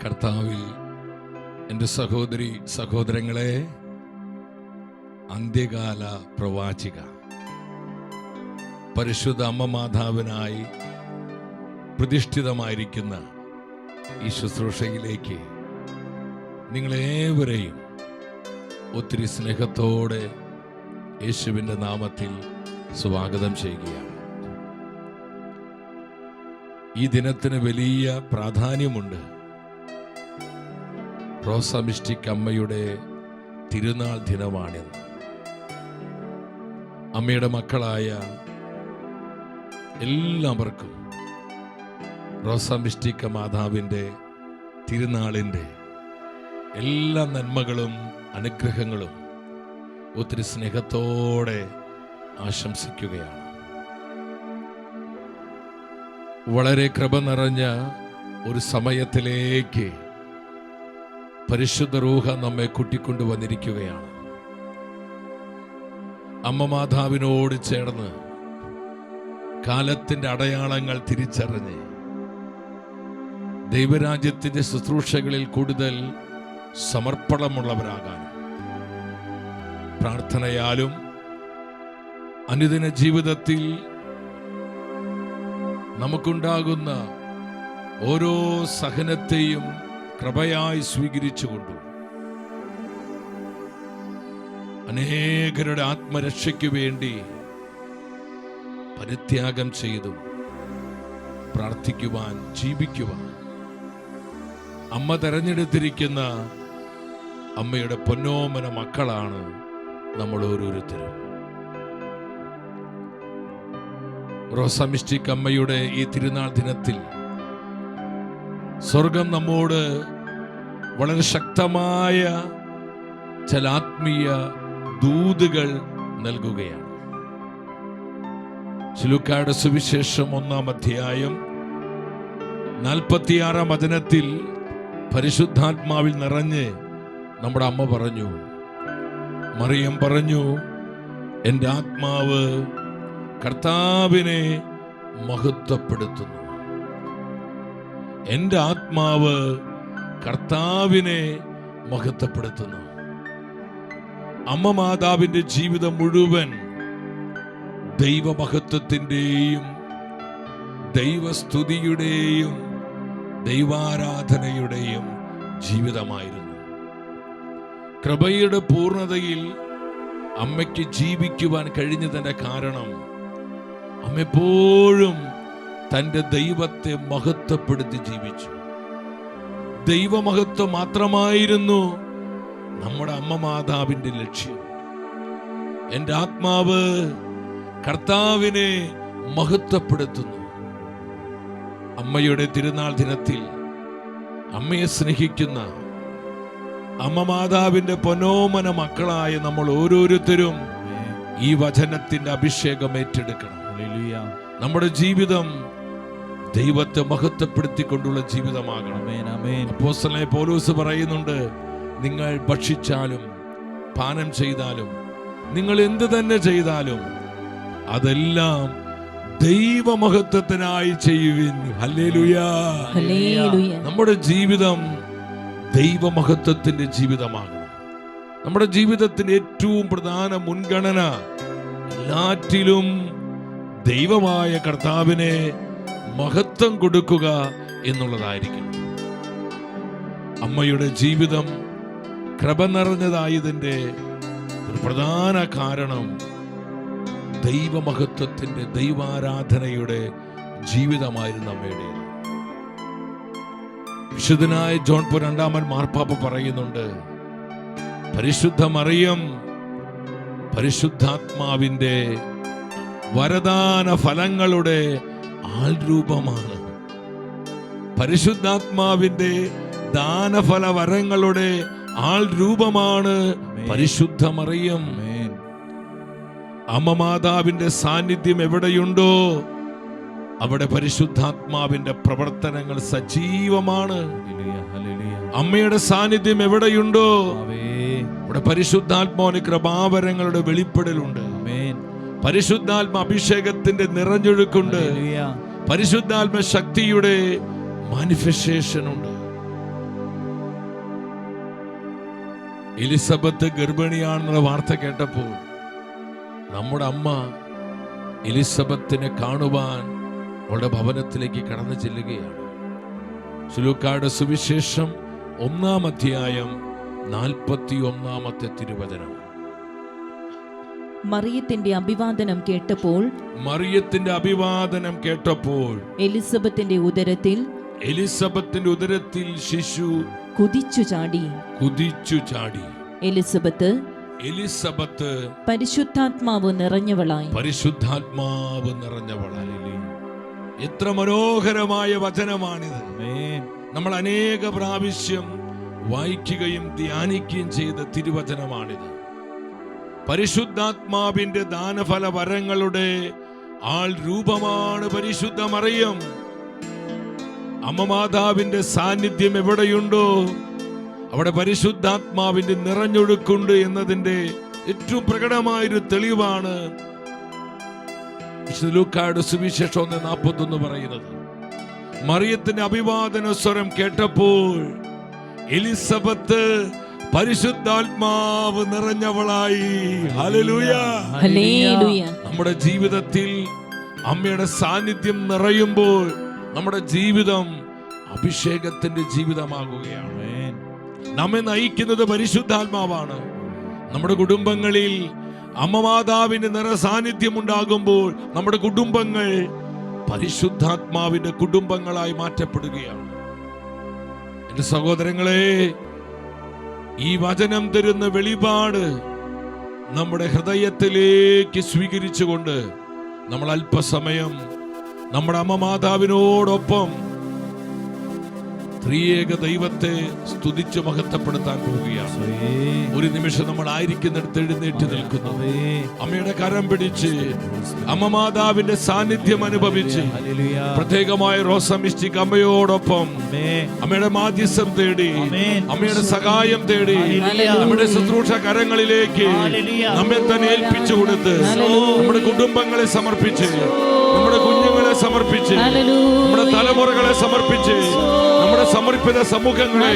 കർത്താവിൽ എൻ്റെ സഹോദരി സഹോദരങ്ങളെ, അന്ത്യകാല പ്രവാചിക പരിശുദ്ധ അമ്മ മാതാവിനായി പ്രതിഷ്ഠിതമായിരിക്കുന്ന ഈ ശുശ്രൂഷയിലേക്ക് നിങ്ങളേവരെയും ഒത്തിരി സ്നേഹത്തോടെ യേശുവിൻ്റെ നാമത്തിൽ സ്വാഗതം ചെയ്യുകയാണ്. ഈ ദിനത്തിന് വലിയ പ്രാധാന്യമുണ്ട്. റോസ മിസ്റ്റിക് അമ്മയുടെ തിരുനാൾ ദിനമാണിന്ന്. അമ്മയുടെ മക്കളായ എല്ലാവർക്കും റോസ മിസ്റ്റിക് മാതാവിൻ്റെ തിരുനാളിൻ്റെ എല്ലാ നന്മകളും അനുഗ്രഹങ്ങളും ഒത്തിരി സ്നേഹത്തോടെ ആശംസിക്കുകയാണ്. വളരെ കൃപ നിറഞ്ഞ ഒരു സമയത്തിലേക്ക് പരിശുദ്ധ റൂഹ നമ്മെ കൂട്ടിക്കൊണ്ടുവന്നിരിക്കുകയാണ്. അമ്മ മാതാവിനോട് ചേർന്ന് കാലത്തിന്റെ അടയാളങ്ങൾ തിരിച്ചറിഞ്ഞ് ദൈവരാജ്യത്തിന്റെ ശുശ്രൂഷകളിൽ കൂടുതൽ സമർപ്പണമുള്ളവരാകാനും പ്രാർത്ഥനയാലും അനുദിന ജീവിതത്തിൽ നമുക്കുണ്ടാകുന്ന ഓരോ സഹനത്തെയും കൃപയായി സ്വീകരിച്ചുകൊണ്ടു അനേകരുടെ ആത്മരക്ഷയ്ക്ക് വേണ്ടി പരിത്യാഗം ചെയ്തു പ്രാർത്ഥിക്കുവാൻ, ജീവിക്കുവാൻ അമ്മ തെരഞ്ഞെടുത്തിരിക്കുന്ന അമ്മയുടെ പൊന്നോമന മക്കളാണ് നമ്മൾ ഓരോരുത്തരും. റോസ മിസ്റ്റിക് അമ്മയുടെ ഈ തിരുനാൾ ദിനത്തിൽ സ്വർഗം നമ്മോട് വളരെ ശക്തമായ ചില ആത്മീയ ദൂതുകൾ നൽകുകയാണ്. ലൂക്കായുടെ സുവിശേഷം 1-ാം അധ്യായം 46-ാം വചനത്തിൽ പരിശുദ്ധാത്മാവിൽ നിറഞ്ഞ് നമ്മുടെ അമ്മ പറഞ്ഞു, മറിയം പറഞ്ഞു, എൻ്റെ ആത്മാവ് കർത്താവിനെ മഹത്വപ്പെടുത്തുന്നു. എൻ്റെ ആത്മാവ് കർത്താവിനെ മഹത്വപ്പെടുത്തുന്നു. അമ്മ മാതാവിൻ്റെ ജീവിതം മുഴുവൻ ദൈവമഹത്വത്തിൻ്റെയും ദൈവസ്തുതിയുടെയും ദൈവാരാധനയുടെയും ജീവിതമായിരുന്നു. കൃപയുടെ പൂർണ്ണതയിൽ അമ്മയ്ക്ക് ജീവിക്കുവാൻ കഴിഞ്ഞതിൻ്റെ കാരണം അമ്മ എപ്പോഴും തൻ്റെ ദൈവത്തെ മഹത്വപ്പെടുത്തി ജീവിച്ചു. ദൈവമഹത്വം മാത്രമായിരുന്നു നമ്മുടെ അമ്മ മാതാവിൻ്റെ ലക്ഷ്യം. എൻ്റെ ആത്മാവ് കർത്താവിനെ മഹത്വപ്പെടുത്തുന്നു. അമ്മയുടെ തിരുനാൾ ദിനത്തിൽ അമ്മയെ സ്നേഹിക്കുന്ന അമ്മ മാതാവിൻ്റെ പൊന്നോമന മക്കളായ നമ്മൾ ഓരോരുത്തരും ഈ വചനത്തിന്റെ അഭിഷേകം ഏറ്റെടുക്കണം. നമ്മുടെ ജീവിതം ദൈവത്തെ മഹത്വപ്പെടുത്തിക്കൊണ്ടുള്ള ജീവിതമാകണം. അപ്പോസ്തലനായ പൗലോസ് പറയുന്നുണ്ട്, നിങ്ങൾ ഭക്ഷിച്ചാലും പാനം ചെയ്താലും നിങ്ങൾ എന്ത് തന്നെ ചെയ്താലും അതെല്ലാം ദൈവമഹത്വത്തിനായി ചെയ്യുവിൻ. ഹല്ലേലൂയ. നമ്മുടെ ജീവിതം ദൈവമഹത്വത്തിന്റെ ജീവിതമാകണം. നമ്മുടെ ജീവിതത്തിന്റെ ഏറ്റവും പ്രധാന മുൻഗണന എല്ലാറ്റിലും ദൈവമായ കർത്താവിനെ മഹത്വം കൊടുക്കുക എന്നുള്ളതായിരിക്കും. അമ്മയുടെ ജീവിതം കൃപ നിറഞ്ഞതായതിൻ്റെ ഒരു പ്രധാന കാരണം ദൈവമഹത്വത്തിന്റെ ദൈവാരാധനയുടെ ജീവിതമായിരുന്നു അമ്മയുടേത്. വിശുദ്ധനായ ജോൺ പോൾ രണ്ടാമൻ മാർപ്പാപ്പ പറയുന്നുണ്ട്, പരിശുദ്ധ മറിയം പരിശുദ്ധാത്മാവിന്റെ വരദാന ഫലങ്ങളുടെ ആൾരൂപമാണ്. പരിശുദ്ധാത്മാവിന്റെ ദാനഫല വരങ്ങളുടെ ആൾരൂപമാണ് പരിശുദ്ധ മറിയം. അമ്മ മാതാവിന്റെ സാന്നിധ്യം എവിടെയുണ്ടോ അവിടെ പരിശുദ്ധാത്മാവിന്റെ പ്രവർത്തനങ്ങൾ സജീവമാണ്. അമ്മയുടെ സാന്നിധ്യം എവിടെയുണ്ടോ അവിടെ പരിശുദ്ധാത്മാവിന്റെ കൃപാവരങ്ങളുടെ വെളിപ്പെടലുണ്ട്. പരിശുദ്ധാത്മ അഭിഷേകത്തിന്റെ നിറഞ്ഞൊഴുക്കുണ്ട്. പരിശുദ്ധാത്മ ശക്തിയുടെ മാനിഫെസ്റ്റേഷൻ ഉണ്ട്. എലിസബത്ത് ഗർഭിണിയാണെന്നുള്ള വാർത്ത കേട്ടപ്പോൾ നമ്മുടെ അമ്മ എലിസബത്തിനെ കാണുവാൻ അവളുടെ ഭവനത്തിലേക്ക് കടന്നു ചെല്ലുകയാണ്. ലൂക്കായുടെ സുവിശേഷം 1-ാം അധ്യായം 41-ാമത്തെ തിരുവചനം. മറിയത്തിന്റെ അഭിവാദനം കേട്ടപ്പോൾ എലിസബത്തിന്റെ ഉദരത്തിൽ ശിശു കുതിച്ചു ചാടി. എലിസബത്ത് പരിശുദ്ധാത്മാവ് നിറഞ്ഞവളായി. എത്ര മനോഹരമായ വചനമാണിത്. നമ്മൾ അനേക പ്രാവശ്യം വായിക്കുകയും ധ്യാനിക്കുകയും ചെയ്ത തിരുവചനമാണിത്. പരിശുദ്ധാത്മാവിന്റെ ദാനഫല വരങ്ങളുടെ ആൾ രൂപമാണ് പരിശുദ്ധ മറിയം. അമ്മ മാതാവിന്റെ സാന്നിധ്യം എവിടെയുണ്ടോ അവിടെ പരിശുദ്ധാത്മാവിന്റെ നിറഞ്ഞൊഴുക്കുണ്ട് എന്നതിന്റെ ഏറ്റവും പ്രകടമായൊരു തെളിവാണ് ലൂക്കായുടെ സുവിശേഷം 1:41 പറയുന്നത്. മറിയത്തിന്റെ അഭിവാദന സ്വരം കേട്ടപ്പോൾ എലിസബത്ത് പരിശുദ്ധാത്മാവ് നിറഞ്ഞവളായി. ഹല്ലേലൂയ. നമ്മുടെ ജീവിതത്തിൽ അമ്മയുടെ സാന്നിധ്യം നിറയുമ്പോൾ നമ്മുടെ ജീവിതം അഭിഷേകത്തിന്റെ ജീവിതമാകുകയാണ്. നമ്മെ നയിക്കുന്നത് പരിശുദ്ധാത്മാവാണ്. നമ്മുടെ കുടുംബങ്ങളിൽ അമ്മ മാതാവിന്റെ നിറസാന്നിധ്യം ഉണ്ടാകുമ്പോൾ നമ്മുടെ കുടുംബങ്ങൾ പരിശുദ്ധാത്മാവിന്റെ കുടുംബങ്ങളായി മാറ്റപ്പെടുകയാണ്. എന്റെ സഹോദരങ്ങളെ, ഈ വചനം തരുന്ന വെളിപാട് നമ്മുടെ ഹൃദയത്തിലേക്ക് സ്വീകരിച്ചുകൊണ്ട് നമ്മൾ അല്പസമയം നമ്മുടെ അമ്മ മാതാവിനോടൊപ്പം ത്രിയേക ദൈവത്തെ സ്തുതിച്ച് മഹത്വപ്പെടുത്താൻ പോവുകയാണ്. ഒരു നിമിഷം നമ്മൾ ആയിരിക്കുന്നിടത്ത് എഴുന്നേറ്റ് നിൽക്കുന്നു. അമ്മയുടെ കരം പിടിച്ച് അമ്മ മാതാവിന്റെ സാന്നിധ്യം അനുഭവിച്ച് പ്രത്യേകമായ റോസമിസ്റ്റിക് അമ്മയോടൊപ്പം അമ്മയുടെ മാധ്യസ്ഥം തേടി, അമ്മയുടെ സഹായം തേടി, നമ്മുടെ ശുശ്രൂഷ കരങ്ങളിലേക്ക് നമ്മെ തന്നെ ഏൽപ്പിച്ചു കൊടുത്ത് നമ്മുടെ കുടുംബങ്ങളെ സമർപ്പിച്ച്, നമ്മുടെ കുഞ്ഞുങ്ങളെ സമർപ്പിച്ച്, നമ്മുടെ തലമുറകളെ സമർപ്പിച്ച്, നമ്മുടെ സമർപ്പിത സമൂഹങ്ങളെ,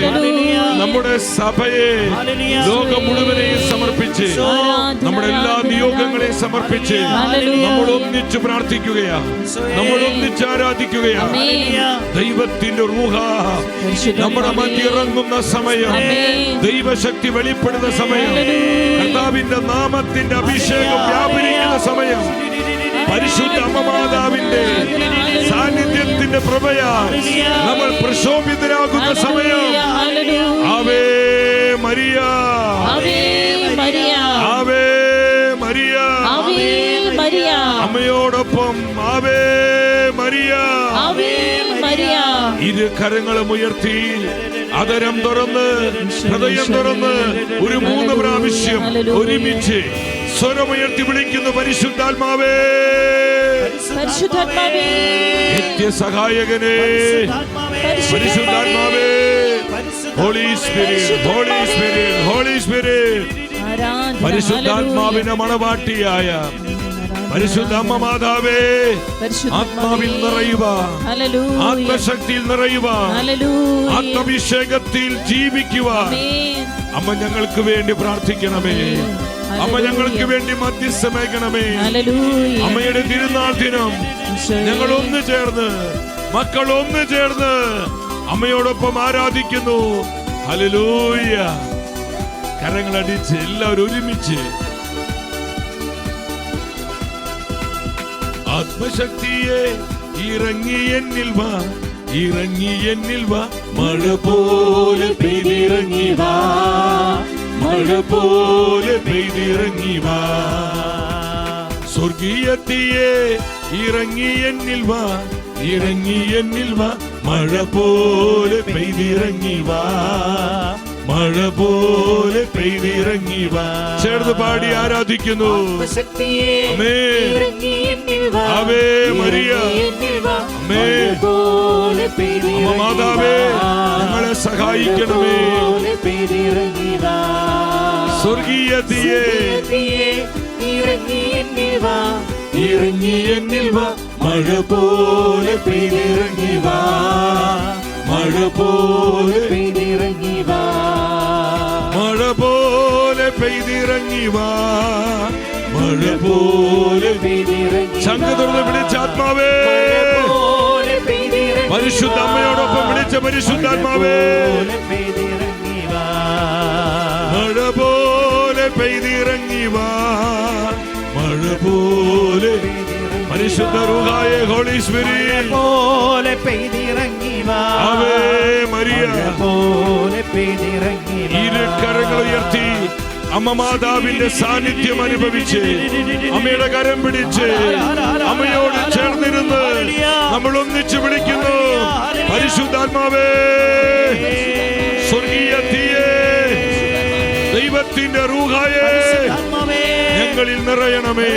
നമ്മുടെ സഭയെ, ലോകം മുഴുവനെയും സമർപ്പിച്ച്, നമ്മുടെ എല്ലാ നിയോഗങ്ങളെയും സമർപ്പിച്ച് നമ്മൾ ഒന്നിച്ച് പ്രാർത്ഥിക്കുകയാണ്, നമ്മൾ ഒന്നിച്ച് ആരാധിക്കുകയാണ്. ദൈവത്തിന്റെ റൂഹ നമ്മുടെ മധ്യ ഇറങ്ങുന്ന സമയം, ദൈവശക്തി വെളിപ്പെടുന്ന സമയം, കർത്താവിന്റെ നാമത്തിന്റെ അഭിഷേകം വ്യാപരിക്കുന്ന സമയം, പരിശുദ്ധ അമ്മ മാതാവിന്റെ സാന്നിധ്യത്തിന്റെ പ്രഭയാൽ നമ്മൾ പ്രശോഭിതരാകുന്ന സമയം. ആവേ മരിയ, ആവേ മരിയ, അമ്മയോടൊപ്പം ആവേ മരിയ. ഇരു കരങ്ങളും ഉയർത്തി അതരം തുറന്ന് ഹൃദയം തുറന്ന് ഒരു 3 പ്രാവശ്യം ഒരുമിച്ച് സ്വരമുയർത്തി വിളിക്കുന്നു. പരിശുദ്ധാത്മാവേ, നിത്യസഹായകനേ, പരിശുദ്ധാത്മാവേ, holy spirit, holy spirit, holy spirit, പരിശുദ്ധാത്മാവിന്റെ മണവാട്ടിയായ പരിശുദ്ധ അമ്മ മാതാവേ, ആത്മാവിൽ നിറയുക, ആത്മശക്തിയിൽ നിറയുക, ആത്മാഭിഷേകത്തിൽ ജീവിക്കുക. അമ്മ ഞങ്ങൾക്ക് വേണ്ടി പ്രാർത്ഥിക്കണമേ. അമ്മ ഞങ്ങൾക്ക് വേണ്ടി മധ്യസ്ഥമേകണമേ. അമ്മയുടെ തിരുനാൾ ദിനം ഞങ്ങൾ ഒന്ന് ചേർന്ന്, മക്കൾ ഒന്ന് ചേർന്ന് അമ്മയോടൊപ്പം ആരാധിക്കുന്നു. ഹല്ലേലൂയ. കരങ്ങളടിച്ച് എല്ലാവരും ഒരുമിച്ച് ആത്മശക്തിയെ ഇറങ്ങി എന്നിൽ വാ, ഇറങ്ങി എന്നിൽ വാ, മഴ പോലെ പെയ്തിറങ്ങി വാ, മഴ പോലെ പെയ്തിറങ്ങി വാ. സ്വർഗീയത്തിയെ ഇറങ്ങി എന്നിൽ വാ, ഇറങ്ങി എന്നിൽ വാ, മഴ പോലെ പെയ്തിറങ്ങി വാ, മഴ പോലെ പെയ്തിറങ്ങി വാ. ചേർന്ന് പാടി ആരാധിക്കുന്നു. ആവേ മരിയ, അമ്മേ അമ്മ മാതാവേ, ഞങ്ങളെ സഹായിക്കണമേ. സ്വർഗീയതയെ ഇറങ്ങി എന്നിൽ വാ, മഴ പോലെ പെയ്തിറങ്ങി വാ, മഴ പോലെ പെയ്തിറങ്ങി വാ, മഴ പോലെ പെയ്തിറങ്ങി വാ, മഴ പോലെ പെയ്തിറങ്ങി ചങ്ക് തുറന്ന് വിളിച്ച ആത്മാവേ, പരിശുദ്ധ അമ്മയോടൊപ്പം വിളിച്ച പരിശുദ്ധാത്മാവേ, മഴ പോലെ പെയ്തിറങ്ങി വാ, മഴ പോലെ പരിശുദ്ധ റൂഹായേ, ഹോളി സ്പിരിറ്റ് പോലെ പെയ്തിറങ്ങി വാ, ആവേ മരിയ പോലെ പെയ്തിറങ്ങി വാ. ഇരുകരങ്ങൾ ഉയർത്തി അമ്മ മാതാവിന്റെ സാന്നിധ്യം അനുഭവിച്ച് അമ്മയുടെ കരം പിടിച്ച് അമ്മയോട് ചേർന്നിരുന്ന് നമ്മൾ ഒന്നിച്ച് വിളിക്കുന്നു, പരിശുദ്ധാത്മാവേ, സ്വർഗീയ തീയേ, ദൈവത്തിന്റെ റൂഹായേ, ഞങ്ങളിൽ നിറയണമേ,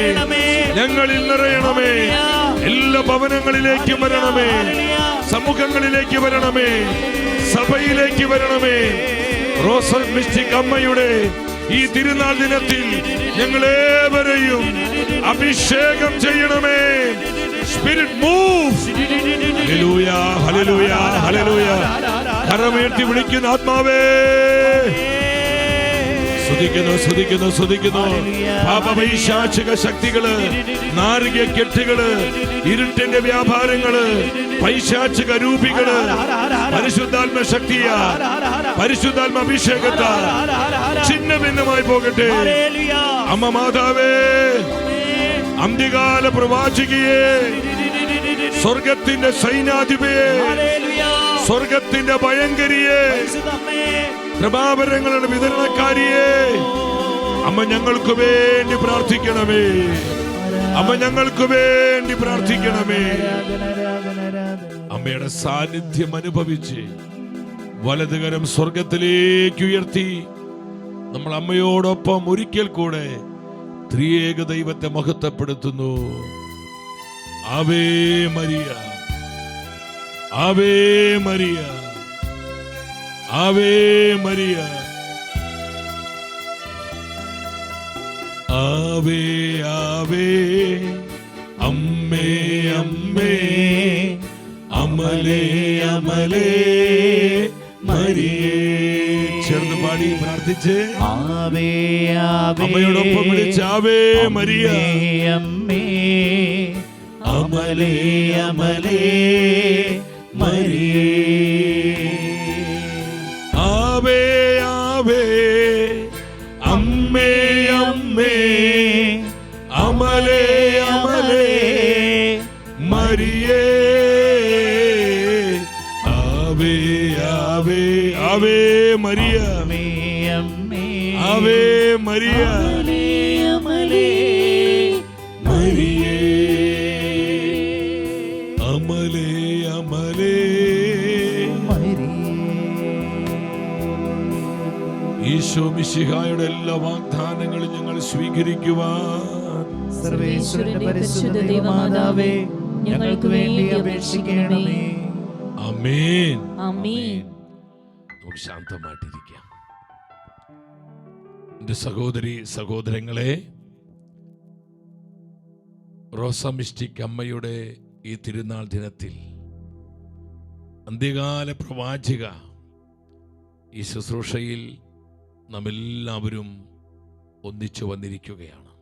ഞങ്ങളിൽ നിറയണമേ, എല്ലാ ഭവനങ്ങളിലേക്കും വരണമേ, സമൂഹങ്ങളിലേക്ക് വരണമേ, സഭയിലേക്ക് വരണമേ. റോസൽ മിസ്റ്റിക് അമ്മയുടെ ഈ തിരുനാൾ ദിനത്തിൽ ഞങ്ങളേവരെയും അഭിഷേകം ചെയ്യണമേ. Spirit move. ഹല്ലേലൂയ, ഹല്ലേലൂയ, ഹല്ലേലൂയ. കരമേറ്റി വിളിക്കുന്ന ആത്മാവേ, സ്തുതിക്കുന്നു, സ്തുതിക്കുന്നു, സ്തുതിക്കുന്നു. പാപപൈശാചിക ശക്തികള്, നാരിക കെട്ടുകള്, ഇരുട്ടിന്റെ വ്യാപാരങ്ങള്, പൈശാചിക രൂപികള്, പരിശുദ്ധാത്മ ശക്തിയ, പരിശുദ്ധാത്മ അഭിഷേകത്താ ചിഹ്ന ഭിന്നമായി പോകട്ടെ. അമ്മ മാതാവേ, അന്ത്യകാല പ്രവാചികയെ, സ്വർഗത്തിന്റെ സൈന്യാധിപയെ, സ്വർഗത്തിന്റെ ഭയങ്കരിയെ, കൃപാവരങ്ങളുടെ വിതരണക്കാരിയെ, അമ്മ ഞങ്ങൾക്ക് വേണ്ടി പ്രാർത്ഥിക്കണമേ, അമ്മ ഞങ്ങൾക്ക് വേണ്ടി പ്രാർത്ഥിക്കണമേ. അമ്മയുടെ സാന്നിധ്യം അനുഭവിച്ച് വലതുകരം സ്വർഗത്തിലേക്ക് ഉയർത്തി നമ്മൾ അമ്മയോടൊപ്പം ഒരിക്കൽ കൂടെ ത്രിയേക ദൈവത്തെ മഹത്വപ്പെടുത്തുന്നു. Ave Maria, Ave Maria, Ave Maria, ആവേ ആവേ, അമ്മേ അമ്മേ, അമലേ അമലേ മരിയേ. ചേർന്ന് പാടി പ്രാർത്ഥിച്ച് ആവേ ആവേ, അമ്മയോടൊപ്പം വിളിച്ച് ആവേ മരിയ, അമ്മേ അമലേ അമലേ മരിയേ. ആവേ ആവേ, അമ്മേ അമ്മേ, അമലേ അമലേ മരിയേ. ആവേ ആവേ, Ave Maria, Ave Maria, അമലേ മരിയേ. അമലേ അമലേ, Isho മിശിഹായുടെ എല്ലാ വാഗ്ദാനങ്ങളും ഞങ്ങൾ സ്വീകരിക്കുവാൻ സർവേശ്വരന്റെ പരിശുദ്ധ ദൈവമാതാവേ, ഞങ്ങൾക്ക് വേണ്ടി അപേക്ഷിക്കണമേ. ആമേൻ, ആമേൻ. നമുക്ക് ശാന്തമായിട്ടിരിക്കാം. എൻ്റെ സഹോദരി സഹോദരങ്ങളെ, റോസ മിസ്റ്റിക് അമ്മയുടെ ഈ തിരുനാൾ ദിനത്തിൽ അന്ത്യകാല പ്രവാചിക ഈ ശുശ്രൂഷയിൽ നാം എല്ലാവരും ഒന്നിച്ചു വന്നിരിക്കുകയാണ്.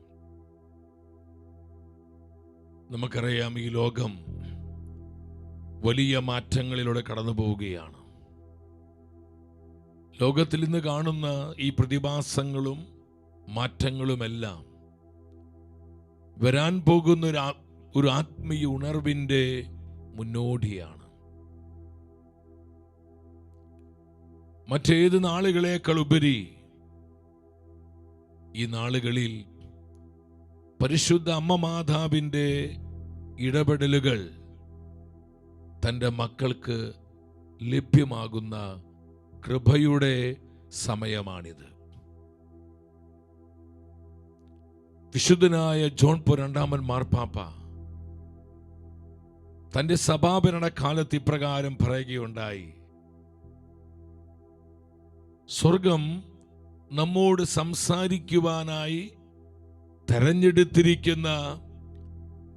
നമുക്കറിയാം, ഈ ലോകം വലിയ മാറ്റങ്ങളിലൂടെ കടന്നു പോവുകയാണ്. ലോകത്തിൽ ഇന്ന് കാണുന്ന ഈ പ്രതിഭാസങ്ങളും മാറ്റങ്ങളുമെല്ലാം വരാൻ പോകുന്ന ഒരു ആത്മീയ ഉണർവിൻ്റെ മുന്നോടിയാണ്. മറ്റേത് നാളുകളേക്കാൾ ഉപരി ഈ നാളുകളിൽ പരിശുദ്ധ അമ്മ മാതാവിൻ്റെ ഇടപെടലുകൾ തൻ്റെ മക്കൾക്ക് ലഭ്യമാകുന്ന കൃപയുടെ സമയമാണിത്. വിശുദ്ധനായ ജോൺ പോൾ രണ്ടാമൻ മാർപ്പാപ്പ തൻ്റെ സഭാഭരണ കാലത്ത് ഇപ്രകാരം പറയുകയുണ്ടായി: സ്വർഗം നമ്മോട് സംസാരിക്കുവാനായി തെരഞ്ഞെടുത്തിരിക്കുന്ന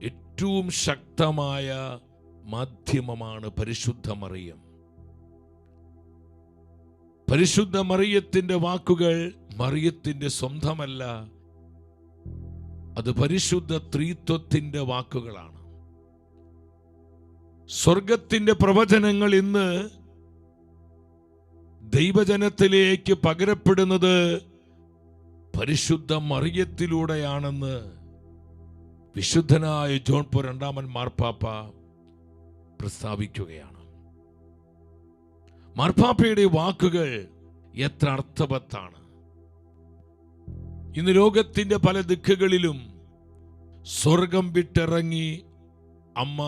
ഏറ്റവും ശക്തമായ മാധ്യമമാണ് പരിശുദ്ധ മറിയം. പരിശുദ്ധ മറിയത്തിൻ്റെ വാക്കുകൾ മറിയത്തിന്റെ സ്വന്തമല്ല, അത് പരിശുദ്ധ ത്രിത്വത്തിന്റെ വാക്കുകളാണ്. സ്വർഗത്തിന്റെ പ്രവചനങ്ങൾ ഇന്ന് ദൈവജനത്തിലേക്ക് പകരപ്പെടുന്നത് പരിശുദ്ധ മറിയത്തിലൂടെയാണെന്ന് വിശുദ്ധനായ ജോൺ പോൾ രണ്ടാമൻ മാർപ്പാപ്പ പ്രസ്താവിക്കുകയാണ്. മാർപ്പാപ്പയുടെ വാക്കുകൾ എത്ര അർത്ഥവത്താണ്. ഇന്ന് ലോകത്തിന്റെ പല ദിക്കുകളിലും സ്വർഗം വിട്ടിറങ്ങി അമ്മ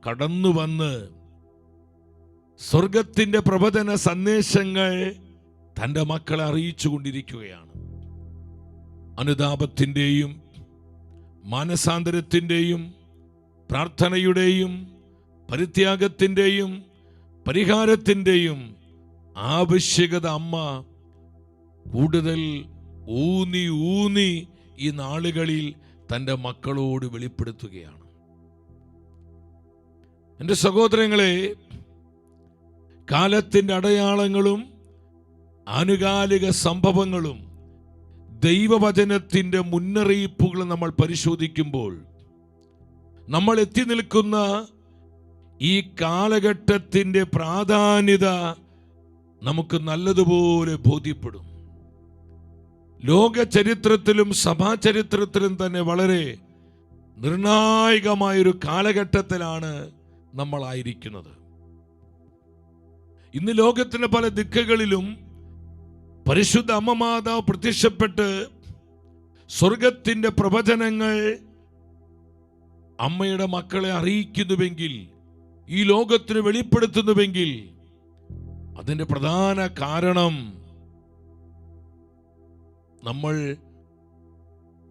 കടന്നു വന്ന് സ്വർഗത്തിന്റെ പ്രവചന സന്ദേശങ്ങൾ തൻ്റെ മക്കളെ അറിയിച്ചു കൊണ്ടിരിക്കുകയാണ്. അനുതാപത്തിൻ്റെയും മാനസാന്തരത്തിൻ്റെയും പ്രാർത്ഥനയുടെയും പരിത്യാഗത്തിൻ്റെയും പരിഹാരത്തിൻ്റെയും ആവശ്യകത അമ്മ കൂടുതൽ ഊന്നി ഈ നാളുകളിൽ തൻ്റെ മക്കളോട് വെളിപ്പെടുത്തുകയാണ്. എൻ്റെ സഹോദരങ്ങളെ, കാലത്തിൻ്റെ അടയാളങ്ങളും ആനുകാലിക സംഭവങ്ങളും ദൈവവചനത്തിൻ്റെ മുന്നറിയിപ്പുകളും നമ്മൾ പരിശോധിക്കുമ്പോൾ നമ്മൾ എത്തി നിൽക്കുന്ന ഈ കാലഘട്ടത്തിൻ്റെ പ്രാധാന്യത നമുക്ക് നല്ലതുപോലെ ബോധ്യപ്പെടും. ലോക ചരിത്രത്തിലും സഭാചരിത്രത്തിലും തന്നെ വളരെ നിർണായകമായൊരു കാലഘട്ടത്തിലാണ് നമ്മളായിരിക്കുന്നത്. ഇന്ന് ലോകത്തിന്റെ പല ദിക്കുകളിലും പരിശുദ്ധ അമ്മ മാതാവ് പ്രത്യക്ഷപ്പെട്ട് സ്വർഗത്തിന്റെ പ്രവചനങ്ങൾ അമ്മയുടെ മക്കളെ അറിയിക്കുന്നുവെങ്കിൽ, ഈ ലോകത്തിന് വെളിപ്പെടുത്തുന്നുവെങ്കിൽ, അതിന്റെ പ്രധാന കാരണം നമ്മൾ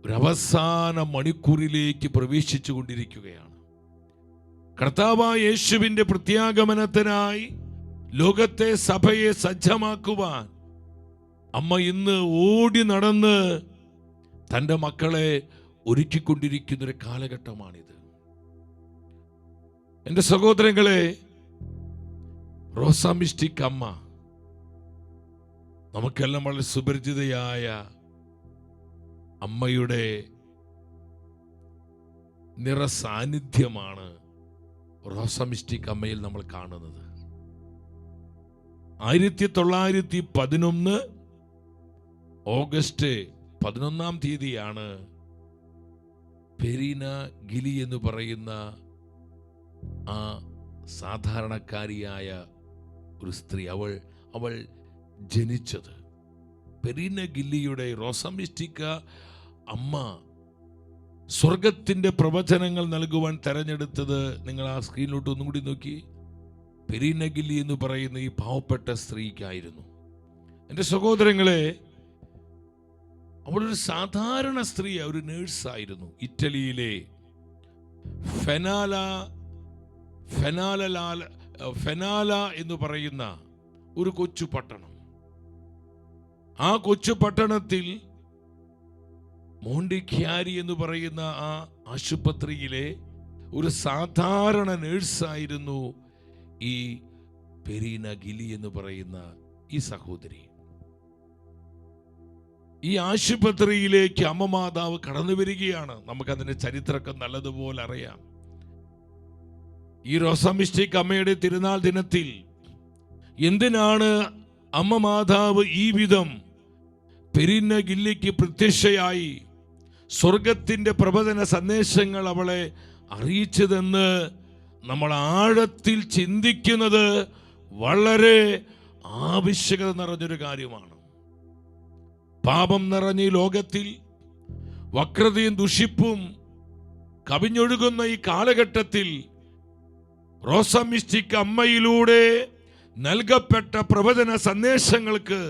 ഒരവസാന മണിക്കൂറിലേക്ക് പ്രവേശിച്ചു കൊണ്ടിരിക്കുകയാണ്. കർത്താവായ യേശുവിന്റെ പ്രത്യാഗമനത്തിനായി ലോകത്തെ സഭയെ സജ്ജമാക്കുവാൻ അമ്മ ഇന്ന് ഓടി നടന്ന് തൻ്റെ മക്കളെ ഒരുക്കിക്കൊണ്ടിരിക്കുന്നൊരു കാലഘട്ടമാണിത്. എൻ്റെ സഹോദരങ്ങളെ, റോസാ മിസ്റ്റിക് അമ്മ നമുക്കെല്ലാം വളരെ സുപരിചിതയായ അമ്മയുടെ നിറസാന്നിധ്യമാണ് റോസാ മിസ്റ്റിക് അമ്മയിൽ നമ്മൾ കാണുന്നത്. 1911 ഓഗസ്റ്റ് 11 പെരീന ഗിലി എന്ന് പറയുന്ന ആ സാധാരണക്കാരിയായ ഒരു സ്ത്രീ അവൾ ജനിച്ചത്. പെരീന ഗില്ലിയുടെ റോസാ മിസ്റ്റിക്ക അമ്മ സ്വർഗത്തിന്റെ പ്രവചനങ്ങൾ നൽകുവാൻ തെരഞ്ഞെടുത്തത് നിങ്ങൾ ആ സ്ക്രീനിലോട്ട് ഒന്നും കൂടി നോക്കി. പെരീന ഗില്ലി എന്ന് പറയുന്ന ഈ പാവപ്പെട്ട സ്ത്രീക്കായിരുന്നു. എൻ്റെ സഹോദരങ്ങളെ, അവളൊരു സാധാരണ സ്ത്രീ, ഒരു നേഴ്സായിരുന്നു. ഇറ്റലിയിലെ ഫെനാല എന്ന് പറയുന്ന ഒരു കൊച്ചു പട്ടണം. ആ കൊച്ചു പട്ടണത്തിൽ മോണ്ടിക്യാരി എന്ന് പറയുന്ന ആ ആശുപത്രിയിലെ ഒരു സാധാരണ നേഴ്സായിരുന്നു ഈ പെരീന ഗിലി എന്ന് പറയുന്ന ഈ സഹോദരി. ഈ ആശുപത്രിയിലേക്ക് അമ്മ മാതാവ് കടന്നു വരികയാണ്. നമുക്കതിന്റെ ചരിത്രമൊക്കെ നല്ലതുപോലെ അറിയാം. ഈ റോസാ മിസ്റ്റിക് അമ്മയുടെ തിരുനാൾ ദിനത്തിൽ എന്തിനാണ് അമ്മ മാതാവ് ഈ വിധം പെരീന ഗില്ലിക്ക് പ്രത്യക്ഷയായി സ്വർഗത്തിന്റെ പ്രവചന സന്ദേശങ്ങൾ അവളെ അറിയിച്ചതെന്ന് നമ്മൾ ആഴത്തിൽ ചിന്തിക്കുന്നത് വളരെ ആവശ്യകത നിറഞ്ഞൊരു കാര്യമാണ്. പാപം നിറഞ്ഞ ഈ ലോകത്തിൽ വക്രതയും ദുഷിപ്പും കവിഞ്ഞൊഴുകുന്ന ഈ കാലഘട്ടത്തിൽ റോസാ മിസ്റ്റിക് അമ്മയിലൂടെ നൽകപ്പെട്ട പ്രവചന സന്ദേശങ്ങൾക്ക്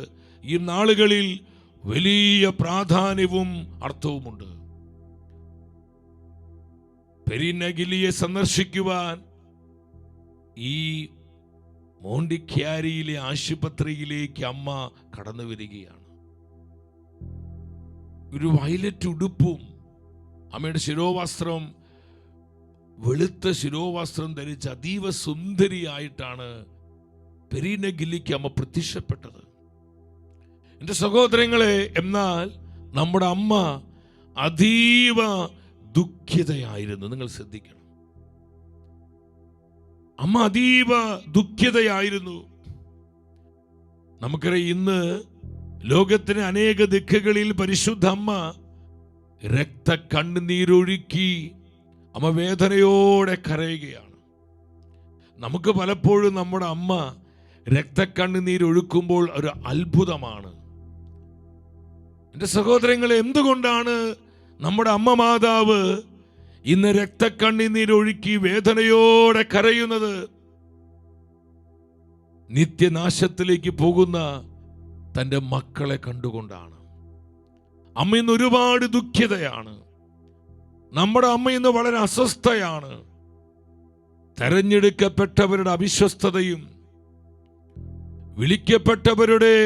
ഈ നാളുകളിൽ വലിയ പ്രാധാന്യവും അർത്ഥവുമുണ്ട്. പെരീന ഗില്ലിയെ സന്ദർശിക്കുവാൻ ഈ മോണ്ടിക്യാരിയിലെ ആശുപത്രിയിലേക്ക് അമ്മ കടന്നു വരികയാണ്. ഒരു വയലറ്റ് ഉടുപ്പും അമ്മയുടെ ശിരോവസ്ത്രം, വെളുത്ത ശിരോവസ്ത്രം ധരിച്ച് അതീവ സുന്ദരിയായിട്ടാണ് പെരീന ഗില്ലിക്ക് അമ്മ പ്രത്യക്ഷപ്പെട്ടത്. എൻ്റെ സഹോദരങ്ങളെ, എന്നാൽ നമ്മുടെ അമ്മ അതീവ ദുഃഖിതയായിരുന്നു. നിങ്ങൾ ശ്രദ്ധിക്കണം, അമ്മ അതീവ ദുഃഖിതയായിരുന്നു. നമുക്കറിയാം, ഇന്ന് ലോകത്തിന് അനേക ദിക്കുകളിൽ പരിശുദ്ധ അമ്മ കണ്ണുനീരൊഴുക്കി അമ്മ വേദനയോടെ കരയുകയാണ്. നമുക്ക് പലപ്പോഴും നമ്മുടെ അമ്മ കണ്ണുനീരൊഴുക്കുമ്പോൾ ഒരു അത്ഭുതമാണ്. എൻ്റെ സഹോദരങ്ങളെ, എന്തുകൊണ്ടാണ് നമ്മുടെ അമ്മ മാതാവ് ഇന്ന് കണ്ണുനീരൊഴുക്കി വേദനയോടെ കരയുന്നത്? നിത്യനാശത്തിലേക്ക് പോകുന്ന തൻ്റെ മക്കളെ കണ്ടുകൊണ്ടാണ്. അമ്മ ഇന്ന് ഒരുപാട് ദുഃഖിതയാണ്. നമ്മുടെ അമ്മ ഇന്ന് വളരെ അസ്വസ്ഥയാണ്. തെരഞ്ഞെടുക്കപ്പെട്ടവരുടെ അവിശ്വസ്തതയും വിളിക്കപ്പെട്ടവരുടെ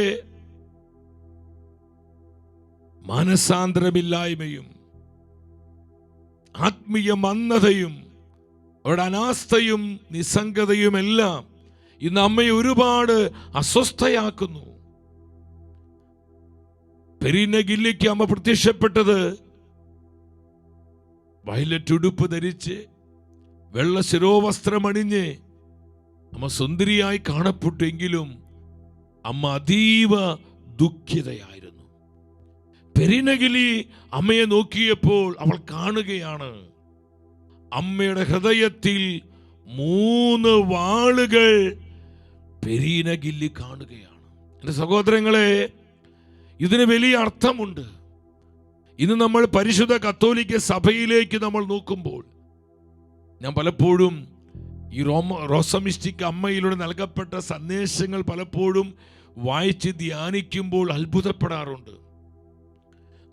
മാനസാന്തരമില്ലായ്മയും ആത്മീയ മന്ദതയും അവരുടെ അനാസ്ഥയും നിസ്സംഗതയുമെല്ലാം ഇന്ന് അമ്മയെ ഒരുപാട് അസ്വസ്ഥയാക്കുന്നു. പെരീന ഗില്ലിക്ക് അമ്മ പ്രത്യക്ഷപ്പെട്ടത് വയലറ്റ് ഉടുപ്പ് ധരിച്ച് വെള്ള ശിരോവസ്ത്രമണിഞ്ഞ് അമ്മ സുന്ദരിയായി കാണപ്പെട്ടെങ്കിലും അമ്മ അതീവ ദുഃഖിതയായിരുന്നു. പെരീന ഗില്ലി അമ്മയെ നോക്കിയപ്പോൾ അവൾ കാണുകയാണ്, അമ്മയുടെ ഹൃദയത്തിൽ 3 വാളുകൾ പെരീന ഗില്ലി കാണുകയാണ്. എൻ്റെ സഹോദരങ്ങളെ, ഇതിന് വലിയ അർത്ഥമുണ്ട്. ഇന്ന് നമ്മൾ പരിശുദ്ധ കത്തോലിക്ക സഭയിലേക്ക് നമ്മൾ നോക്കുമ്പോൾ, ഞാൻ പലപ്പോഴും ഈ റോസമിസ്റ്റിക് അമ്മയിലൂടെ നൽകപ്പെട്ട സന്ദേശങ്ങൾ പലപ്പോഴും വായിച്ച് ധ്യാനിക്കുമ്പോൾ അത്ഭുതപ്പെടാറുണ്ട്.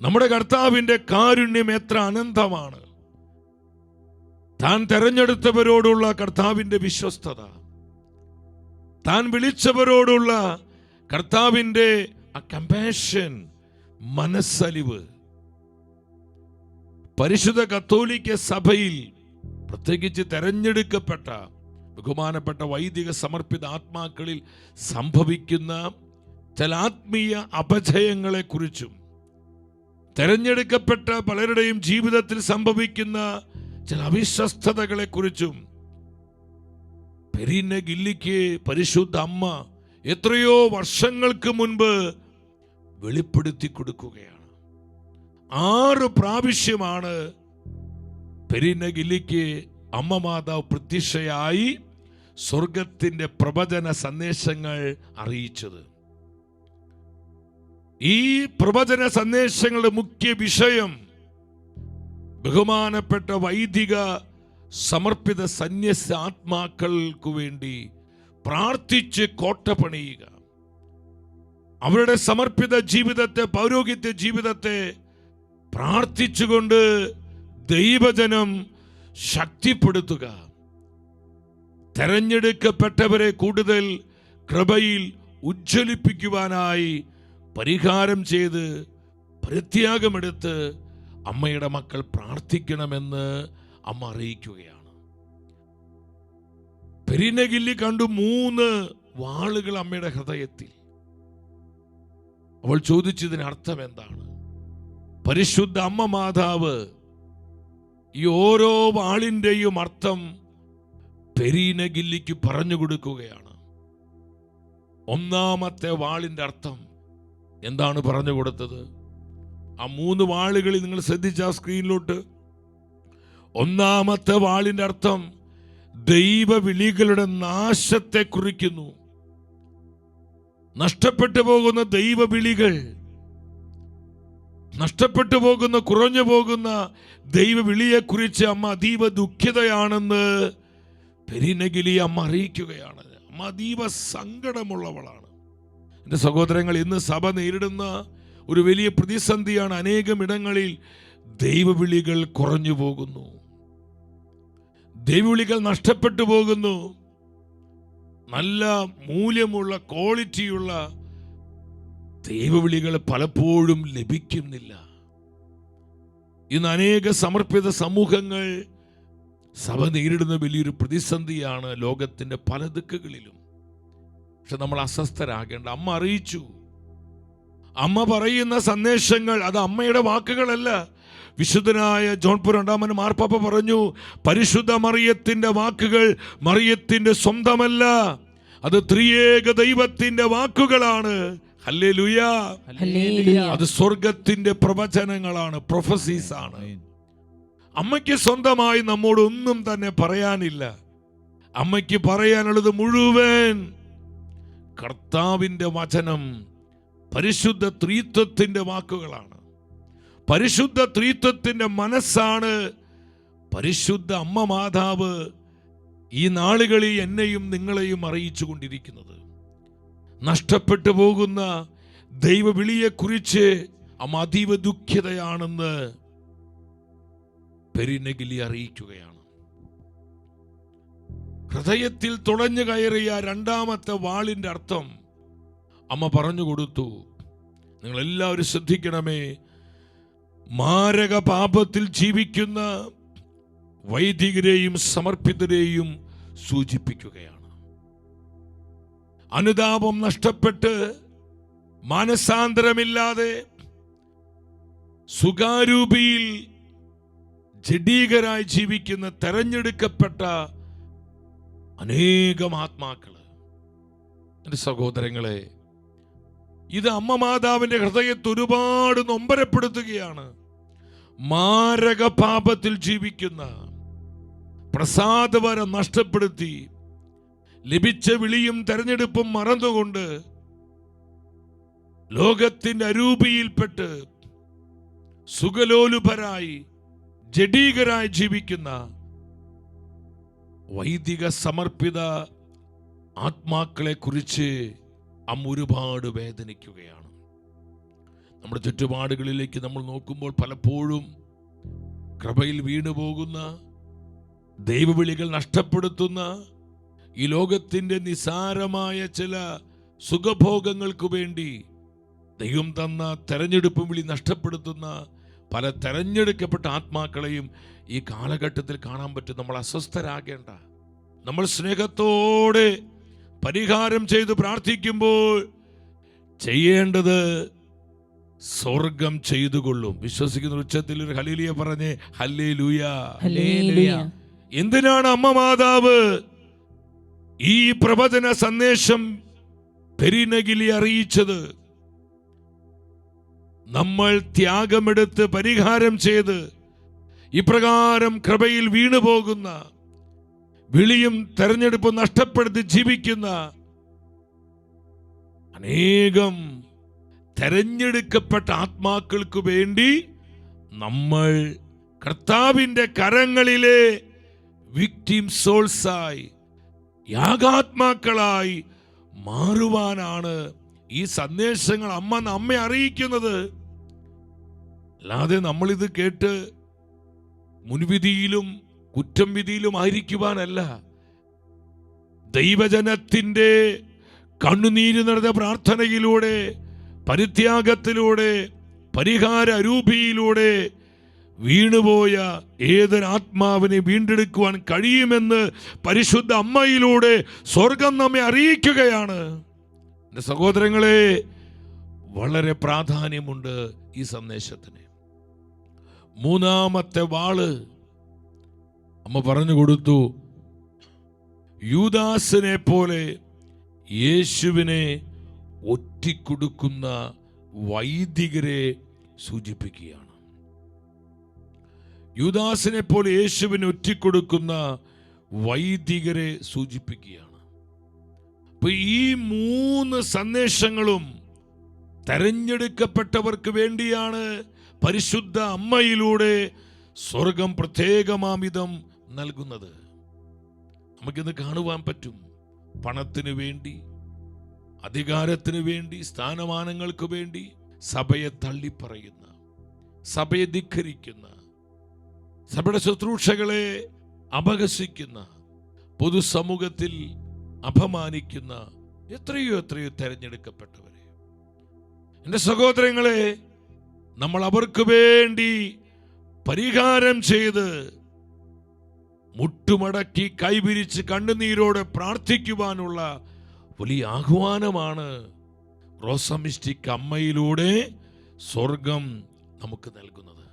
നമ്മുടെ കർത്താവിൻ്റെ കാരുണ്യം എത്ര അനന്തമാണ്. താൻ തെരഞ്ഞെടുത്തവരോടുള്ള കർത്താവിൻ്റെ വിശ്വസ്തത, താൻ വിളിച്ചവരോടുള്ള കർത്താവിൻ്റെ ആ കമ്പാഷൻ, മനസ്സലിവ്, പരിശുദ്ധ കത്തോലിക്ക സഭയിൽ പ്രത്യേകിച്ച് തെരഞ്ഞെടുക്കപ്പെട്ട ബഹുമാനപ്പെട്ട വൈദിക സമർപ്പിത ആത്മാക്കളിൽ സംഭവിക്കുന്ന ചില ആത്മീയ അപജയങ്ങളെ കുറിച്ചും തെരഞ്ഞെടുക്കപ്പെട്ട പലരുടെയും ജീവിതത്തിൽ സംഭവിക്കുന്ന ചില അവിശ്വസ്തതകളെ കുറിച്ചും പെരീന ഗില്ലിക്ക് പരിശുദ്ധ അമ്മ എത്രയോ വർഷങ്ങൾക്ക് മുൻപ് വെളിപ്പെടുത്തി കൊടുക്കുകയാണ്. 6 പ്രാവശ്യമാണ് പെരീന ഗില്ലിക്ക് അമ്മ മാതാവ് പ്രത്യക്ഷയായി സ്വർഗത്തിന്റെ പ്രവചന സന്ദേശങ്ങൾ അറിയിച്ചത്. ഈ പ്രവചന സന്ദേശങ്ങളുടെ മുഖ്യ വിഷയം ബഹുമാനപ്പെട്ട വൈദിക സമർപ്പിത സന്യസ്ത ആത്മാക്കൾക്കു വേണ്ടി പ്രാർത്ഥിച്ച് കോട്ട പണിയുക, അവരുടെ സമർപ്പിത ജീവിതത്തെ, പൗരോഹിത്യ ജീവിതത്തെ പ്രാർത്ഥിച്ചുകൊണ്ട് ദൈവജനം ശക്തിപ്പെടുത്തുക, തെരഞ്ഞെടുക്കപ്പെട്ടവരെ കൂടുതൽ കൃപയിൽ ഉജ്ജ്വലിപ്പിക്കുവാനായി പരിഹാരം ചെയ്ത് പരിത്യാഗമെടുത്ത് അമ്മയുടെ മക്കൾ പ്രാർത്ഥിക്കണമെന്ന് അമ്മ അറിയിക്കുകയാണ്. പെരീന ഗില്ലി കണ്ടു 3 വാളുകൾ അമ്മയുടെ ഹൃദയത്തിൽ. അവൾ ചോദിച്ചതിന് അർത്ഥം എന്താണ്? പരിശുദ്ധ അമ്മ മാതാവ് ഈ ഓരോ വാളിന്റെയും അർത്ഥം പെരീന ഗില്ലിക്ക് പറഞ്ഞു കൊടുക്കുകയാണ്. ഒന്നാമത്തെ വാളിന്റെ അർത്ഥം എന്താണ് പറഞ്ഞു കൊടുത്തത്? ആ 3 വാളുകളിൽ നിങ്ങൾ ശ്രദ്ധിച്ച ആ സ്ക്രീനിലോട്ട്, ഒന്നാമത്തെ വാളിന്റെ അർത്ഥം ദൈവവിളികളുടെ നാശത്തെ കുറിക്കുന്നു. നഷ്ടപ്പെട്ടു പോകുന്ന ദൈവവിളികൾ, നഷ്ടപ്പെട്ടു പോകുന്ന, കുറഞ്ഞു പോകുന്ന ദൈവവിളിയെക്കുറിച്ച് അമ്മ അതീവ ദുഃഖിതയാണെന്ന് പെരീന ഗില്ലി അമ്മ അറിയിക്കുകയാണ്. അമ്മ അതീവ സങ്കടമുള്ളവളാണ്. എൻ്റെ സഹോദരങ്ങൾ, ഇന്ന് സഭ നേരിടുന്ന ഒരു വലിയ പ്രതിസന്ധിയാണ്. അനേകം ഇടങ്ങളിൽ ദൈവവിളികൾ കുറഞ്ഞു പോകുന്നു, ദൈവവിളികൾ നഷ്ടപ്പെട്ടു പോകുന്നു. നല്ല മൂല്യമുള്ള, ക്വാളിറ്റിയുള്ള ദൈവവിളികൾ പലപ്പോഴും ലഭിക്കുന്നില്ല. ഇന്ന് അനേക സമർപ്പിത സമൂഹങ്ങൾ സഭ നേരിടുന്ന വലിയൊരു പ്രതിസന്ധിയാണ് ലോകത്തിന്റെ പല ദിക്കുകളിലും. പക്ഷെ നമ്മൾ അസ്വസ്ഥരാകേണ്ട. അമ്മ അറിയിച്ചു, അമ്മ പറയുന്ന സന്ദേശങ്ങൾ അത് അമ്മയുടെ വാക്കുകളല്ല. വിശുദ്ധനായ ജോൺ പോൾ രണ്ടാമൻ മാർപ്പാപ്പ പറഞ്ഞു, പരിശുദ്ധ മറിയത്തിന്റെ വാക്കുകൾ മറിയത്തിന്റെ സ്വന്തമല്ല, അത് ത്രിയേക ദൈവത്തിന്റെ വാക്കുകളാണ്. ഹല്ലേലൂയ. അത് സ്വർഗത്തിന്റെ പ്രവചനങ്ങളാണ്, പ്രൊഫസീസ് ആണ്. അമ്മയ്ക്ക് സ്വന്തമായി നമ്മോട് ഒന്നും തന്നെ പറയാനില്ല. അമ്മയ്ക്ക് പറയാനുള്ളത് മുഴുവൻ കർത്താവിന്റെ വചനം, പരിശുദ്ധ ത്രിത്വത്തിന്റെ വാക്കുകളാണ്. പരിശുദ്ധ ത്രിത്വത്തിന്റെ മനസ്സാണ് പരിശുദ്ധ അമ്മ മാതാവ് ഈ നാളുകളിൽ എന്നെയും നിങ്ങളെയും അറിയിച്ചു കൊണ്ടിരിക്കുന്നത്. നഷ്ടപ്പെട്ടു പോകുന്ന ദൈവവിളിയെക്കുറിച്ച് അമ്മ അതീവ ദുഃഖിതയാണെന്ന് പെരിനഗിലി അറിയിക്കുകയാണ്. ഹൃദയത്തിൽ തുളഞ്ഞു കയറിയ രണ്ടാമത്തെ വാളിന്റെ അർത്ഥം അമ്മ പറഞ്ഞു കൊടുത്തു. നിങ്ങൾ എല്ലാവരും ശ്രദ്ധിക്കണമേ. മാരക പാപത്തിൽ ജീവിക്കുന്ന വൈദികരെയും സമർപ്പിതരെയും സൂചിപ്പിക്കുകയാണ്. അനുതാപം നഷ്ടപ്പെട്ട് മാനസാന്തരമില്ലാതെ സുഖാരൂപിയിൽ ജഡീകരായി ജീവിക്കുന്ന തെരഞ്ഞെടുക്കപ്പെട്ട അനേകം ആത്മാക്കള്. എൻ്റെ സഹോദരങ്ങളെ, ഇത് അമ്മ മാതാവിന്റെ ഹൃദയത്തെ ഒരുപാട് നൊമ്പരപ്പെടുത്തുകയാണ്. മാരക പാപത്തിൽ ജീവിക്കുന്ന, പ്രസാദവരം നഷ്ടപ്പെടുത്തി, ലഭിച്ച വിളിയും തെരഞ്ഞെടുപ്പും മറന്നുകൊണ്ട് ലോകത്തിന്റെ അരൂപിയിൽപ്പെട്ട് സുഖലോലുപരായി ജഡീകരായി ജീവിക്കുന്ന വൈദിക സമർപ്പിത ആത്മാക്കളെ കുറിച്ച് അമ്മ ഒരുപാട് വേദനിക്കുകയാണ്. നമ്മുടെ ചുറ്റുപാടുകളിലേക്ക് നമ്മൾ നോക്കുമ്പോൾ പലപ്പോഴും കൃപയിൽ വീണുപോകുന്ന, ദൈവവിളികൾ നഷ്ടപ്പെടുത്തുന്ന, ഈ ലോകത്തിന്റെ നിസാരമായ ചില സുഖഭോഗങ്ങൾക്ക് വേണ്ടി ദൈവം തന്ന തെരഞ്ഞെടുപ്പ് വിളി നഷ്ടപ്പെടുത്തുന്ന പല തെരഞ്ഞെടുക്കപ്പെട്ട ആത്മാക്കളെയും ഈ കാലഘട്ടത്തിൽ കാണാൻ പറ്റും. നമ്മൾ അസ്വസ്ഥരാകേണ്ട. നമ്മൾ സ്നേഹത്തോടെ പരിഹാരം ചെയ്ത് പ്രാർത്ഥിക്കുമ്പോൾ ചെയ്യേണ്ടത് സ്വർഗം ചെയ്തുകൊള്ളും. വിശ്വസിക്കുന്ന ഉച്ചത്തിൽ ഒരു ഹല്ലേലൂയ പറഞ്ഞേ. ഹല്ലേലൂയ. എന്തിനാണ് അമ്മ മാതാവ് ഈ പ്രവചന സന്ദേശം പെരിനഗിലി അറിയിച്ചത്? നമ്മൾ ത്യാഗമെടുത്ത് പരിഹാരം ചെയ്ത് ഇപ്രകാരം കൃപയിൽ വീണുപോകുന്ന, വിളിയും തെരഞ്ഞെടുപ്പും നഷ്ടപ്പെടുത്തി ജീവിക്കുന്ന അനേകം തെരഞ്ഞെടുക്കപ്പെട്ട ആത്മാക്കൾക്ക് വേണ്ടി നമ്മൾ കർത്താവിന്റെ കരങ്ങളിലെ വിക്ടിം സോൾസായി, യാഗാത്മാക്കളായി മാറുവാനാണ് ഈ സന്ദേശങ്ങൾ അമ്മ നമ്മെ അറിയിക്കുന്നത്. അല്ലാതെ നമ്മളിത് കേട്ട് മുൻവിധിയിലും കുറ്റം വിധിയിലും ആയിരിക്കുവാനല്ല. ദൈവജനത്തിന്റെ കണ്ണുനീര് നിറഞ്ഞ പ്രാർത്ഥനയിലൂടെ, പരിത്യാഗത്തിലൂടെ, പരിഹാര അരൂപിയിലൂടെ വീണുപോയ ഏതൊരാത്മാവിനെ വീണ്ടെടുക്കുവാൻ കഴിയുമെന്ന് പരിശുദ്ധ അമ്മയിലൂടെ സ്വർഗം നമ്മെ അറിയിക്കുകയാണ്. എൻ്റെ സഹോദരങ്ങളെ, വളരെ പ്രാധാന്യമുണ്ട് ഈ സന്ദേശത്തിന്. മൂന്നാമത്തെ വാള് അമ്മ പറഞ്ഞു കൊടുത്തു. യൂദാസിനെ പോലെ യേശുവിനെ ഒറ്റിക്കൊടുക്കുന്ന വൈദികരെ സൂചിപ്പിക്കുകയാണ്. യൂദാസിനെ പോലെ യേശുവിനെ ഒറ്റിക്കൊടുക്കുന്ന വൈദികരെ സൂചിപ്പിക്കുകയാണ്. അപ്പൊ ഈ മൂന്ന് സന്ദേശങ്ങളും തെരഞ്ഞെടുക്കപ്പെട്ടവർക്ക് വേണ്ടിയാണ് പരിശുദ്ധ അമ്മയിലൂടെ സ്വർഗം പ്രത്യേകമാമിതം നൽകുന്നത്. നമുക്കിന്ന് കാണുവാൻ പറ്റും. പണത്തിന് വേണ്ടി, അധികാരത്തിന് വേണ്ടി, സ്ഥാനമാനങ്ങൾക്ക് വേണ്ടി സഭയെ തള്ളിപ്പറയുന്ന, സഭയെ ധിക്കരിക്കുന്ന, സഭയുടെ ശുശ്രൂഷകളെ അപഹസിക്കുന്ന, പൊതുസമൂഹത്തിൽ അപമാനിക്കുന്ന എത്രയോ തെരഞ്ഞെടുക്കപ്പെട്ടവരെ. എൻ്റെ സഹോദരങ്ങളെ, നമ്മൾ അവർക്ക് വേണ്ടി പരിഹാരം ചെയ്ത് മുട്ടുമടക്കി കൈവിരിച്ച് കണ്ണുനീരോടെ പ്രാർത്ഥിക്കുവാനുള്ള വലിയ ആഹ്വാനമാണ് റോസമിസ്റ്റിക് അമ്മയിലൂടെ സ്വർഗം നമുക്ക് നൽകുന്നത്.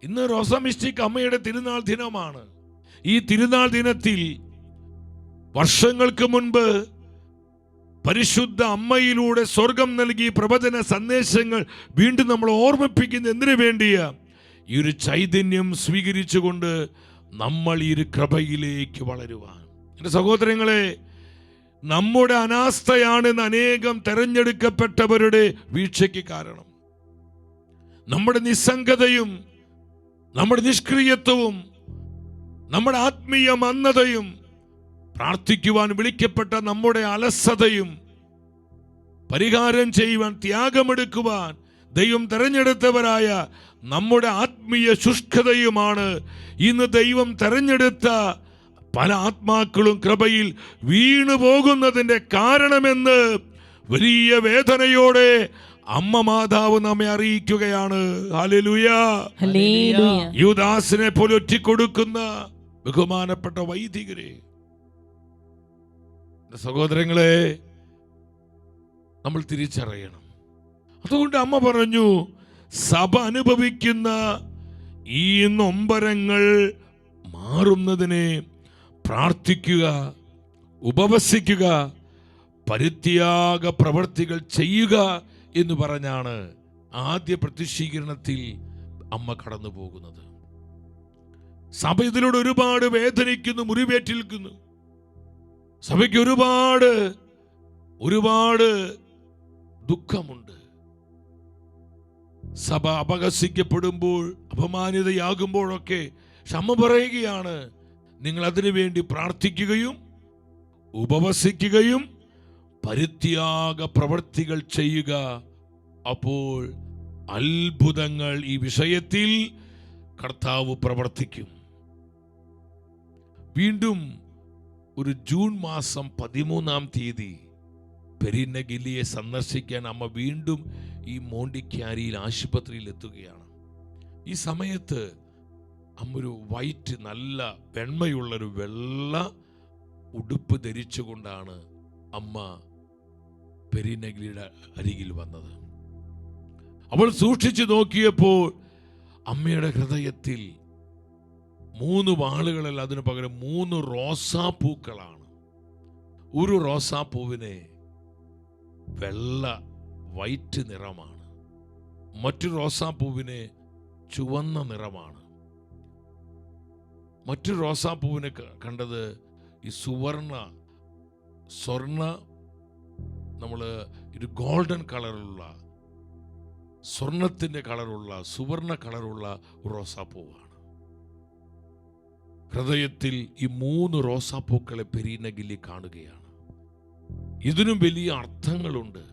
ഇന്ന് റോസമിസ്റ്റിക് അമ്മയുടെ തിരുനാൾ ദിനമാണ്. ഈ തിരുനാൾ ദിനത്തിൽ വർഷങ്ങൾക്ക് മുൻപ് പരിശുദ്ധ അമ്മയിലൂടെ സ്വർഗം നൽകി പ്രവചന സന്ദേശങ്ങൾ വീണ്ടും നമ്മൾ ഓർമ്മിപ്പിക്കുന്ന എന്തിനു വേണ്ടിയാ? ഈ ഒരു ചൈതന്യം സ്വീകരിച്ചുകൊണ്ട് നമ്മൾ ഈ ഒരു കൃപയിലേക്ക് വളരുവാൻ. എൻ്റെ സഹോദരങ്ങളെ, നമ്മുടെ അനാസ്ഥയാണ് അനേകം തെരഞ്ഞെടുക്കപ്പെട്ടവരുടെ വീഴ്ചയ്ക്ക് കാരണം. നമ്മുടെ നിസ്സംഗതയും നമ്മുടെ നിഷ്ക്രിയത്വവും നമ്മുടെ ആത്മീയ മന്ദതയും പ്രാർത്ഥിക്കുവാൻ വിളിക്കപ്പെട്ട നമ്മുടെ അലസതയും പരിഹാരം ചെയ്യുവാൻ ത്യാഗമെടുക്കുവാൻ ദൈവം തെരഞ്ഞെടുത്തവരായ നമ്മുടെ ആത്മീയ ശുഷ്കതയുമാണ് ഇന്ന് ദൈവം തെരഞ്ഞെടുത്ത പല ആത്മാക്കളും കൃപയിൽ വീണു പോകുന്നതിൻ്റെ കാരണമെന്ന് വലിയ വേദനയോടെ അമ്മ മാതാവ് നമ്മെ അറിയിക്കുകയാണ്. ഹല്ലേലൂയ. യൂദാസിനെ പോലെ ഒറ്റിക്കൊടുക്കുന്ന ബഹുമാനപ്പെട്ട വൈദികരെ, സഹോദരങ്ങളെ, നമ്മൾ തിരിച്ചറിയണം. അതുകൊണ്ട് അമ്മ പറഞ്ഞു, സഭ അനുഭവിക്കുന്ന ഈ നൊമ്പരങ്ങൾ മാറുന്നതിനെ പ്രാർത്ഥിക്കുക, ഉപവസിക്കുക, പരിത്യാഗ പ്രവർത്തികൾ ചെയ്യുക എന്ന് പറഞ്ഞാണ് ആദ്യ പ്രത്യക്ഷീകരണത്തിൽ അമ്മ കടന്നു പോകുന്നത്. സഭ ഇതിലൂടെ ഒരുപാട് വേദനിക്കുന്നു, മുറിവേറ്റിരിക്കുന്നു. സഭയ്ക്ക് ഒരുപാട് ദുഃഖമുണ്ട്. സഭ അപഹസിക്കപ്പെടുമ്പോൾ, അപമാനിതയാകുമ്പോഴൊക്കെ അമ്മ പറയുകയാണ്, നിങ്ങൾ അതിനു വേണ്ടി പ്രാർത്ഥിക്കുകയും ഉപവസിക്കുകയും പരിത്യാഗ പ്രവർത്തികൾ ചെയ്യുക. അപ്പോൾ അത്ഭുതങ്ങൾ ഈ വിഷയത്തിൽ കർത്താവ് പ്രവർത്തിക്കും. വീണ്ടും ഒരു ജൂൺ മാസം 13-ാം തീയതി പെരിനഗില്ലിയെ സന്ദർശിക്കാൻ അമ്മ വീണ്ടും ഈ മോണ്ടിക്യാരിയിൽ ആശുപത്രിയിൽ എത്തുകയാണ്. ഈ സമയത്ത് അമ്മ ഒരു വൈറ്റ്, നല്ല വെണ്മയുള്ളൊരു വെള്ള ഉടുപ്പ് ധരിച്ചുകൊണ്ടാണ് അമ്മ പെരിനഗിലിയുടെ അരികിൽ വന്നത്. അവൾ സൂക്ഷിച്ചു നോക്കിയപ്പോൾ അമ്മയുടെ ഹൃദയത്തിൽ 3 വാളുകളല്ല, അതിനു പകരം 3 റോസാപ്പൂക്കളാണ്. ഒരു റോസാപ്പൂവിന് വെള്ള വൈറ്റ് നിറമാണ്, മറ്റൊരു റോസാപ്പൂവിന് ചുവന്ന നിറമാണ്, മറ്റൊരു റോസാപ്പൂവിനെ കണ്ടത് ഈ സ്വർണ്ണ നമ്മൾ ഒരു ഗോൾഡൻ കളറുള്ള, സ്വർണത്തിന്റെ കളറുള്ള, സുവർണ കളറുള്ള റോസാപ്പൂവാണ്. ഹൃദയത്തിൽ ഈ 3 റോസാപ്പൂക്കളെ പെരിനഗില്ലി കാണുകയാണ്. ഇതിനും വലിയ അർത്ഥങ്ങളുണ്ട്.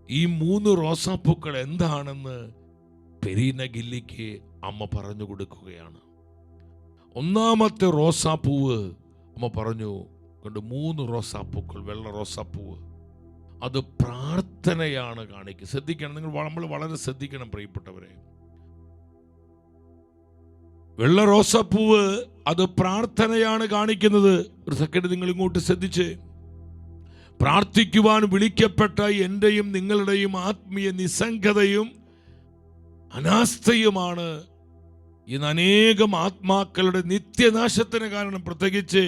ഈ 3 റോസാപ്പൂക്കൾ എന്താണെന്ന് പെരിനഗില്ലിക്ക് അമ്മ പറഞ്ഞു കൊടുക്കുകയാണ്. ഒന്നാമത്തെ റോസാപ്പൂവ് അമ്മ പറഞ്ഞു കൊണ്ട് 3 റോസാപ്പൂക്കൾ, വെള്ള റോസാപ്പൂവ്, അത് പ്രാർത്ഥനയാണ് കാണിക്കുക. ശ്രദ്ധിക്കണം, നമ്മൾ വളരെ ശ്രദ്ധിക്കണം പ്രിയപ്പെട്ടവരെ. വെള്ള റോസാപ്പൂവ് അത് പ്രാർത്ഥനയാണ് കാണിക്കുന്നത്. ഒരു സെക്കൻഡ് നിങ്ങൾ ഇങ്ങോട്ട് ശ്രദ്ധിച്ച്. പ്രാർത്ഥിക്കുവാൻ വിളിക്കപ്പെട്ട എന്റെയും നിങ്ങളുടെയും ആത്മീയ നിസ്സംഗതയും അനാസ്ഥയുമാണ് ഇന്ന് അനേകം ആത്മാക്കളുടെ നിത്യനാശത്തിന് കാരണം. പ്രത്യേകിച്ച്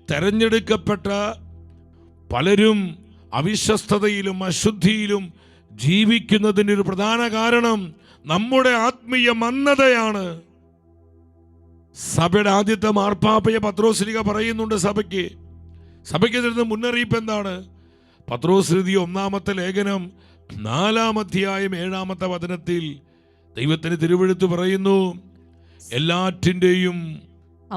തെരഞ്ഞെടുക്കപ്പെട്ട പലരും അവിശ്വസ്തതയിലും അശുദ്ധിയിലും ജീവിക്കുന്നതിൻ്റെ ഒരു പ്രധാന കാരണം നമ്മുടെ ആത്മീയ മന്ദതയാണ്. സഭയുടെ ആദ്യത്തെ മാർപ്പാപ്പയെ പത്രോസ്ലീഹ പറയുന്നുണ്ട് സഭയ്ക്ക് തരുന്ന മുന്നറിയിപ്പ് എന്താണ്? പത്രോസ് 1-ാമത്തെ ലേഖനം 4-ാം അധ്യായം 7-ാമത്തെ വചനത്തിൽ ദൈവത്തിന് തിരുവെഴുത്ത് പറയുന്നു, എല്ലാറ്റിന്റെയും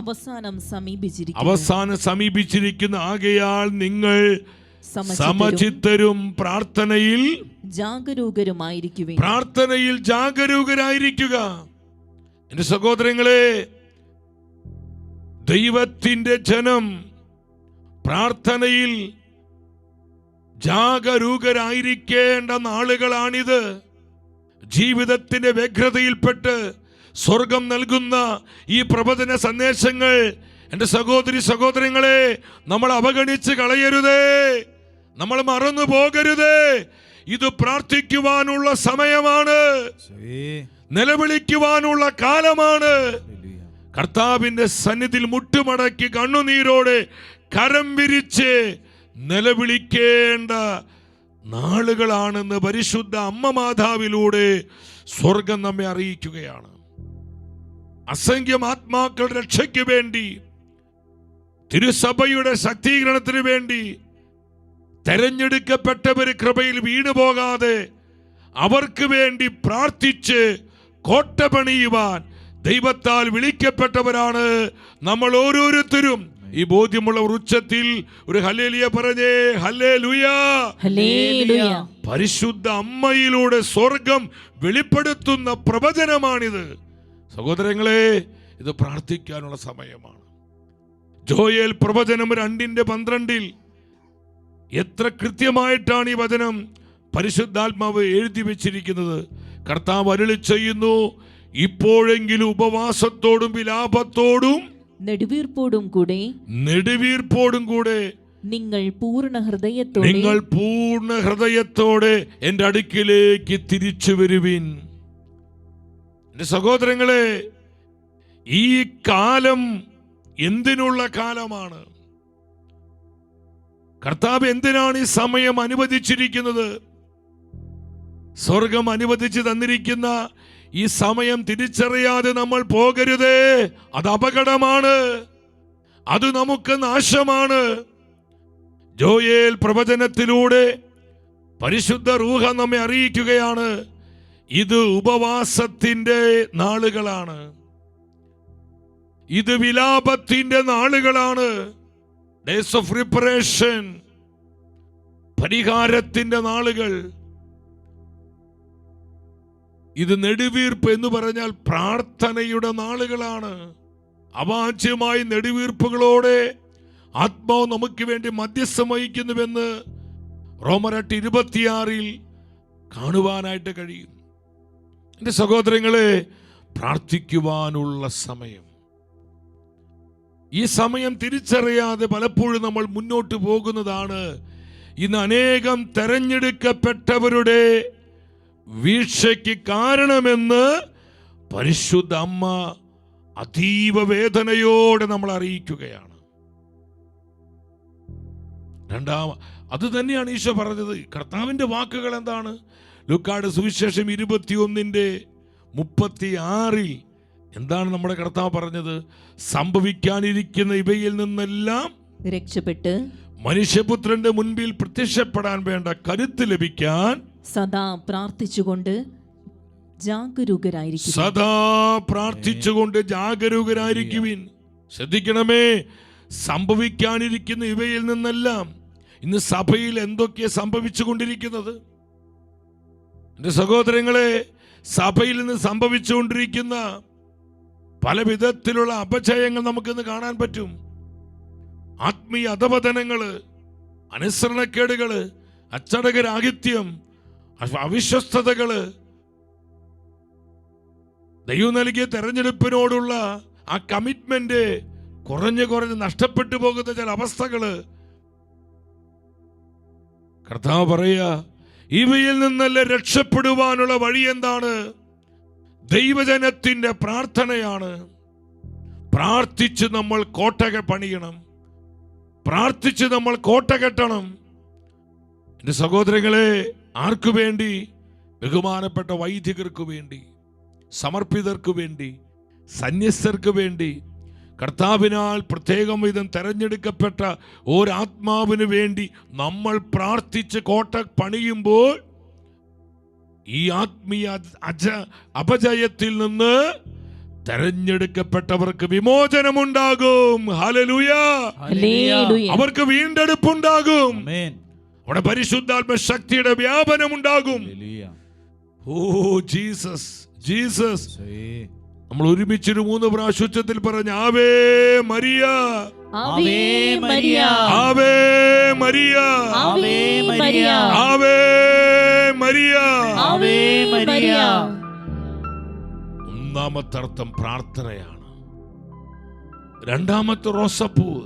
അവസാനം സമീപിച്ചിരിക്കുന്ന ആകയാൽ നിങ്ങൾ സമചിത്തരും പ്രാർത്ഥനയിൽ ജാഗരൂകരായിരിക്കുക. എന്റെ സഹോദരങ്ങളെ, ദൈവത്തിന്റെ ജനം പ്രാർത്ഥനയിൽ ജാഗരൂകരായിരിക്കേണ്ട നാളുകളാണിത്. ജീവിതത്തിന്റെ വ്യഗ്രതയിൽപ്പെട്ട് സ്വർഗം നൽകുന്ന ഈ പ്രവചന സന്ദേശങ്ങൾ എൻ്റെ സഹോദരങ്ങളെ നമ്മൾ അവഗണിച്ച് കളയരുതേ, നമ്മൾ മറന്നു പോകരുതേ. ഇത് പ്രാർത്ഥിക്കുവാനുള്ള സമയമാണ്, നിലവിളിക്കുവാനുള്ള കാലമാണ്. കർത്താവിന്റെ സന്നിധിയിൽ മുട്ടുമടക്കി കണ്ണുനീരോടെ കരം വിരിച്ച് നിലവിളിക്കേണ്ട നാളുകളാണെന്ന് പരിശുദ്ധ അമ്മ മാതാവിലൂടെ സ്വർഗം നമ്മെ അറിയിക്കുകയാണ്. അസംഖ്യം ആത്മാക്കളുടെ രക്ഷയ്ക്ക് വേണ്ടി, തിരുസഭയുടെ ശക്തീകരണത്തിന് വേണ്ടി തെരഞ്ഞെടുക്കപ്പെട്ടവർ കൃപയിൽ വീണുപോകാതെ അവർക്ക് വേണ്ടി പ്രാർത്ഥിച്ച് കോട്ട പണിയുവാൻ ദൈവത്താൽ വിളിക്കപ്പെട്ടവരാണ് നമ്മൾ ഓരോരുത്തരും. ഈ ബോധ്യമുള്ള ഉച്ചത്തിൽ ഒരു ഹല്ലേലൂയ പറഞ്ഞേ. Hallelujah, hallelujah. പരിശുദ്ധ അമ്മയിലൂടെ സ്വർഗം വെളിപ്പെടുത്തുന്ന പ്രവചനമാണിത്. സഹോദരങ്ങളെ, ഇത് പ്രാർത്ഥിക്കാനുള്ള സമയമാണ്. ജോയേൽ പ്രവചനം 2:12 എത്ര കൃത്യമായിട്ടാണ് ഈ വചനം പരിശുദ്ധാത്മാവ് എഴുതി വെച്ചിരിക്കുന്നത്. കർത്താവ് അരുളി ചെയ്യുന്നു, ഇപ്പോഴെങ്കിലും ഉപവാസത്തോടും വിലാപത്തോടും നെടുവീർപ്പോടും കൂടെ നിങ്ങൾ പൂർണ്ണ ഹൃദയത്തോടെ എന്റെ അടുക്കിലേക്ക് തിരിച്ചു വരുവിൻ. എന്റെ സഹോദരങ്ങളെ, ഈ കാലം എന്തിനുള്ള കാലമാണ്? കർത്താവ് എന്തിനാണ് ഈ സമയം അനുവദിച്ചിരിക്കുന്നത്? സ്വർഗം അനുവദിച്ചു തന്നിരിക്കുന്ന ഈ സമയം തിരിച്ചറിയാതെ നമ്മൾ പോകരുതേ. അത് അപകടമാണ്, അത് നമുക്ക് നാശമാണ്. ജോയേൽ പ്രവചനത്തിലൂടെ പരിശുദ്ധ റൂഹ നമ്മെ അറിയിക്കുകയാണ്, ഇത് ഉപവാസത്തിന്റെ നാളുകളാണ്, ഇത് വിലാപത്തിന്റെ നാളുകളാണ്. ഡേയ്സ് ഓഫ് പ്രിപ്പറേഷൻ, പരിഹാരത്തിന്റെ നാളുകൾ. ഇത് നെടുവീർപ്പ് എന്ന് പറഞ്ഞാൽ പ്രാർത്ഥനയുടെ നാളുകളാണ്. അവാച്യമായ നെടുവീർപ്പുകളോടെ ആത്മാവ് നമുക്ക് വേണ്ടി മധ്യസ്ഥം വഹിക്കുന്നുവെന്ന് റോമർ 8:26 കാണുവാനായിട്ട് കഴിയും. എൻ്റെ സഹോദരങ്ങളെ, പ്രാർത്ഥിക്കുവാനുള്ള സമയം. ഈ സമയം തിരിച്ചറിയാതെ പലപ്പോഴും നമ്മൾ മുന്നോട്ട് പോകുന്നതാണ് ഇന്ന് അനേകം തെരഞ്ഞെടുക്കപ്പെട്ടവരുടെ വീഴ്ചയ്ക്ക് കാരണമെന്ന് പരിശുദ്ധ അമ്മ അതീവ വേദനയോടെ നമ്മൾ അറിയിക്കുകയാണ്. അത് തന്നെയാണ് ഈശോ പറഞ്ഞത്. കർത്താവിന്റെ വാക്കുകൾ എന്താണ്? ലൂക്കായുടെ സുവിശേഷം 21:36 എന്താണ് നമ്മുടെ കർത്താവ് പറഞ്ഞത്? സംഭവിക്കാനിരിക്കുന്ന ഇവയിൽ നിന്നെല്ലാം രക്ഷപ്പെട്ട് മനുഷ്യപുത്രന്റെ മുൻപിൽ പ്രത്യക്ഷപ്പെടാൻ വേണ്ട കരുത്ത് ലഭിക്കാൻ സദാ പ്രാർത്ഥിച്ചുകൊണ്ട് ജാഗരൂകരായിരിക്കുവിൻ. ശ്രദ്ധിക്കണമേ, സംഭവിക്കാനിരിക്കുന്ന ഇവയിൽ നിന്നെല്ലാം. ഇന്ന് സഭയിൽ എന്തൊക്കെയാ സംഭവിച്ചുകൊണ്ടിരിക്കുന്നത്? എൻ്റെ സഹോദരങ്ങളെ, സഭയിൽ നിന്ന് സംഭവിച്ചുകൊണ്ടിരിക്കുന്ന പല വിധത്തിലുള്ള അപജയങ്ങൾ നമുക്കിന്ന് കാണാൻ പറ്റും. ആത്മീയ അധപതനങ്ങള്, അനുസരണക്കേടുകള്, അച്ചടകരാഹിത്യം, അവിശ്വസ്തതകള്, ദൈവം നൽകിയ തെരഞ്ഞെടുപ്പിനോടുള്ള ആ കമ്മിറ്റ്മെന്റ് കുറഞ്ഞ് നഷ്ടപ്പെട്ടു പോകുന്ന ചില അവസ്ഥകള്. കർത്താവ് പറയുക, ഇവയിൽ നിന്നെല്ലാം രക്ഷപ്പെടുവാനുള്ള വഴി എന്താണ്? ദൈവജനത്തിന്റെ പ്രാർത്ഥനയാണ്. പ്രാർത്ഥിച്ച് നമ്മൾ കോട്ട പണിയണം, പ്രാർത്ഥിച്ച് നമ്മൾ കോട്ട കെട്ടണം. എൻ്റെ സഹോദരങ്ങളെ, ആർക്കു വേണ്ടി? ബഹുമാനപ്പെട്ട വൈദികർക്ക് വേണ്ടി, സമർപ്പിതർക്ക് വേണ്ടി, സന്യസ്തർക്ക് വേണ്ടി, കർത്താവിനാൽ പ്രത്യേകം വിധം തെരഞ്ഞെടുക്കപ്പെട്ട ഒരാത്മാവിന് വേണ്ടി നമ്മൾ പ്രാർത്ഥിച്ച് കോട്ട പണിയുമ്പോൾ ഈ ആത്മീയ അപജയത്തിൽ നിന്ന് തെരഞ്ഞെടുക്കപ്പെട്ടവർക്ക് വിമോചനമുണ്ടാകും. ഹല്ലേലൂയ, അവർക്ക് വീണ്ടെടുപ്പുണ്ടാകും. അവിടെ പരിശുദ്ധാത്മ ശക്തിയുടെ വ്യാപനമുണ്ടാകും. Oh Jesus, Jesus. നമ്മൾ ഒരുമിച്ചൊരു 3 പ്രാവശ്യം ഉച്ചത്തിൽ പറഞ്ഞ Ave Maria, Ave Maria, Ave Maria, Ave Maria, Ave Maria, Ave Maria. ഒന്നാമത്തെ അർത്ഥം പ്രാർത്ഥനയാണ്. രണ്ടാമത്തെ റോസപ്പൂവ്,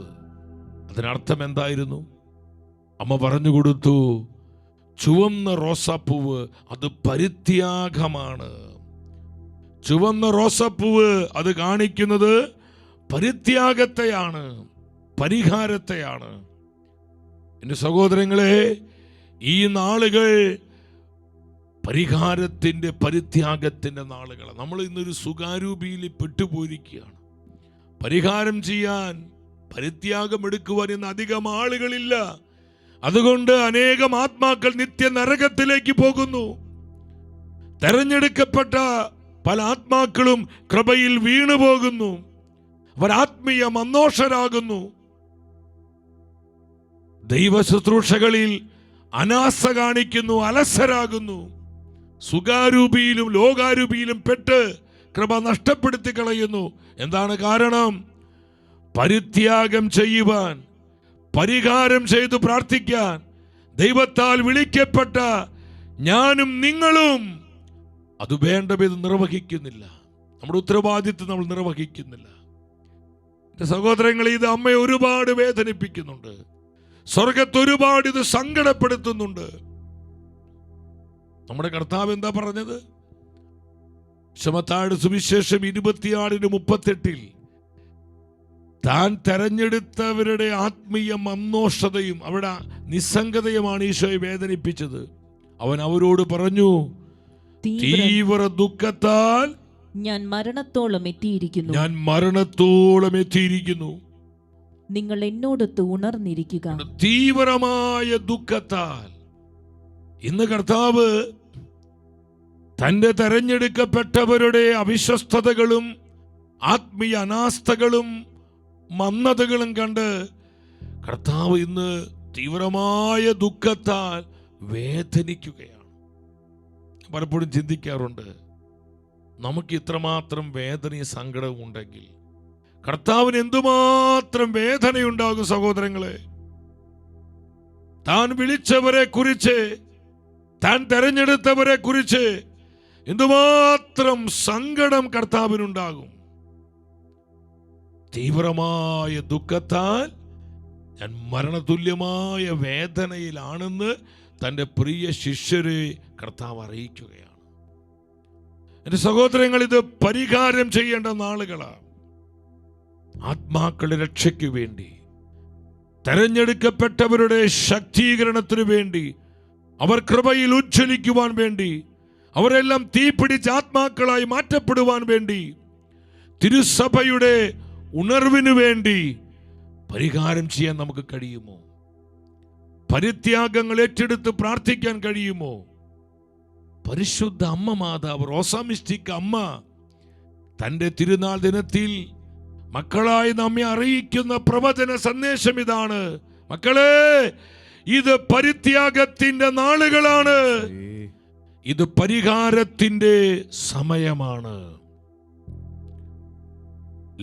അതിനർത്ഥം എന്തായിരുന്നു? അമ്മ പറഞ്ഞു കൊടുത്തു, ചുവന്ന റോസാപ്പൂവ് അത് പരിത്യാഗമാണ്. ചുവന്ന റോസാപ്പൂവ് അത് കാണിക്കുന്നത് പരിത്യാഗത്തെയാണ്, പരിഹാരത്തെയാണ്. എൻ്റെ സഹോദരങ്ങളെ, ഈ നാളുകൾ പരിഹാരത്തിൻ്റെ, പരിത്യാഗത്തിൻ്റെ നാളുകളാണ്. നമ്മൾ ഇന്നൊരു സുഖാരൂപിയിൽ പെട്ടുപോയിരിക്കുകയാണ്. പരിഹാരം ചെയ്യാൻ, പരിത്യാഗം എടുക്കുവാൻ ഇന്ന് അധികം ആളുകളില്ല. അതുകൊണ്ട് അനേകം ആത്മാക്കൾ നിത്യ നരകത്തിലേക്ക് പോകുന്നു. തെരഞ്ഞെടുക്കപ്പെട്ട പല ആത്മാക്കളും കൃപയിൽ വീണു പോകുന്നു. അവർ ആത്മീയ മന്നോഷരാകുന്നു. ദൈവ ശുശ്രൂഷകളിൽ അനാസ കാണിക്കുന്നു, അലസരാകുന്നു. സുഖാരൂപിയിലും ലോകാരൂപിയിലും പെട്ട് കൃപ നഷ്ടപ്പെടുത്തി കളയുന്നു. എന്താണ് കാരണം? പരിത്യാഗം ചെയ്യുവാൻ, പരിഹാരം ചെയ്തു പ്രാർത്ഥിക്കാൻ ദൈവത്താൽ വിളിക്കപ്പെട്ട ഞാനും നിങ്ങളും അത് വേണ്ട വിധം നിർവഹിക്കുന്നില്ല. നമ്മുടെ ഉത്തരവാദിത്വം നമ്മൾ നിർവഹിക്കുന്നില്ല. എൻ്റെ സഹോദരങ്ങളെ, ഇത് അമ്മയെ ഒരുപാട് വേദനിപ്പിക്കുന്നുണ്ട്. സ്വർഗത്ത് ഒരുപാട് ഇത് സങ്കടപ്പെടുത്തുന്നുണ്ട്. നമ്മുടെ കർത്താവ് എന്താ പറഞ്ഞത്? മത്തായിയുടെ സുവിശേഷം 26:38 താൻ തെരഞ്ഞെടുത്തവരുടെ ആത്മീയ മന്നോഷതയും അവരുടെ നിസ്സംഗതയുമാണ് ഈശോയെ വേദനിപ്പിച്ചത്. അവൻ അവരോട് പറഞ്ഞു, തീവ്ര ദുഃഖത്താൽ ഞാൻ മരണത്തോളം എത്തിയിരിക്കുന്നു. നിങ്ങൾ എന്നോടൊത്ത് ഉണർന്നിരിക്കുക. തീവ്രമായ ദുഃഖത്താൽ ഇന്ന് കർത്താവ് തന്റെ തെരഞ്ഞെടുക്കപ്പെട്ടവരുടെ അവിശ്വസ്തതകളും ആത്മീയ അനാസ്ഥകളും മന്ദതകളും കണ്ട് കർത്താവ് ഇന്ന് തീവ്രമായ ദുഃഖത്താൽ വേദനിക്കുകയാണ്. പലപ്പോഴും ചിന്തിക്കാറുണ്ട്, നമുക്ക് ഇത്രമാത്രം വേദനയും സങ്കടവും ഉണ്ടെങ്കിൽ കർത്താവിന് എന്തുമാത്രം വേദനയുണ്ടാകും സഹോദരങ്ങളെ. താൻ വിളിച്ചവരെ കുറിച്ച്, താൻ തെരഞ്ഞെടുത്തവരെ കുറിച്ച് എന്തുമാത്രം സങ്കടം കർത്താവിനുണ്ടാകും. തീവ്രമായ ദുഃഖത്താൽ ഞാൻ മരണതുല്യമായ വേദനയിലാണെന്ന് തൻ്റെ പ്രിയ ശിഷ്യരെ കർത്താവ് അറിയിക്കുകയാണ്. എൻ്റെ സഹോദരങ്ങൾ, ഇത് പരിഹാരം ചെയ്യേണ്ട നാളുകളാണ്. ആത്മാക്കളുടെ രക്ഷയ്ക്ക് വേണ്ടി, തെരഞ്ഞെടുക്കപ്പെട്ടവരുടെ ശക്തീകരണത്തിനു വേണ്ടി, അവർ കൃപയിൽ ഉജ്ജ്വലിക്കുവാൻ വേണ്ടി, അവരെല്ലാം തീപിടിച്ച ആത്മാക്കളായി മാറ്റപ്പെടുവാൻ വേണ്ടി, തിരുസഭയുടെ ഉണർവിനു വേണ്ടി പരിഹാരം ചെയ്യാൻ നമുക്ക് കഴിയുമോ? പരിത്യാഗങ്ങൾ ഏറ്റെടുത്ത് പ്രാർത്ഥിക്കാൻ കഴിയുമോ? പരിശുദ്ധ അമ്മ മാതാവ് റോസാമിസ്റ്റിക് അമ്മ തൻ്റെ തിരുനാൾ ദിനത്തിൽ മക്കളായി നമ്മെ അറിയിക്കുന്ന പ്രവചന സന്ദേശം ഇതാണ്: മക്കളെ, ഇത് പരിത്യാഗത്തിന്റെ നാളുകളാണ്, ഇത് പരിഹാരത്തിന്റെ സമയമാണ്.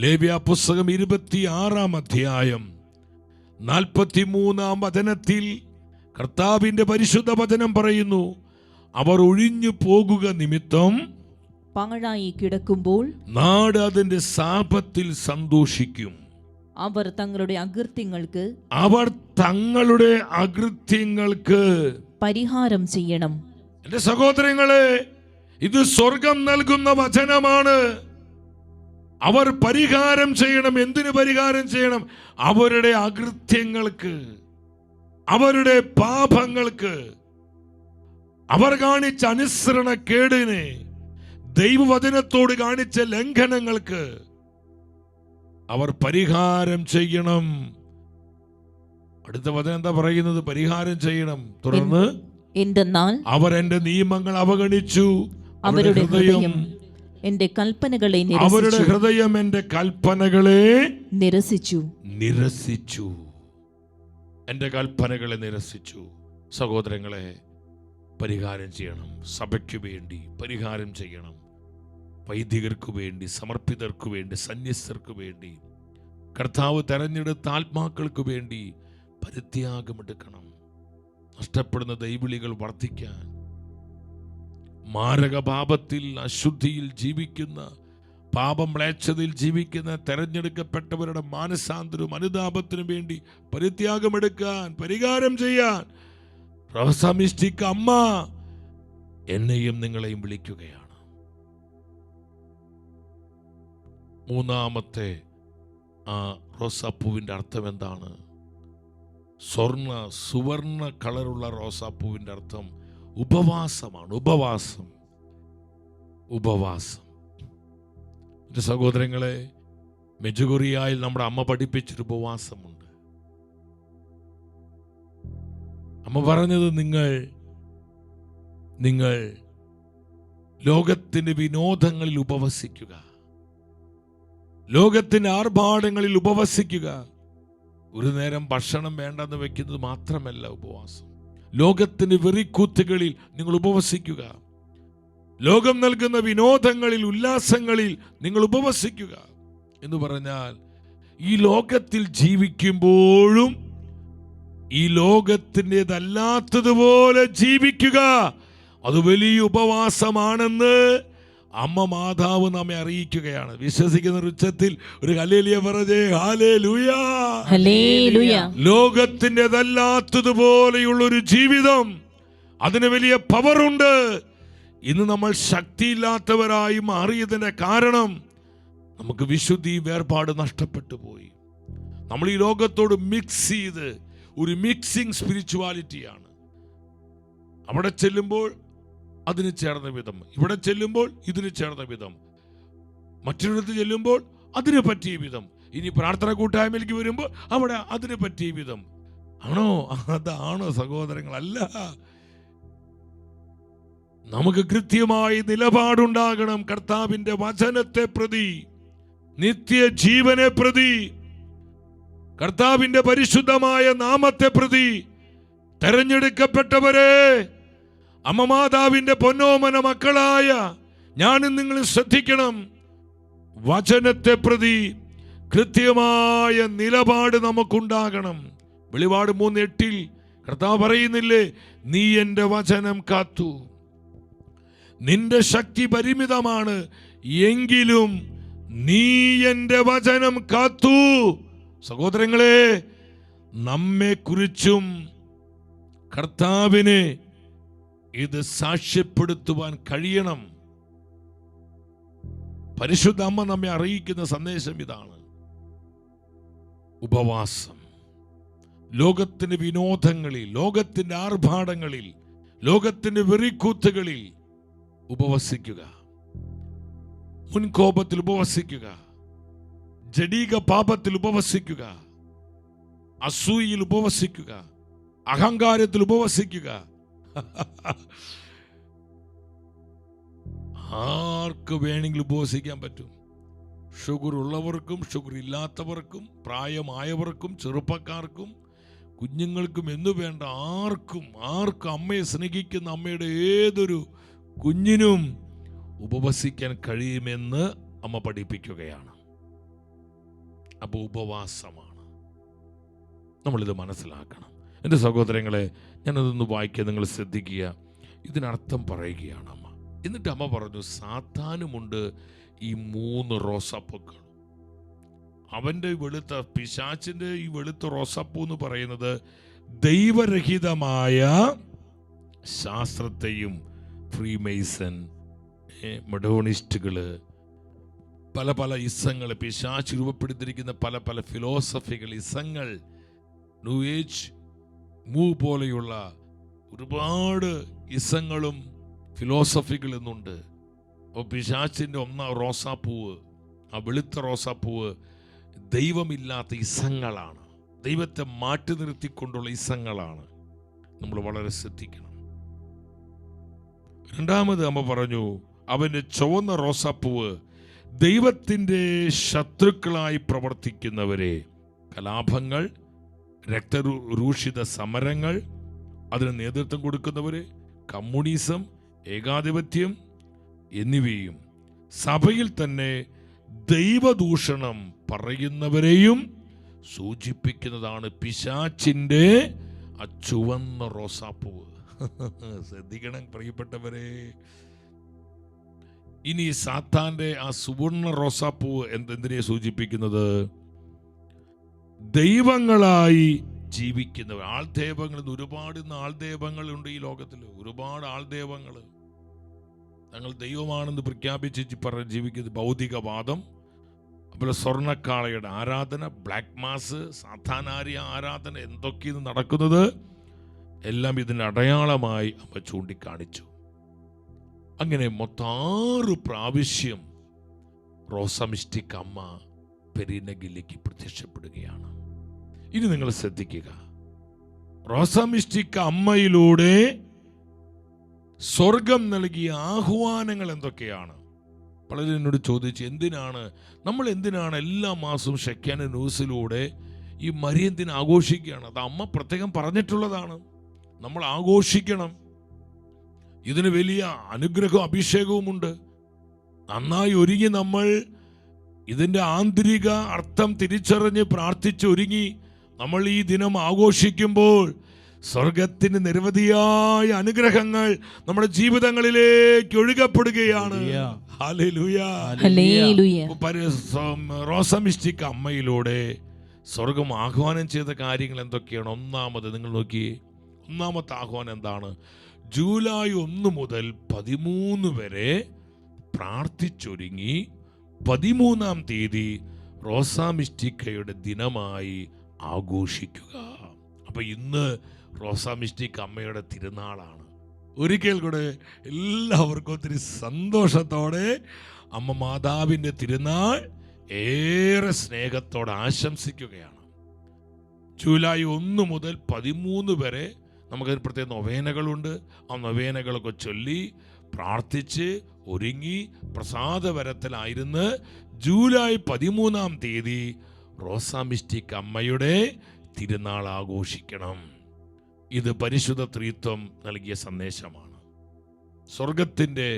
ലേവ്യ പുസ്തകം 26 43 വചനത്തിൽ കർത്താവിന്റെ പരിശുദ്ധ വചനം പറയുന്നു, അവർ ഒഴിഞ്ഞു പോകുക നിമിത്തം പാഴായി കിടക്കുമ്പോൾ നാട് അതിന്റെ ശാപത്തിൽ സന്തോഷിക്കും. അവർ തങ്ങളുടെ അകൃത്യങ്ങൾക്ക് പരിഹാരം ചെയ്യണം. എന്റെ സഹോദരങ്ങളെ, ഇത് സ്വർഗം നൽകുന്ന വചനമാണ്. അവർ പരിഹാരം ചെയ്യണം. എന്തിനു പരിഹാരം ചെയ്യണം? അവരുടെ അകൃത്യങ്ങൾക്ക്, അവരുടെ പാപങ്ങൾക്ക്, അവർ കാണിച്ച അനുസരണക്കേടിന്, ദൈവവചനത്തോട് കാണിച്ച ലംഘനങ്ങൾക്ക് അവർ പരിഹാരം ചെയ്യണം. അടുത്ത വചനം എന്താ പറയുന്നത്? പരിഹാരം ചെയ്യണം. തുടർന്ന് എന്തെന്നാൽ അവർ എന്റെ നിയമങ്ങൾ അവഗണിച്ചു, അവരുടെ ഹൃദയം എന്റെ കൽപ്പനകളെ അവരുടെ ഹൃദയം എന്റെ കൽപ്പനകളെ നിരസിച്ചു. എന്റെ കൽപ്പനകളെ നിരസിച്ചു. സഹോദരങ്ങളെ, പരിഹാരം ചെയ്യണം. സഭയ്ക്ക് വേണ്ടി പരിഹാരം ചെയ്യണം. വൈദികർക്ക് വേണ്ടി, സമർപ്പിതർക്ക് വേണ്ടി, സന്യസ്തർക്ക് വേണ്ടി, കർത്താവ് തെരഞ്ഞെടുത്ത ആത്മാക്കൾക്ക് വേണ്ടി പരിത്യാഗമെടുക്കണം. നഷ്ടപ്പെടുന്ന ദൈവവിളികൾ വർദ്ധിക്കാൻ, മാരക പാപത്തിൽ, അശുദ്ധിയിൽ ജീവിക്കുന്ന, പാപമ്ലേച്ഛതയിൽ ജീവിക്കുന്ന തെരഞ്ഞെടുക്കപ്പെട്ടവരുടെ മാനസാന്തരവും അനുതാപത്തിനും വേണ്ടി പരിത്യാഗമെടുക്കാൻ, പരിഹാരം ചെയ്യാൻ റോസാ മിസ്റ്റിക് അമ്മ എന്നെയും നിങ്ങളെയും വിളിക്കുകയാണ്. മൂന്നാമത്തെ ആ റോസാപ്പൂവിൻ്റെ അർത്ഥം എന്താണ്? സുവർണ കളറുള്ള റോസാപ്പൂവിൻ്റെ അർത്ഥം ഉപവാസമാണ്. ഉപവാസം. എൻ്റെ സഹോദരങ്ങളെ, മെജുഗുറിയായിൽ നമ്മുടെ അമ്മ പഠിപ്പിച്ചൊരു ഉപവാസമുണ്ട്. അമ്മ പറഞ്ഞത്, നിങ്ങൾ ലോകത്തിന്റെ വിനോദങ്ങളിൽ ഉപവസിക്കുക, ലോകത്തിന്റെ ആർഭാടങ്ങളിൽ ഉപവസിക്കുക. ഒരു നേരം ഭക്ഷണം വേണ്ടെന്ന് വെക്കുന്നത് മാത്രമല്ല ഉപവാസം. ലോകത്തിന്റെ വെറിക്കൂത്തുകളിൽ നിങ്ങൾ ഉപവസിക്കുക. ലോകം നൽകുന്ന വിനോദങ്ങളിൽ, ഉല്ലാസങ്ങളിൽ നിങ്ങൾ ഉപവസിക്കുക. എന്ന് പറഞ്ഞാൽ ഈ ലോകത്തിൽ ജീവിക്കുമ്പോഴും ഈ ലോകത്തിൻ്റെതല്ലാത്തതുപോലെ ജീവിക്കുക. അത് വലിയ ഉപവാസമാണെന്ന് അമ്മ മാതാവ് നമ്മെ അറിയിക്കുകയാണ്. വിശ്വസിക്കുന്ന ഉച്ചത്തിൽ ഒരു ഹല്ലേലൂയ പറഞ്ഞേ. Hallelujah, hallelujah. ലോകത്തിൻ്റെതല്ലാത്തതുപോലെയുള്ള ഒരു ജീവിതം, അതിന് വലിയ പവറുണ്ട്. ഇന്ന് നമ്മൾ ശക്തിയില്ലാത്തവരായി മാറിയതിന്റെ കാരണം നമുക്ക് വിശുദ്ധി, വേർപാട് നഷ്ടപ്പെട്ടു പോയി. നമ്മൾ ഈ ലോകത്തോട് മിക്സ് ചെയ്ത് ഒരു മിക്സിംഗ് സ്പിരിച്വാലിറ്റിയാണ്. അവിടെ ചെല്ലുമ്പോൾ അതിന് ചേർന്ന വിധം, ഇവിടെ ചെല്ലുമ്പോൾ ഇതിന് ചേർന്ന വിധം, മറ്റൊരിടത്ത് ചെല്ലുമ്പോൾ അതിന് പറ്റിയ വിധം, ഇനി പ്രാർത്ഥന കൂട്ടായ്മയിലേക്ക് വരുമ്പോൾ അവിടെ അതിന് പറ്റിയ വിധം. ആണോ? അതാണോ സഹോദരങ്ങൾ? അല്ല. നമുക്ക് കൃത്യമായി നിലപാടുണ്ടാകണം. കർത്താവിന്റെ വചനത്തെ പ്രതി, നിത്യജീവനെ പ്രതി, കർത്താവിന്റെ പരിശുദ്ധമായ നാമത്തെ പ്രതി. തെരഞ്ഞെടുക്കപ്പെട്ടവരെ, അമ്മമാതാവിന്റെ പൊന്നോമന മക്കളായ ഞാനും നിങ്ങൾ ശ്രദ്ധിക്കണം. വചനത്തെ പ്രതി കൃത്യമായ നിലപാട് നമുക്കുണ്ടാകണം. വെളിപാട് 3:8 കർത്താവ് പറയുന്നില്ലേ, നീ എൻ്റെ വചനം കാത്തു. നിന്റെ ശക്തി പരിമിതമാണ്, എങ്കിലും നീ എൻ്റെ വചനം കാത്തു. സഹോദരങ്ങളെ, നമ്മെക്കുറിച്ചും കർത്താവിനെ ഇത് സാക്ഷ്യപ്പെടുത്തുവാൻ കഴിയണം. പരിശുദ്ധ അമ്മ നമ്മെ അറിയിക്കുന്ന സന്ദേശം ഇതാണ്: ഉപവാസം. ലോകത്തിന്റെ വിനോദങ്ങളിൽ, ലോകത്തിന്റെ ആർഭാടങ്ങളിൽ, ലോകത്തിന്റെ വെറിക്കൂത്തുകളിൽ ഉപവസിക്കുക. മുൻകോപത്തിൽ ഉപവസിക്കുക, ജഡീക പാപത്തിൽ ഉപവസിക്കുക, അസൂയയിൽ ഉപവസിക്കുക, അഹങ്കാരത്തിൽ ഉപവസിക്കുക. ആർക്ക് വേണമെങ്കിലും ഉപവസിക്കാൻ പറ്റും. ഷുഗർ ഉള്ളവർക്കും ഷുഗർ ഇല്ലാത്തവർക്കും, പ്രായമായവർക്കും ചെറുപ്പക്കാർക്കും കുഞ്ഞുങ്ങൾക്കും എന്നു വേണ്ട ആർക്കും അമ്മയെ സ്നേഹിക്കുന്ന അമ്മയുടെ ഏതൊരു കുഞ്ഞിനും ഉപവസിക്കാൻ കഴിയുമെന്ന് അമ്മ പഠിപ്പിക്കുകയാണ്. അപ്പോൾ ഉപവാസമാണ്. നമ്മളിത് മനസ്സിലാക്കണം. എൻ്റെ സഹോദരങ്ങളെ, ഞാനതൊന്ന് വായിക്കുക, നിങ്ങൾ ശ്രദ്ധിക്കുക. ഇതിനർത്ഥം പറയുകയാണ് അമ്മ. എന്നിട്ട് അമ്മ പറഞ്ഞു, സാത്താനുമുണ്ട് ഈ 3 റോസാപ്പൂക്കൾ. അവൻ്റെ വെളുത്ത, പിശാചിൻ്റെ ഈ വെളുത്ത റോസാപ്പൂ എന്ന് പറയുന്നത് ദൈവരഹിതമായ ശാസ്ത്രത്തെയും, ഫ്രീമേസൺ, മെഡോണിസ്റ്റുകള്, പല പല ഇസങ്ങൾ, പിശാച് രൂപപ്പെടുത്തിയിരിക്കുന്ന പല പല ഫിലോസഫികൾ, ഇസങ്ങൾ, ന്യൂ ഏജ് മൂവ് പോലെയുള്ള ഒരുപാട് ഇസങ്ങളും ഫിലോസഫികൾ ഇന്നുണ്ട്. അപ്പോൾ പിശാചിൻ്റെ റോസാപ്പൂവ്, ആ വെളുത്ത റോസാപ്പൂവ് ദൈവമില്ലാത്ത ഇസങ്ങളാണ്, ദൈവത്തെ മാറ്റി നിർത്തിക്കൊണ്ടുള്ള ഇസങ്ങളാണ്. നമ്മൾ വളരെ ശ്രദ്ധിക്കണം. രണ്ടാമത് അമ്മ പറഞ്ഞു, അവൻ്റെ ചുവന്ന റോസാപ്പൂവ് ദൈവത്തിൻ്റെ ശത്രുക്കളായി പ്രവർത്തിക്കുന്നവരെ, കലാപങ്ങൾ, രക്തരൂഷിത സമരങ്ങൾ, അതിന് നേതൃത്വം കൊടുക്കുന്നവരെ, കമ്മ്യൂണിസം, ഏകാധിപത്യം എന്നിവയും, സഭയിൽ തന്നെ ദൈവദൂഷണം പറയുന്നവരെയും സൂചിപ്പിക്കുന്നതാണ് പിശാചിൻ്റെ ആ ചുവന്ന റോസാപ്പൂവ്. ശ്രദ്ധിക്കണം പ്രിയപ്പെട്ടവരെ. ഇനി സാത്താന്റെ ആ സുവർണ റോസാപ്പൂവ് എന്തിനെ സൂചിപ്പിക്കുന്നത്? ദൈവങ്ങളായി ജീവിക്കുന്നവർ. ആൾദൈവങ്ങൾ ഇന്ന് ഒരുപാട് ആൾദൈവങ്ങളുണ്ട് ഈ ലോകത്തിൽ. ഒരുപാട് ആൾദൈവങ്ങൾ തങ്ങൾ ദൈവമാണെന്ന് പ്രഖ്യാപിച്ച് പറഞ്ഞ് ജീവിക്കുന്നത്. ഭൗതികവാദം, അതുപോലെ സ്വർണ്ണക്കാളയുടെ ആരാധന, ബ്ലാക്ക് മാസ്, സാധാനാരിയ ആരാധന, എന്തൊക്കെയാണ് നടക്കുന്നത് എല്ലാം ഇതിന് അടയാളമായി അമ്മ ചൂണ്ടിക്കാണിച്ചു. അങ്ങനെ മൊത്തം 6 പ്രാവശ്യം റോസമിസ്റ്റിക് അമ്മ പെരിനഗിലേക്ക് പ്രത്യക്ഷപ്പെടുകയാണ്. ഇനി നിങ്ങൾ ശ്രദ്ധിക്കുക, റോസമിസ്റ്റിക് അമ്മയിലൂടെ സ്വർഗം നൽകിയ ആഹ്വാനങ്ങൾ എന്തൊക്കെയാണ്? പലരും എന്നോട് ചോദിച്ചു, നമ്മൾ എന്തിനാണ് എല്ലാ മാസവും ഷെക്കാന ന്യൂസിലൂടെ ഈ മരിയൻ ദിനം ആഘോഷിക്കുകയാണ്? അത് അമ്മ പ്രത്യേകം പറഞ്ഞിട്ടുള്ളതാണ്, നമ്മൾ ആഘോഷിക്കണം. ഇതിന് വലിയ അനുഗ്രഹവും അഭിഷേകവുമുണ്ട്. നന്നായി ഒരുങ്ങി നമ്മൾ ഇതിൻ്റെ ആന്തരിക അർത്ഥം തിരിച്ചറിഞ്ഞ് പ്രാർത്ഥിച്ച് ഒരുങ്ങി നമ്മൾ ഈ ദിനം ആഘോഷിക്കുമ്പോൾ സ്വർഗത്തിന് നിരവധിയായ അനുഗ്രഹങ്ങൾ നമ്മുടെ ജീവിതങ്ങളിലേക്ക് ഒഴുകപ്പെടുകയാണ്. ഹല്ലേലൂയ. റോസമിസ്റ്റിക് അമ്മയിലൂടെ സ്വർഗം ആഹ്വാനം ചെയ്ത കാര്യങ്ങൾ എന്തൊക്കെയാണ്? ഒന്നാമത് നിങ്ങൾ നോക്കിയേ, ഒന്നാമത്തെ ആഹ്വാനം എന്താണ്? ജൂലൈ 1 മുതൽ 13 വരെ പ്രാർത്ഥിച്ചൊരുങ്ങി 13-ാം തീയതി റോസാമിസ്റ്റിക്കയുടെ ദിനമായി ആഘോഷിക്കുക. അപ്പൊ ഇന്ന് റോസാമിസ്റ്റിക് അമ്മയുടെ തിരുനാളാണ്. ഒരിക്കൽ കൂടെ എല്ലാവർക്കും ഒത്തിരി സന്തോഷത്തോടെ അമ്മ മാതാവിൻ്റെ തിരുനാൾ ഏറെ സ്നേഹത്തോടെ ആശംസിക്കുകയാണ്. ജൂലൈ 1 മുതൽ 13 വരെ നമുക്കതിന് പ്രത്യേക നൊവേനകളുണ്ട്. ആ നൊവേനകളൊക്കെ ചൊല്ലി പ്രാർത്ഥിച്ച് ഒരുങ്ങി പ്രസാദവരത്തിലായിരുന്ന് ജൂലൈ 13-ാം തീയതി റോസാമിസ്റ്റിക് അമ്മയുടെ തിരുനാൾ ആഘോഷിക്കണം. ഇത് പരിശുദ്ധ ത്രിത്വം നൽകിയ സന്ദേശമാണ്, സ്വർഗത്തിൻ്റെ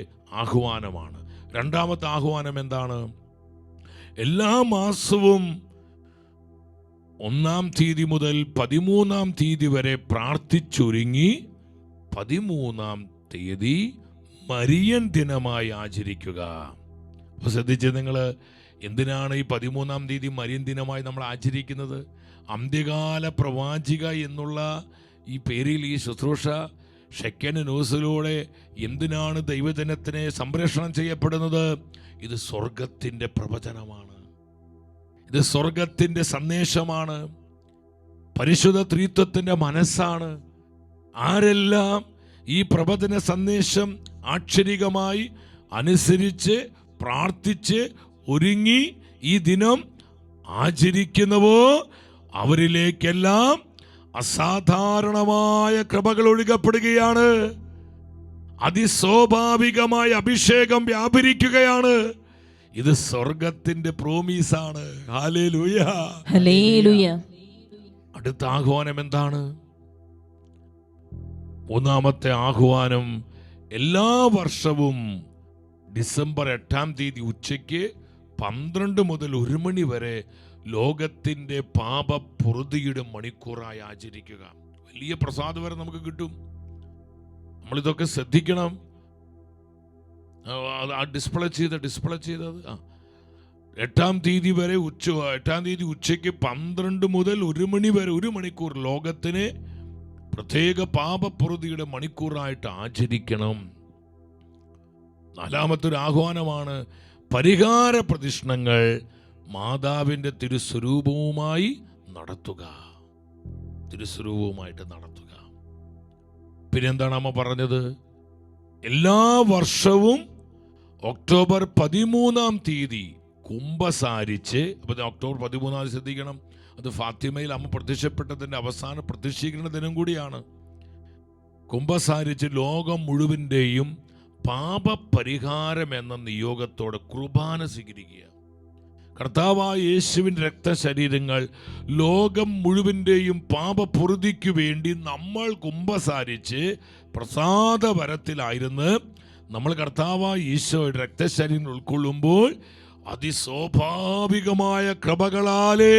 ആഹ്വാനമാണ്. രണ്ടാമത്തെ ആഹ്വാനം എന്താണ്? എല്ലാ മാസവും 1-ാം തീയതി മുതൽ 13-ാം തീയതി വരെ പ്രാർത്ഥിച്ചൊരുങ്ങി 13-ാം തീയതി മരിയൻ ദിനമായി ആചരിക്കുക. അപ്പോൾ ശ്രദ്ധിച്ച് നിങ്ങൾ, എന്തിനാണ് ഈ 13-ാം തീയതി മരിയൻ ദിനമായി നമ്മൾ ആചരിക്കുന്നത്? അന്ത്യകാല പ്രവാചിക എന്നുള്ള ഈ പേരിൽ ഈ ശുശ്രൂഷ ഷെക്കൻ ന്യൂസിലൂടെ എന്തിനാണ് ദൈവജനത്തിനെ സംപ്രേഷണം ചെയ്യപ്പെടുന്നത്? ഇത് സ്വർഗത്തിൻ്റെ പ്രവചനമാണ്, ഇത് സ്വർഗത്തിൻ്റെ സന്ദേശമാണ്, പരിശുദ്ധ ത്രിത്വത്തിൻ്റെ മനസ്സാണ്. ആരെല്ലാം ഈ പ്രവചന സന്ദേശം ആക്ഷരികമായി അനുസരിച്ച് പ്രാർത്ഥിച്ച് ഒരുങ്ങി ഈ ദിനം ആചരിക്കുന്നുവോ അവരിലേക്കെല്ലാം അസാധാരണമായ കൃപകൾ ഒഴുകപ്പെടുകയാണ്. അതിസ്വാഭാവികമായ അഭിഷേകം വ്യാപരിക്കുകയാണ്. ഇത് സ്വർഗത്തിന്റെ പ്രോമീസാണ്. Hallelujah, hallelujah. അടുത്ത ആഹ്വാനം എന്താണ്? മൂന്നാമത്തെ ആഹ്വാനം, എല്ലാ വർഷവും ഡിസംബർ 8-ാം തീയതി ഉച്ചയ്ക്ക് 12 മുതൽ 1 മണി വരെ ലോകത്തിന്റെ പാപപുറുതിയുടെ മണിക്കൂറായി ആചരിക്കുക. വലിയ പ്രസാദം വരെ നമുക്ക് കിട്ടും. നമ്മളിതൊക്കെ ശ്രദ്ധിക്കണം. ഡിസ്പ്ലേ ചെയ്തത് 8-ാം തീയതി വരെ 8-ാം തീയതി ഉച്ചയ്ക്ക് 12 മുതൽ 1 മണി വരെ 1 മണിക്കൂർ ലോകത്തിന് പ്രത്യേക പാപപുറുതിയുടെ മണിക്കൂറായിട്ട് ആചരിക്കണം. നാലാമത്തൊരു ആഹ്വാനമാണ്, പരിഹാര പ്രദക്ഷിണങ്ങൾ മാതാവിൻ്റെ തിരുസ്വരൂപവുമായി നടത്തുക. തിരുസ്വരൂപവുമായിട്ട് നടത്തുക. പിന്നെന്താണ് അമ്മ പറഞ്ഞത്? എല്ലാ വർഷവും ഒക്ടോബർ 13-ാം തീയതി കുംഭസാരിച്ച്, അപ്പം ഒക്ടോബർ 13-ാം തീയതി ശ്രദ്ധിക്കണം, അത് ഫാത്തിമയിൽ അമ്മ പ്രത്യക്ഷപ്പെട്ടതിൻ്റെ അവസാന പ്രത്യക്ഷീകരണ ദിനം കൂടിയാണ്. കുംഭസാരിച്ച് ലോകം മുഴുവൻ്റെയും പാപപരിഹാരം എന്ന നിയോഗത്തോടെ കുർബാന സ്വീകരിക്കുക. കർത്താവായ യേശുവിൻ്റെ രക്തശരീരങ്ങൾ ലോകം മുഴുവൻ്റെയും പാപപുറുതിക്കു വേണ്ടി നമ്മൾ കുംഭസാരിച്ച് പ്രസാദവരത്തിലായിരുന്ന് നമ്മൾ കർത്താവായ ഈശോയുടെ രക്തശരീരം ഉൾക്കൊള്ളുമ്പോൾ അതിസ്വാഭാവികമായ കൃപകളാലേ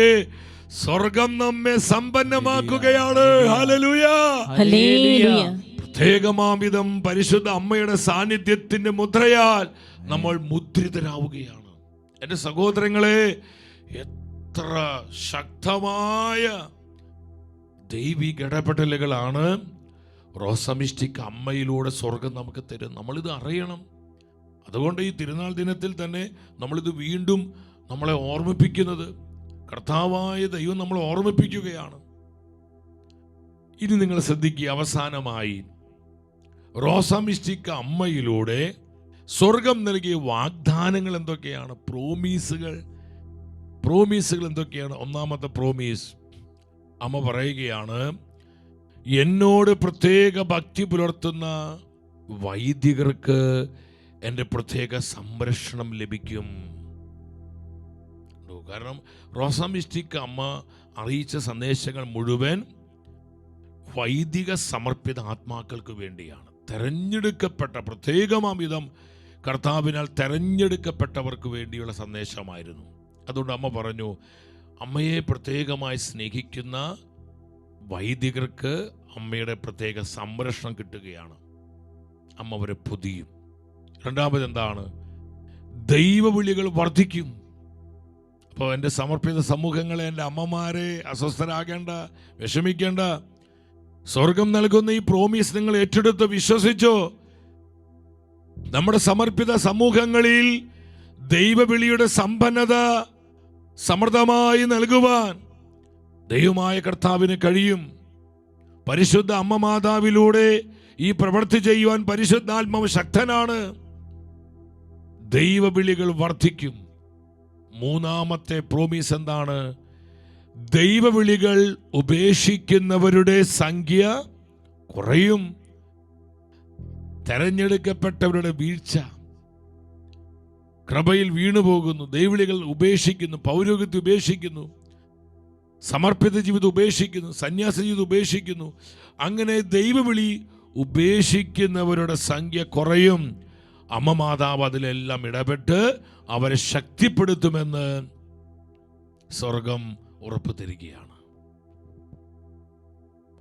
സ്വർഗം നമ്മെ സമ്പന്നമാക്കുകയാണ്. Hallelujah, hallelujah. പ്രത്യേകമാംവിധം പരിശുദ്ധ അമ്മയുടെ സാന്നിധ്യത്തിന്റെ മുദ്രയാൽ നമ്മൾ മുദ്രിതരാവുകയാണ്. എൻ്റെ സഹോദരങ്ങളെ, എത്ര ശക്തമായ ദൈവിക ഇടപെടലുകളാണ് റോസമിസ്റ്റിക് അമ്മയിലൂടെ സ്വർഗം നമുക്ക് തരും. നമ്മളിത് അറിയണം. അതുകൊണ്ട് ഈ തിരുനാൾ ദിനത്തിൽ തന്നെ നമ്മളിത് വീണ്ടും നമ്മളെ ഓർമ്മിപ്പിക്കുന്നത്, കർത്താവായ ദൈവം നമ്മളെ ഓർമ്മിപ്പിക്കുകയാണ്. ഇനി നിങ്ങൾ ശ്രദ്ധിക്കുക, അവസാനമായി റോസമിസ്റ്റിക് അമ്മയിലൂടെ സ്വർഗം നൽകിയ വാഗ്ദാനങ്ങൾ എന്തൊക്കെയാണ്? പ്രോമീസുകൾ എന്തൊക്കെയാണ്? ഒന്നാമത്തെ പ്രോമീസ്, അമ്മ പറയുകയാണ്, എന്നോട് പ്രത്യേക ഭക്തി പുലർത്തുന്ന വൈദികർക്ക് എൻ്റെ പ്രത്യേക സംരക്ഷണം ലഭിക്കും. കാരണം റോസമിസ്റ്റിക് അമ്മ അറിയിച്ച സന്ദേശങ്ങൾ മുഴുവൻ വൈദിക സമർപ്പിത ആത്മാക്കൾക്ക് വേണ്ടിയാണ്. തെരഞ്ഞെടുക്കപ്പെട്ട, പ്രത്യേകമാം വിധം കർത്താവിനാൽ തെരഞ്ഞെടുക്കപ്പെട്ടവർക്ക് വേണ്ടിയുള്ള സന്ദേശമായിരുന്നു. അതുകൊണ്ട് അമ്മ പറഞ്ഞു, അമ്മയെ പ്രത്യേകമായി സ്നേഹിക്കുന്ന വൈദികർക്ക് അമ്മയുടെ പ്രത്യേക സംരക്ഷണം കിട്ടുകയാണ്. അമ്മ അവരെ പൊതിയും. രണ്ടാമത് എന്താണ്? ദൈവവിളികൾ വർദ്ധിക്കും. അപ്പോൾ എൻ്റെ സമർപ്പിത സമൂഹങ്ങളെ, എൻ്റെ അമ്മമാരെ അസ്വസ്ഥരാകേണ്ട, വിഷമിക്കേണ്ട. സ്വർഗം നൽകുന്ന ഈ പ്രോമിസ് നിങ്ങൾ ഏറ്റെടുത്ത് വിശ്വസിച്ചോ. നമ്മുടെ സമർപ്പിത സമൂഹങ്ങളിൽ ദൈവവിളിയുടെ സമ്പന്നത സമൃദ്ധമായി നൽകുവാൻ ദൈവമായ കർത്താവിന് കഴിയും. പരിശുദ്ധ അമ്മ മാതാവിലൂടെ ഈ പ്രവൃത്തി ചെയ്യുവാൻ പരിശുദ്ധാത്മാവ് ശക്തനാണ്. ദൈവവിളികൾ വർദ്ധിക്കും. മൂന്നാമത്തെ പ്രോമിസ് എന്താണ്? ദൈവവിളികൾ ഉപേക്ഷിക്കുന്നവരുടെ സംഖ്യ കുറയും. തെരഞ്ഞെടുക്കപ്പെട്ടവരുടെ വീഴ്ച, കൃപയിൽ വീണുപോകുന്നു. ദൈവവിളികൾ ഉപേക്ഷിക്കുന്നു, പൗരോഹിത്യം ഉപേക്ഷിക്കുന്നു, സമർപ്പിത ജീവിതം ഉപേക്ഷിക്കുന്നു, സന്യാസ ജീവിതം ഉപേക്ഷിക്കുന്നു. അങ്ങനെ ദൈവവിളി ഉപേക്ഷിക്കുന്നവരുടെ സംഖ്യ കുറയും. അമ്മ മാതാവ് അതിലെല്ലാം ഇടപെട്ട് അവരെ ശക്തിപ്പെടുത്തുമെന്ന് സ്വർഗം ഉറപ്പ് തരികയാണ്.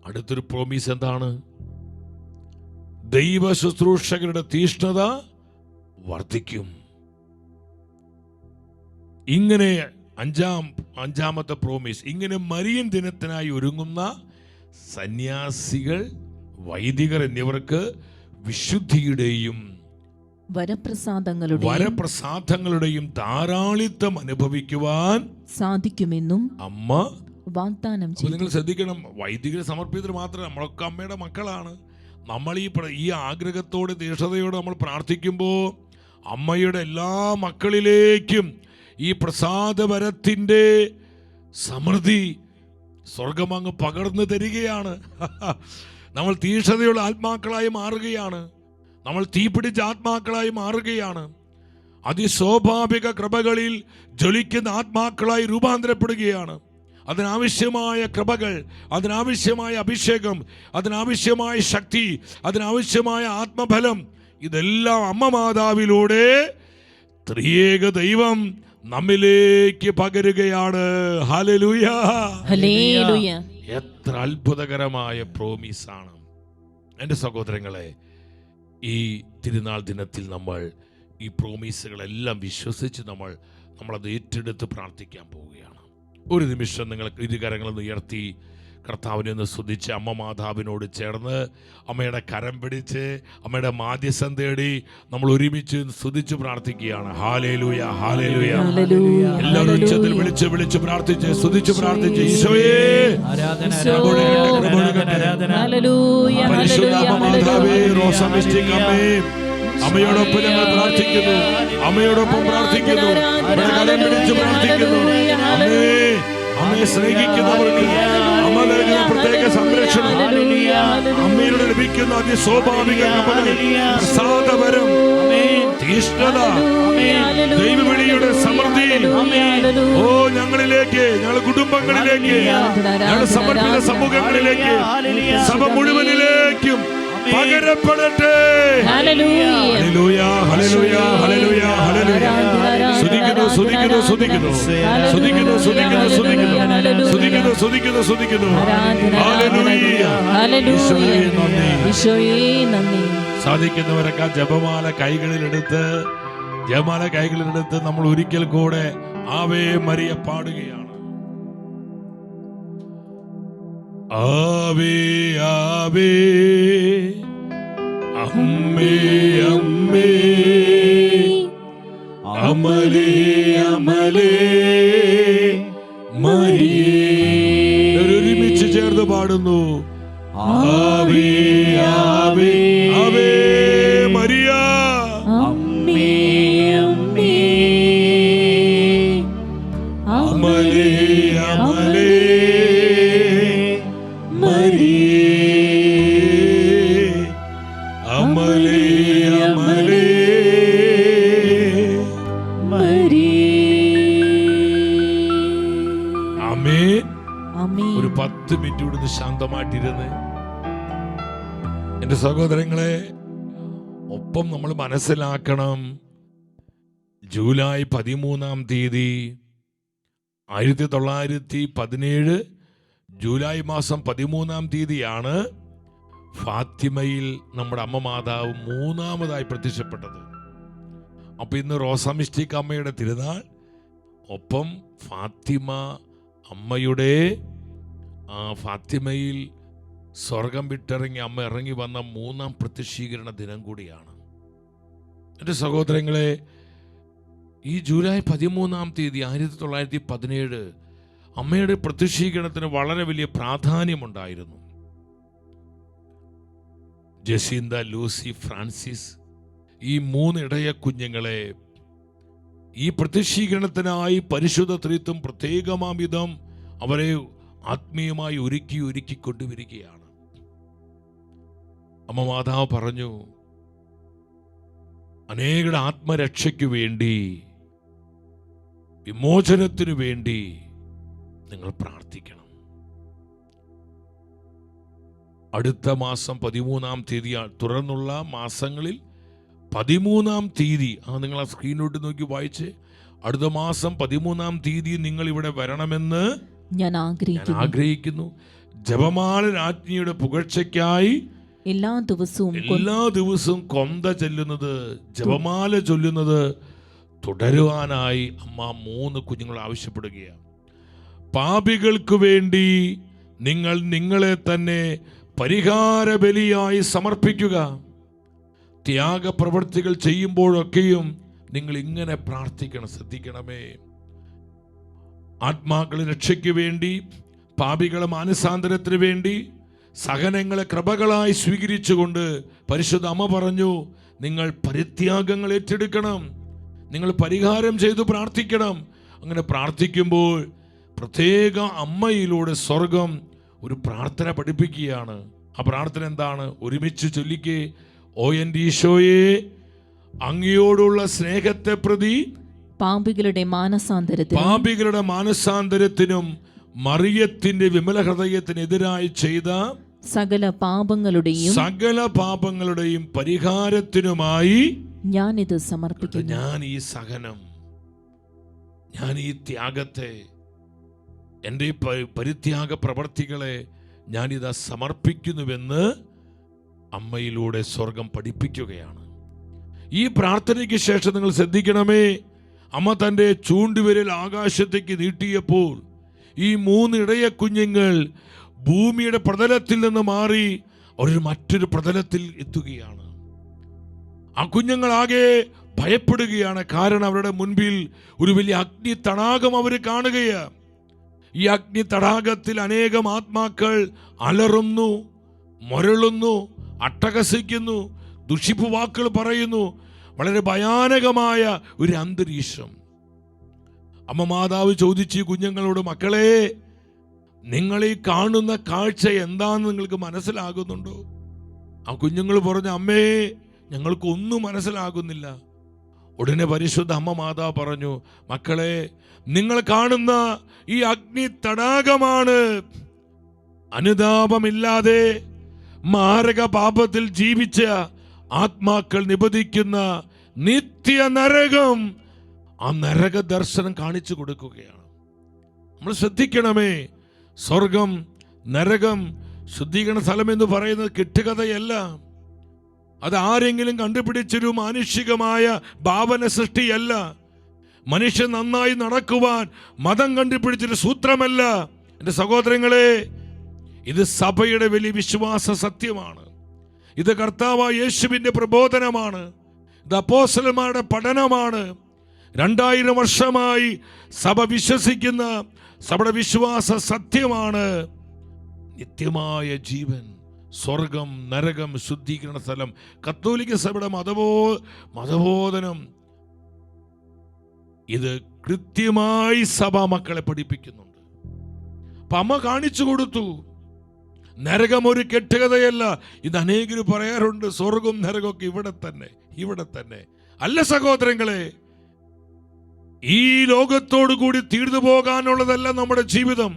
അടുത്തൊരു പ്രോമിസ് എന്താണ്? ദൈവ ശുശ്രൂഷകരുടെ തീഷ്ണത വർദ്ധിക്കും. ഇങ്ങനെ അഞ്ചാമത്തെ പ്രോമിസ്, ഇങ്ങനെ മരിയൻ ദിനത്തിനായി ഒരുങ്ങുന്ന സന്യാസികൾ, വൈദികർ എന്നിവർക്ക് വിശുദ്ധിയുടെയും വരപ്രസാദങ്ങളുടെയും ധാരാളിത്തം അനുഭവിക്കുവാൻ സാധിക്കുമെന്നും അമ്മ വാഗ്ദാനം ചെയ്തു. നിങ്ങൾ ശ്രദ്ധിക്കണം, വൈദികർ സമർപ്പിതർ മാത്രമല്ല, നമ്മളൊക്കെ അമ്മയുടെ മക്കളാണ്. നമ്മൾ ഈ ആഗ്രഹത്തോടെ, തീഷ്ണതയോടെ നമ്മൾ പ്രാർത്ഥിക്കുമ്പോൾ അമ്മയുടെ എല്ലാ മക്കളിലേക്കും ഈ പ്രസാദവരത്തിൻ്റെ സമൃദ്ധി സ്വർഗം അങ്ങ് പകർന്നു തരികയാണ്. നമ്മൾ തീഷ്ണതയുള്ള ആത്മാക്കളായി മാറുകയാണ്. നമ്മൾ തീപിടിച്ച ആത്മാക്കളായി മാറുകയാണ്. അതിസ്വാഭാവിക കൃപകളിൽ ജ്വലിക്കുന്ന ആത്മാക്കളായി രൂപാന്തരപ്പെടുകയാണ്. അതിനാവശ്യമായ കൃപകൾ, അതിനാവശ്യമായ അഭിഷേകം, അതിനാവശ്യമായ ശക്തി, അതിനാവശ്യമായ ആത്മബലം, ഇതെല്ലാം അമ്മ മാതാവിലൂടെ ത്രിയേക ദൈവം നമ്മിലേക്ക് പകരുകയാണ്. Hallelujah, hallelujah. എത്ര അത്ഭുതകരമായ പ്രോമിസാണ് എൻ്റെ സഹോദരങ്ങളെ. ഈ തിരുനാൾ ദിനത്തിൽ നമ്മൾ ഈ പ്രോമിസുകളെല്ലാം വിശ്വസിച്ച് നമ്മളത് ഏറ്റെടുത്ത് പ്രാർത്ഥിക്കാൻ പോവുകയാണ്. ഒരു നിമിഷം നിങ്ങൾ ഇരുകരങ്ങളൊന്ന് ഉയർത്തി കർത്താവിനെ ഒന്ന് സ്തുതിച്ച് അമ്മ മാതാവിനോട് ചേർന്ന് അമ്മയുടെ കരം പിടിച്ച് അമ്മയുടെ മാധ്യസ്ഥം തേടി നമ്മൾ ഒരുമിച്ച് സ്തുതിച്ച് പ്രാർത്ഥിക്കുകയാണ്. Hallelujah, hallelujah. എല്ലാവരും ഉച്ചത്തിൽ വിളിച്ച് പ്രാർത്ഥിച്ച് സ്തുതിച്ച് പ്രാർത്ഥിച്ച് ഈശോയേ പരിശുദ്ധ അമ്മ മാതാവേ, റോസമിസ്റ്റിക് അമ്മേ, അമ്മയോടൊപ്പം ഞങ്ങൾ പ്രാർത്ഥിക്കുന്നു, അമ്മയോടൊപ്പം പ്രാർത്ഥിക്കുന്നു, കരം പിടിച്ച് പ്രാർത്ഥിക്കുന്നു. അമ്മയെ സ്നേഹിക്കുന്നവർക്ക് അമ്മ നൽകുന്ന പ്രത്യേക സംരക്ഷണം, അമ്മയിലൂടെ ലഭിക്കുന്ന അതിസ്വാഭാവിക പ്രസാദവരം, തീഷ്ണത, ദൈവവിളിയുടെ സമൃദ്ധി ഓ ഞങ്ങളിലേക്ക്, ഞങ്ങളുടെ കുടുംബങ്ങളിലേക്ക്, ഞങ്ങളുടെ സമർപ്പിത സമൂഹങ്ങളിലേക്ക്, സഭ മുഴുവനിലേക്കും പകരപ്പെടട്ടെ. ഹല്ലേലൂയ, ഹല്ലേലൂയ, ഹല്ലേലൂയ, ഹല്ലേലൂയ. സ്തുതിക്കുന്നു, സ്തുതിക്കുന്നു, സ്തുതിക്കുന്നു, സ്തുതിക്കുന്നു, സ്തുതിക്കുന്നു, സ്തുതിക്കുന്നു, സ്തുതിക്കുന്നു, സ്തുതിക്കുന്നു. ഹല്ലേലൂയ, ഈശോയേ നന്ദി. സാധിക്കുന്നവരൊക്കെ ജപമാല കൈകളിലെടുത്ത് നമ്മൾ ഒരിക്കൽ കൂടെ ആവേ മരിയ പാടുകയാണ്. ആവേ ആവേ അമ്മേ അമ്മേ അമലേ അമലേ മരിയേ. ഒരുമിച്ച് ചേർന്ന് പാടുന്നു. ആവേ ആവേ ആവേ മരിയ. അമ്മേ അമ്മേ അമലേ അമലേ മരിയേ. അമലേ അമലേ ആമേൻ. ആമേൻ. ഒരു 10 മിനിറ്റ് ഇവിടുന്ന് ശാന്തമായിട്ടിരുന്ന് എന്റെ സഹോദരങ്ങളെ, ഒപ്പം നമ്മൾ മനസ്സിലാക്കണം, ജൂലൈ 13-ാം തീയതി 1917 ജൂലൈ മാസം 13-ാം തീയതിയാണ് ഫാത്തിമയിൽ നമ്മുടെ അമ്മ മാതാവ് 3-ാമതായി പ്രത്യക്ഷപ്പെട്ടത്. അപ്പൊ ഇന്ന് റോസാമിസ്റ്റിക് അമ്മയുടെ തിരുനാൾ, ഒപ്പം ഫാത്തിമ അമ്മയുടെ ഫാത്തിമയിൽ സ്വർഗം വിട്ടിറങ്ങി അമ്മ ഇറങ്ങി വന്ന 3-ാം പ്രത്യക്ഷീകരണ ദിനം കൂടിയാണ്. എൻ്റെ സഹോദരങ്ങളെ, ഈ ജൂലൈ 13-ാം തീയതി 1917 അമ്മയുടെ പ്രത്യക്ഷീകരണത്തിന് വളരെ വലിയ പ്രാധാന്യമുണ്ടായിരുന്നു. ജസീന്ത, ലൂസി, ഫ്രാൻസിസ്, ഈ 3 ഇടയ കുഞ്ഞുങ്ങളെ ഈ പ്രത്യക്ഷീകരണത്തിനായി പരിശുദ്ധ ത്രിത്വം പ്രത്യേകമാം വിധം അവരെ ആത്മീയമായി ഒരുക്കി കൊണ്ടുവരികയാണ്. അമ്മ മാതാവ് പറഞ്ഞു, അനേകരുടെ ആത്മരക്ഷയ്ക്കു വേണ്ടി, വിമോചനത്തിനു വേണ്ടി നിങ്ങൾ പ്രാർത്ഥിക്കണം. അടുത്ത മാസം 13-ാം തീയതി തുടർന്നുള്ള മാസങ്ങളിൽ 13-ാം തീയതി, നിങ്ങൾ ആ സ്ക്രീനിലോട്ട് നോക്കി വായിച്ച്, അടുത്ത മാസം 13-ാം തീയതി നിങ്ങൾ ഇവിടെ വരണമെന്ന് ഞാൻ ആഗ്രഹിക്കുന്നു. ജപമാല രാജ്ഞിയുടെ പുകഴ്ചയ്ക്കായി എല്ലാ ദിവസവും കൊന്ത ചെല്ലുന്നത്, ജപമാല ചൊല്ലുന്നത് തുടരുവാനായി അമ്മ 3 കുഞ്ഞുങ്ങൾ ആവശ്യപ്പെടുകയാണ്. പാപികൾക്ക് വേണ്ടി നിങ്ങൾ നിങ്ങളെ തന്നെ പരിഹാര ബലിയായി സമർപ്പിക്കുക. ത്യാഗപ്രവൃത്തികൾ ചെയ്യുമ്പോഴൊക്കെയും നിങ്ങൾ ഇങ്ങനെ പ്രാർത്ഥിക്കണം. ശ്രദ്ധിക്കണമേ, ആത്മാക്കളെ രക്ഷയ്ക്ക് വേണ്ടി, പാപികളെ മാനസാന്തരത്തിന് വേണ്ടി സഹനങ്ങളെ കൃപകളായി സ്വീകരിച്ചുകൊണ്ട് പരിശുദ്ധ അമ്മ പറഞ്ഞു, നിങ്ങൾ പരിത്യാഗങ്ങൾ ഏറ്റെടുക്കണം, നിങ്ങൾ പരിഹാരം ചെയ്തു പ്രാർത്ഥിക്കണം. അങ്ങനെ പ്രാർത്ഥിക്കുമ്പോൾ പ്രത്യേക അമ്മയിലൂടെ സ്വർഗം ഒരു പ്രാർത്ഥന പഠിപ്പിക്കുകയാണ്. ആ പ്രാർത്ഥന എന്താണ്? ഒരുമിച്ച് ചൊല്ലിക്കേ. ഓ എൻ്റെ ഈശോയെ, അങ്ങയോടുള്ള സ്നേഹത്തെ പ്രതി പാപികളുടെ മാനസാന്തരത്തിനും മറിയത്തിന്റെ വിമല ഹൃദയത്തിനെതിരായി ചെയ്ത സകല പാപങ്ങളുടെയും പരിഹാരത്തിനുമായി ഞാനിത് സമർപ്പിക്കുന്നു. ഞാൻ ഈ സഹനം, ഞാൻ ഈ ത്യാഗത്തെ, എൻ്റെ പരിത്യാഗ പ്രവർത്തികളെ ഞാനിതാ സമർപ്പിക്കുന്നുവെന്ന് അമ്മയിലൂടെ സ്വർഗം പഠിപ്പിക്കുകയാണ്. ഈ പ്രാർത്ഥനയ്ക്ക് ശേഷം നിങ്ങൾ ശ്രദ്ധിക്കണമേ, അമ്മ തൻ്റെ ചൂണ്ടുവിരൽ ആകാശത്തേക്ക് നീട്ടിയപ്പോൾ ഈ 3 ഇടയ കുഞ്ഞുങ്ങൾ ഭൂമിയുടെ പ്രതലത്തിൽ നിന്ന് മാറി അവർ മറ്റൊരു പ്രതലത്തിൽ എത്തുകയാണ്. ആ കുഞ്ഞുങ്ങളാകെ ഭയപ്പെടുകയാണ്. കാരണം അവരുടെ മുൻപിൽ ഒരു വലിയ അഗ്നി തടാകം അവർ കാണുകയാണ്. ഈ അഗ്നി തടാകത്തിൽ അനേകം ആത്മാക്കൾ അലറുന്നു, മുരളുന്നു, അട്ടഹസിക്കുന്നു, ദുഷിപ്പ് വാക്കുകൾ പറയുന്നു. വളരെ ഭയാനകമായ ഒരു അന്തരീക്ഷം. അമ്മ മാതാവ് ചോദിച്ചു കുഞ്ഞുങ്ങളോട്, മക്കളെ, നിങ്ങൾ ഈ കാണുന്ന കാഴ്ച എന്താണെന്ന് നിങ്ങൾക്ക് മനസ്സിലാകുന്നുണ്ടോ? ആ കുഞ്ഞുങ്ങൾ പറഞ്ഞു, അമ്മേ, ഞങ്ങൾക്കൊന്നും മനസ്സിലാകുന്നില്ല. ഉടനെ പരിശുദ്ധ അമ്മ മാതാവ് പറഞ്ഞു, മക്കളെ, നിങ്ങൾ കാണുന്ന ഈ അഗ്നി തടാകമാണ് അനുതാപമില്ലാതെ മാരക പാപത്തിൽ ജീവിച്ച ആത്മാക്കൾ നിബദിക്കുന്ന നിത്യ നരകം. ആ നരക ദർശനം കാണിച്ചു കൊടുക്കുകയാണ്. നമ്മൾ ശ്രദ്ധിക്കണമേ, സ്വർഗം, നരകം, ശുദ്ധീകരണ സ്ഥലം എന്ന് പറയുന്നത് കെട്ടുകഥയല്ല. അത് ആരെങ്കിലും കണ്ടുപിടിച്ചൊരു മാനുഷികമായ ഭാവന സൃഷ്ടിയല്ല. മനുഷ്യൻ നന്നായി നടക്കുവാൻ മതം കണ്ടുപിടിച്ചൊരു സൂത്രമല്ല. എൻ്റെ സഹോദരങ്ങളെ, ഇത് സഭയുടെ വലിയ വിശ്വാസ സത്യമാണ്. ഇത് കർത്താവായ യേശുവിന്റെ പ്രബോധനമാണ്. ഇത് അപ്പോസ്തലന്മാരുടെ പഠനമാണ്. 2000 വർഷമായി സഭ വിശ്വസിക്കുന്ന സഭയുടെ വിശ്വാസ സത്യമാണ്. നിത്യമായ ജീവൻ, സ്വർഗം, നരകം, ശുദ്ധീകരണ സ്ഥലം. കത്തോലിക്ക സഭയുടെ മതബോധനം ഇത് കൃത്യമായി സഭാ മക്കളെ പഠിപ്പിക്കുന്നുണ്ട്. അപ്പൊ അമ്മ കാണിച്ചു കൊടുത്തു, നരകം ഒരു കെട്ടുകഥയല്ല. ഇത് അനേകർ പറയാറുണ്ട്, സ്വർഗവും നരകമൊക്കെ ഇവിടെ തന്നെ, ഇവിടെ തന്നെ. അല്ല സഹോദരങ്ങളെ, ഈ ലോകത്തോടു കൂടി തീർന്നു പോകാനുള്ളതല്ല നമ്മുടെ ജീവിതം.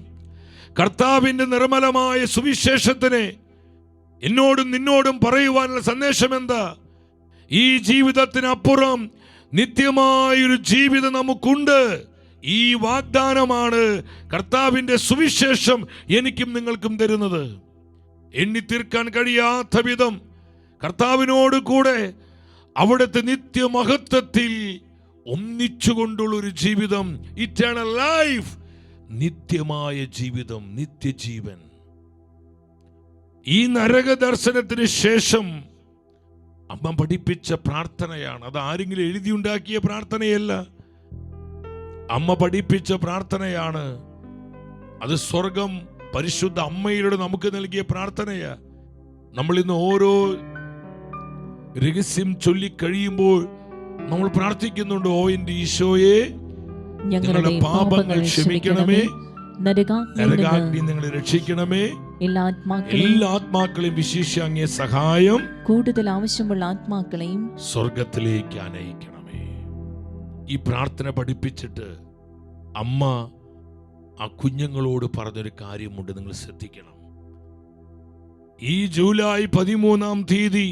കർത്താവിന്റെ നിർമ്മലമായ സുവിശേഷത്തിനെ എന്നോടും നിന്നോടും പറയുവാനുള്ള സന്ദേശം എന്താ? ഈ ജീവിതത്തിനപ്പുറം നിത്യമായൊരു ജീവിതം നമുക്കുണ്ട്. ഈ വാഗ്ദാനമാണ് കർത്താവിന്റെ സുവിശേഷം എനിക്കും നിങ്ങൾക്കും തരുന്നത്. എണ്ണി തീർക്കാൻ കഴിയാത്ത വിധം കർത്താവിനോട് കൂടെ അവിടുത്തെ നിത്യമഹത്വത്തിൽ ഒന്നിച്ചുകൊണ്ടുള്ളൊരു ജീവിതം, ഇറ്റേണൽ ലൈഫ്, നിത്യമായ ജീവിതം, നിത്യജീവൻ. ഈ നരക ദർശനത്തിന് ശേഷം അമ്മ പഠിപ്പിച്ച പ്രാർത്ഥനയാണ്. അത് ആരെങ്കിലും എഴുതിയുണ്ടാക്കിയ പ്രാർത്ഥനയല്ല, അമ്മ പഠിപ്പിച്ച പ്രാർത്ഥനയാണ്. അത് സ്വർഗം പരിശുദ്ധ അമ്മയിലൂടെ നമുക്ക് നൽകിയ പ്രാർത്ഥനയാ. നമ്മൾ ഇന്ന് ഓരോ രഹസ്യം ചൊല്ലിക്കഴിയുമ്പോൾ നമ്മൾ പ്രാർത്ഥിക്കുന്നുണ്ട്, ഓ എന്റെ ഈശോയെ, ഞങ്ങളുടെ പാപങ്ങൾ ക്ഷമിക്കണമേ, നരകാഗ്നി നിങ്ങളെ രക്ഷിക്കണമേ, എല്ലാ ആത്മാക്കളെയും വിശേഷിച്ച് അങ്ങേ സഹായം കൂടുതൽ ആവശ്യമുള്ള ആത്മാക്കളെയും സ്വർഗത്തിലേക്ക് അനയിക്കണമേ. ഈ പ്രാർത്ഥന പഠിപ്പിച്ചിട്ട് അമ്മ ആ കുഞ്ഞുങ്ങളോട് പറഞ്ഞൊരു കാര്യമുണ്ട്, നിങ്ങൾ ശ്രദ്ധിക്കണം. ഈ ജൂലൈ 13-ാം തീയതി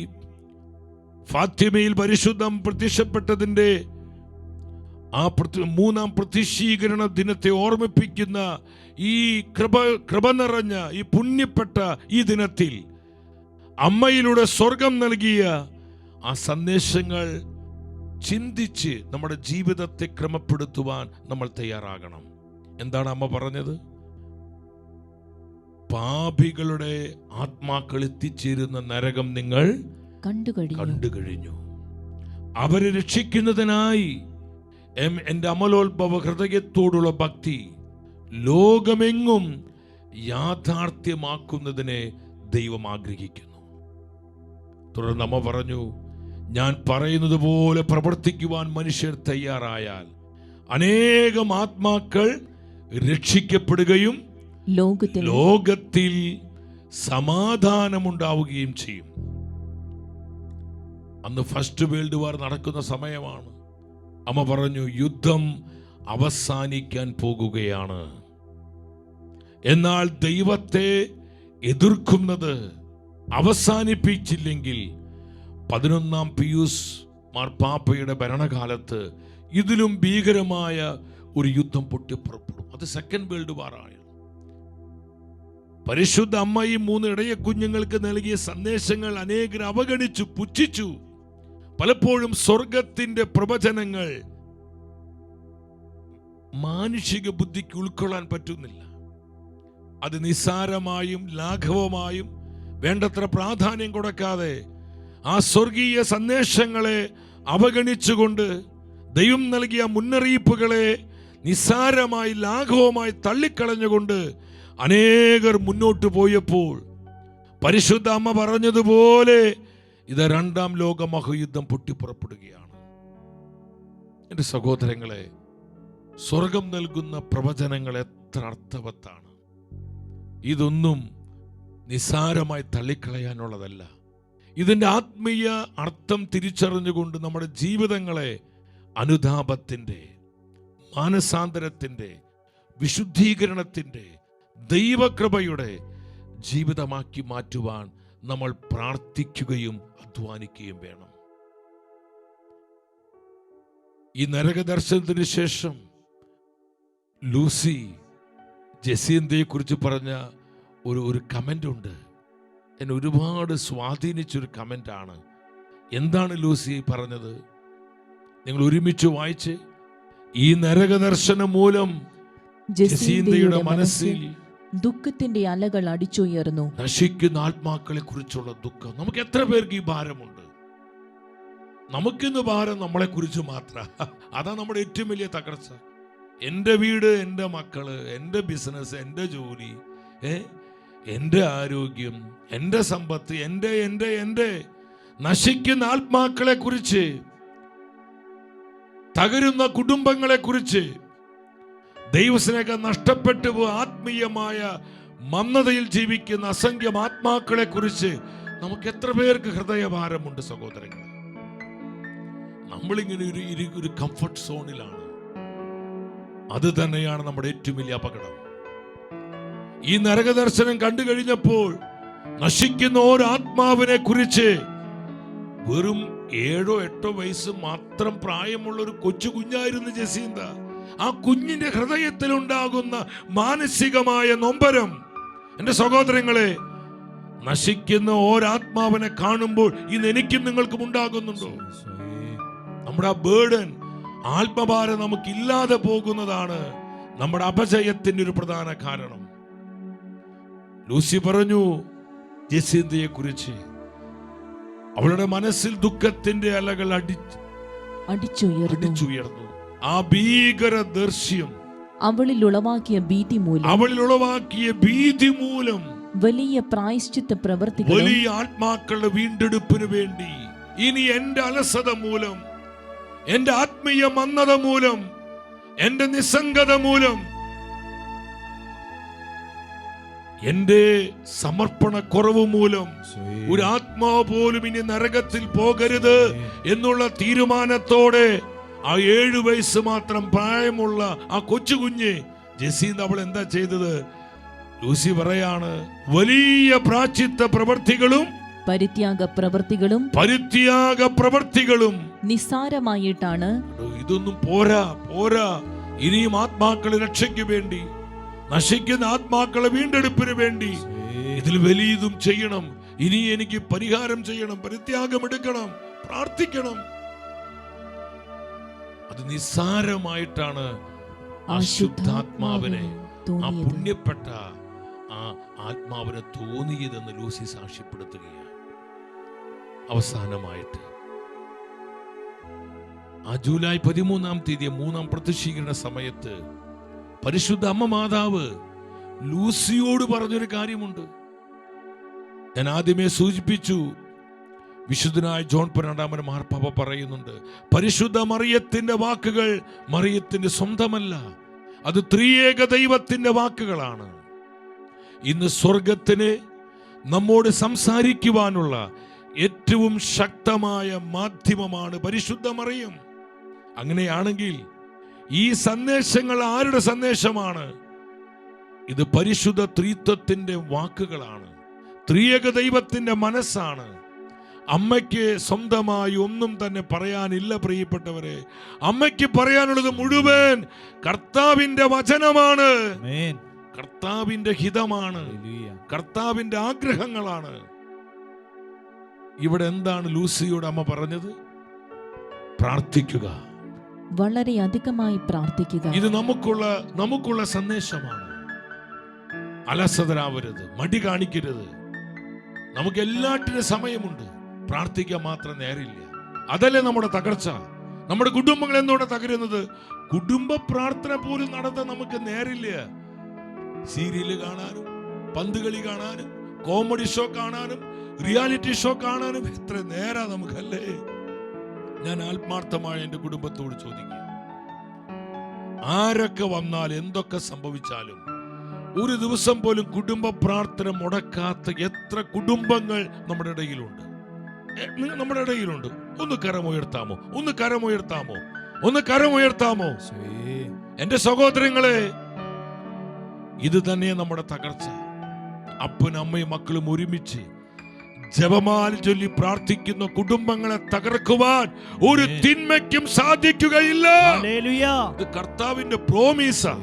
ഫാത്തിമയിൽ പരിശുദ്ധം പ്രത്യക്ഷപ്പെട്ടതിന്റെ ആ 3-ാം പ്രത്യക്ഷീകരണ ദിനത്തെ ഓർമ്മിപ്പിക്കുന്ന ഈ കൃപ നിറഞ്ഞ ഈ പുണ്യപ്പെട്ട ഈ ദിനത്തിൽ അമ്മയിലൂടെ സ്വർഗം നൽകിയ ആ സന്ദേശങ്ങൾ ചിന്തിച്ച് നമ്മുടെ ജീവിതത്തെ ക്രമപ്പെടുത്തുവാൻ നമ്മൾ തയ്യാറാകണം. എന്താണ് അമ്മ പറഞ്ഞത്? പാപികളുടെ ആത്മാക്കൾ എത്തിച്ചേരുന്ന നരകം നിങ്ങൾ കണ്ടു കഴിഞ്ഞു. അവരെ രക്ഷിക്കുന്നതിനായി എന്റെ അമലോത്ഭവ ഹൃദയത്തോടുള്ള ഭക്തി ലോകമെങ്ങും യാഥാർത്ഥ്യമാക്കുന്നതിനെ ദൈവം ആഗ്രഹിക്കുന്നു. തുടർന്ന് അമ്മ പറഞ്ഞു, ഞാൻ പറയുന്നത് പോലെ പ്രവർത്തിക്കുവാൻ മനുഷ്യർ തയ്യാറായാൽ അനേകം ആത്മാക്കൾ രക്ഷിക്കപ്പെടുകയും ലോകത്തിൽ സമാധാനമുണ്ടാവുകയും ചെയ്യും. അന്ന് ഫസ്റ്റ് വേൾഡ് വാർ നടക്കുന്ന സമയമാണ്. അമ്മ പറഞ്ഞു, യുദ്ധം അവസാനിക്കാൻ പോകുകയാണ്. എന്നാൽ ദൈവത്തെ എതിർക്കുന്നത് അവസാനിപ്പിച്ചില്ലെങ്കിൽ 11-ാം പിയൂസ് മാർപ്പാപ്പയുടെ ഭരണകാലത്ത് ഇതിലും ഭീകരമായ ഒരു യുദ്ധം പൊട്ടിപ്പുറപ്പെടും. അത് സെക്കൻഡ് വേൾഡ് വാർ ആണ്. പരിശുദ്ധ അമ്മ ഈ 3 ഇടയ കുഞ്ഞുങ്ങൾക്ക് നൽകിയ സന്ദേശങ്ങൾ അനേകർ അവഗണിച്ചു, പുച്ഛിച്ചു. പലപ്പോഴും സ്വർഗത്തിന്റെ പ്രവചനങ്ങൾ മാനുഷിക ബുദ്ധിക്ക് ഉൾക്കൊള്ളാൻ പറ്റുന്നില്ല. അത് നിസ്സാരമായും ലാഘവമായും വേണ്ടത്ര പ്രാധാന്യം കൊടുക്കാതെ ആ സ്വർഗീയ സന്ദേശങ്ങളെ അവഗണിച്ചുകൊണ്ട് ദൈവം നൽകിയ മുന്നറിയിപ്പുകളെ നിസ്സാരമായി ലാഘവമായി തള്ളിക്കളഞ്ഞുകൊണ്ട് അനേകർ മുന്നോട്ട് പോയപ്പോൾ പരിശുദ്ധ അമ്മ പറഞ്ഞതുപോലെ ഇത് 2-ാം ലോക മഹായുദ്ധം പൊട്ടിപ്പുറപ്പെടുകയാണ്. എൻ്റെ സഹോദരങ്ങളെ, സ്വർഗം നൽകുന്ന പ്രവചനങ്ങൾ എത്ര അർത്ഥവത്താണ്. ഇതൊന്നും നിസ്സാരമായി തള്ളിക്കളയാനുള്ളതല്ല. ഇതിൻ്റെ ആത്മീയ അർത്ഥം തിരിച്ചറിഞ്ഞുകൊണ്ട് നമ്മുടെ ജീവിതങ്ങളെ അനുതാപത്തിൻ്റെ, മാനസാന്തരത്തിൻ്റെ, വിശുദ്ധീകരണത്തിൻ്റെ, ദൈവകൃപയുടെ ജീവിതമാക്കി മാറ്റുവാൻ നമ്മൾ പ്രാർത്ഥിക്കുകയും അധ്വാനിക്കുകയും വേണം. ഈ നരകദർശനത്തിന് ശേഷം ലൂസി ജസീന്തയെ കുറിച്ച് പറഞ്ഞ ഒരു കമന്റ് ഉണ്ട്. എന്നെ ഒരുപാട് സ്വാധീനിച്ചൊരു കമന്റാണ്. എന്താണ് ലൂസി പറഞ്ഞത്? നിങ്ങൾ ഒരുമിച്ച് വായിച്ച്. ഈ നരകദർശനം മൂലം ജസീന്തയുടെ മനസ്സിൽ ദുഃഖത്തിന്റെ അലകൾ അടിച്ചുയർന്നു. നശിക്കുന്ന ആത്മാക്കളെ കുറിച്ചുള്ള ദുഃഖം. നമുക്ക് എത്ര പേർക്ക് ഈ ഭാരമുണ്ട്? നമുക്കിന്ന് ഭാരം നമ്മളെ കുറിച്ച് മാത്രം. അതാ നമ്മുടെ ഏറ്റവും വലിയ തകർച്ച. എൻ്റെ വീട്, എൻ്റെ മക്കള്, എൻ്റെ ബിസിനസ്, എൻ്റെ ജോലി, എൻ്റെ ആരോഗ്യം, എൻ്റെ സമ്പത്ത്, എൻ്റെ നശിക്കുന്ന ആത്മാക്കളെ കുറിച്ച്, തകരുന്ന കുടുംബങ്ങളെ കുറിച്ച്, ദൈവസ്നേഹം നഷ്ടപ്പെട്ടു ആത്മീയമായ മന്ദതയിൽ ജീവിക്കുന്ന അസംഖ്യം ആത്മാക്കളെ കുറിച്ച് നമുക്ക് എത്ര പേർക്ക് ഹൃദയഭാരമുണ്ട് സഹോദരങ്ങൾ? നമ്മളിങ്ങനെ ഒരു കംഫർട്ട് സോണിലാണ്. അത് തന്നെയാണ് നമ്മുടെ ഏറ്റവും വലിയ അപകടം. ഈ നരകദർശനം കണ്ടു കഴിഞ്ഞപ്പോൾ നശിക്കുന്ന ഓരോ ആത്മാവിനെ കുറിച്ച് വെറും 7-8 വയസ്സ് മാത്രം പ്രായമുള്ള ഒരു കൊച്ചു കുഞ്ഞായിരുന്നു ജസീന്ത. ആ കുഞ്ഞിന്റെ ഹൃദയത്തിൽ ഉണ്ടാകുന്ന മാനസികമായ നൊമ്പരം, എന്റെ സഹോദരങ്ങളെ, നശിക്കുന്ന ഓരാത്മാവിനെ കാണുമ്പോൾ ഇന്ന് എനിക്കും നിങ്ങൾക്കും ഉണ്ടാകുന്നുണ്ടോ? നമ്മുടെ ആ ബേർഡൻ, ആത്മഭാരം നമുക്കില്ലാതെ പോകുന്നതാണ് നമ്മുടെ അപജയത്തിന്റെ ഒരു പ്രധാന കാരണം. ലൂസി പറഞ്ഞു ജസീന്തയെ കുറിച്ച്, അവളുടെ മനസ്സിൽ ദുഃഖത്തിന്റെ അലകൾ അടിച്ചുയർന്നു. ആ ഭീകര ദൃശ്യം അവളിൽ ഉളവാക്കിയ ഭീതി മൂലം വലിയ പ്രായശ്ചിത്ത പ്രവൃത്തികൾ, വലിയ ആത്മാക്കളുടെ വീണ്ടെടുപ്പിന് വേണ്ടി, ഇനി എന്റെ അലസത മൂലം, എന്റെ ആത്മീയ മന്ദത മൂലം, എന്റെ നിസ്സംഗത മൂലം, എന്റെ സമർപ്പണ കുറവ് മൂലം ഒരു ആത്മാവ് പോലും ഇനി നരകത്തിൽ പോകരുത് എന്നുള്ള തീരുമാനത്തോടെ ആ 7 വയസ്സ് മാത്രം പ്രായമുള്ള ആ കൊച്ചുകുഞ്ഞ് ജസീന്ത അവൾ എന്താ ചെയ്തത്? ലൂസി പറയാണ്, വലിയ പ്രായശ്ചിത്ത പ്രവൃത്തികളും പരിത്യാഗ പ്രവൃത്തികളും നിസ്സാരമായിട്ടാണ്. ഇതൊന്നും പോരാ. ഇനിയും ആത്മാക്കളെ രക്ഷയ്ക്ക് വേണ്ടി, നശിക്കുന്ന ആത്മാക്കളെ വീണ്ടെടുപ്പിന് വേണ്ടി ഇതിൽ വലിയതും ചെയ്യണം. ഇനി എനിക്ക് പരിഹാരം ചെയ്യണം, പരിത്യാഗം എടുക്കണം, പ്രാർത്ഥിക്കണം. അത് നിസ്സാരമായിട്ടാണ് ആ ശുദ്ധാത്മാവിനെ, ആ പുണ്യപ്പെട്ട ആ ആത്മാവിനെ തോന്നിയതെന്ന് ലൂസി സാക്ഷ്യപ്പെടുത്തുകയാണ്. അവസാനമായിട്ട് ആ ജൂലൈ 13-ാം തീയതി 3-ാം പ്രത്യക്ഷീകരണ സമയത്ത് പരിശുദ്ധ അമ്മ മാതാവ് ലൂസിയോട് പറഞ്ഞൊരു കാര്യമുണ്ട്. ഞാൻ ആദ്യമേ സൂചിപ്പിച്ചു, വിശുദ്ധനായ ജോൺ 12 മാർപ്പാപ്പ പറയുന്നുണ്ട്, പരിശുദ്ധ മറിയത്തിന്റെ വാക്കുകൾ മറിയത്തിന്റെ സ്വന്തമല്ല, അത് ത്രിയേക ദൈവത്തിന്റെ വാക്കുകളാണ്. ഇന്ന് സ്വർഗത്തിന് നമ്മോട് സംസാരിക്കുവാനുള്ള ഏറ്റവും ശക്തമായ മാധ്യമമാണ് പരിശുദ്ധ മറിയം. അങ്ങനെയാണെങ്കിൽ ഈ സന്ദേശങ്ങൾ ആരുടെ സന്ദേശമാണ്? ഇത് പരിശുദ്ധ ത്രിത്വത്തിന്റെ വാക്കുകളാണ്, ത്രിയേക ദൈവത്തിന്റെ മനസ്സാണ്. അമ്മയ്ക്ക് സ്വന്തമായി ഒന്നും തന്നെ പറയാനില്ല പ്രിയപ്പെട്ടവരെ. അമ്മയ്ക്ക് പറയാനുള്ളത് മുഴുവൻ കർത്താവിന്റെ വചനമാണ്, കർത്താവിന്റെ ഹിതമാണ്, കർത്താവിന്റെ ആഗ്രഹങ്ങളാണ്. ഇവിടെ എന്താണ് ലൂസിയോട് അമ്മ പറഞ്ഞത്? പ്രാർത്ഥിക്കുക, വളരെ അധികമായി പ്രാർത്ഥിക്കുക. ഇത് നമുക്കുള്ള സന്ദേശമാണ്. അലസതരാവരുത്, മടി കാണിക്കരുത്. നമുക്ക് എല്ലാറ്റിനും സമയമുണ്ട്, പ്രാർത്ഥിക്കാൻ മാത്രം നേരില്ല. അതല്ലേ നമ്മുടെ തകർച്ച. നമ്മുടെ കുടുംബങ്ങൾ എന്തുകൊണ്ട് തകരുന്നത്? കുടുംബ പ്രാർത്ഥന പോലും നടത്താൻ നമുക്ക് നേരില്ല. സീരിയല് കാണാനും, പന്തുകളി കാണാനും, കോമഡി ഷോ കാണാനും, റിയാലിറ്റി ഷോ കാണാനും എത്ര നേരാ നമുക്കല്ലേ? ഞാൻ ആത്മാർത്ഥമായ എൻ്റെ കുടുംബത്തോട് ചോദിക്കുക, ആരൊക്കെ വന്നാൽ എന്തൊക്കെ സംഭവിച്ചാലും ഒരു ദിവസം പോലും കുടുംബ പ്രാർത്ഥന മുടക്കാത്ത എത്ര കുടുംബങ്ങൾ നമ്മുടെ ഇടയിലുണ്ട്? ഒന്ന് കരമുയർത്താമോ? എന്റെ സഹോദരങ്ങളെ, ഇത് തന്നെ നമ്മുടെ തകർച്ച. അപ്പനും അമ്മയും മക്കളും ഒരുമിച്ച് ജപമാല ചൊല്ലി പ്രാർത്ഥിക്കുന്ന കുടുംബങ്ങളെ തകർക്കുവാൻ ഒരു തിന്മയ്ക്കും സാധിക്കുകയില്ല. ഇത് കർത്താവിന്റെ പ്രോമിസാ.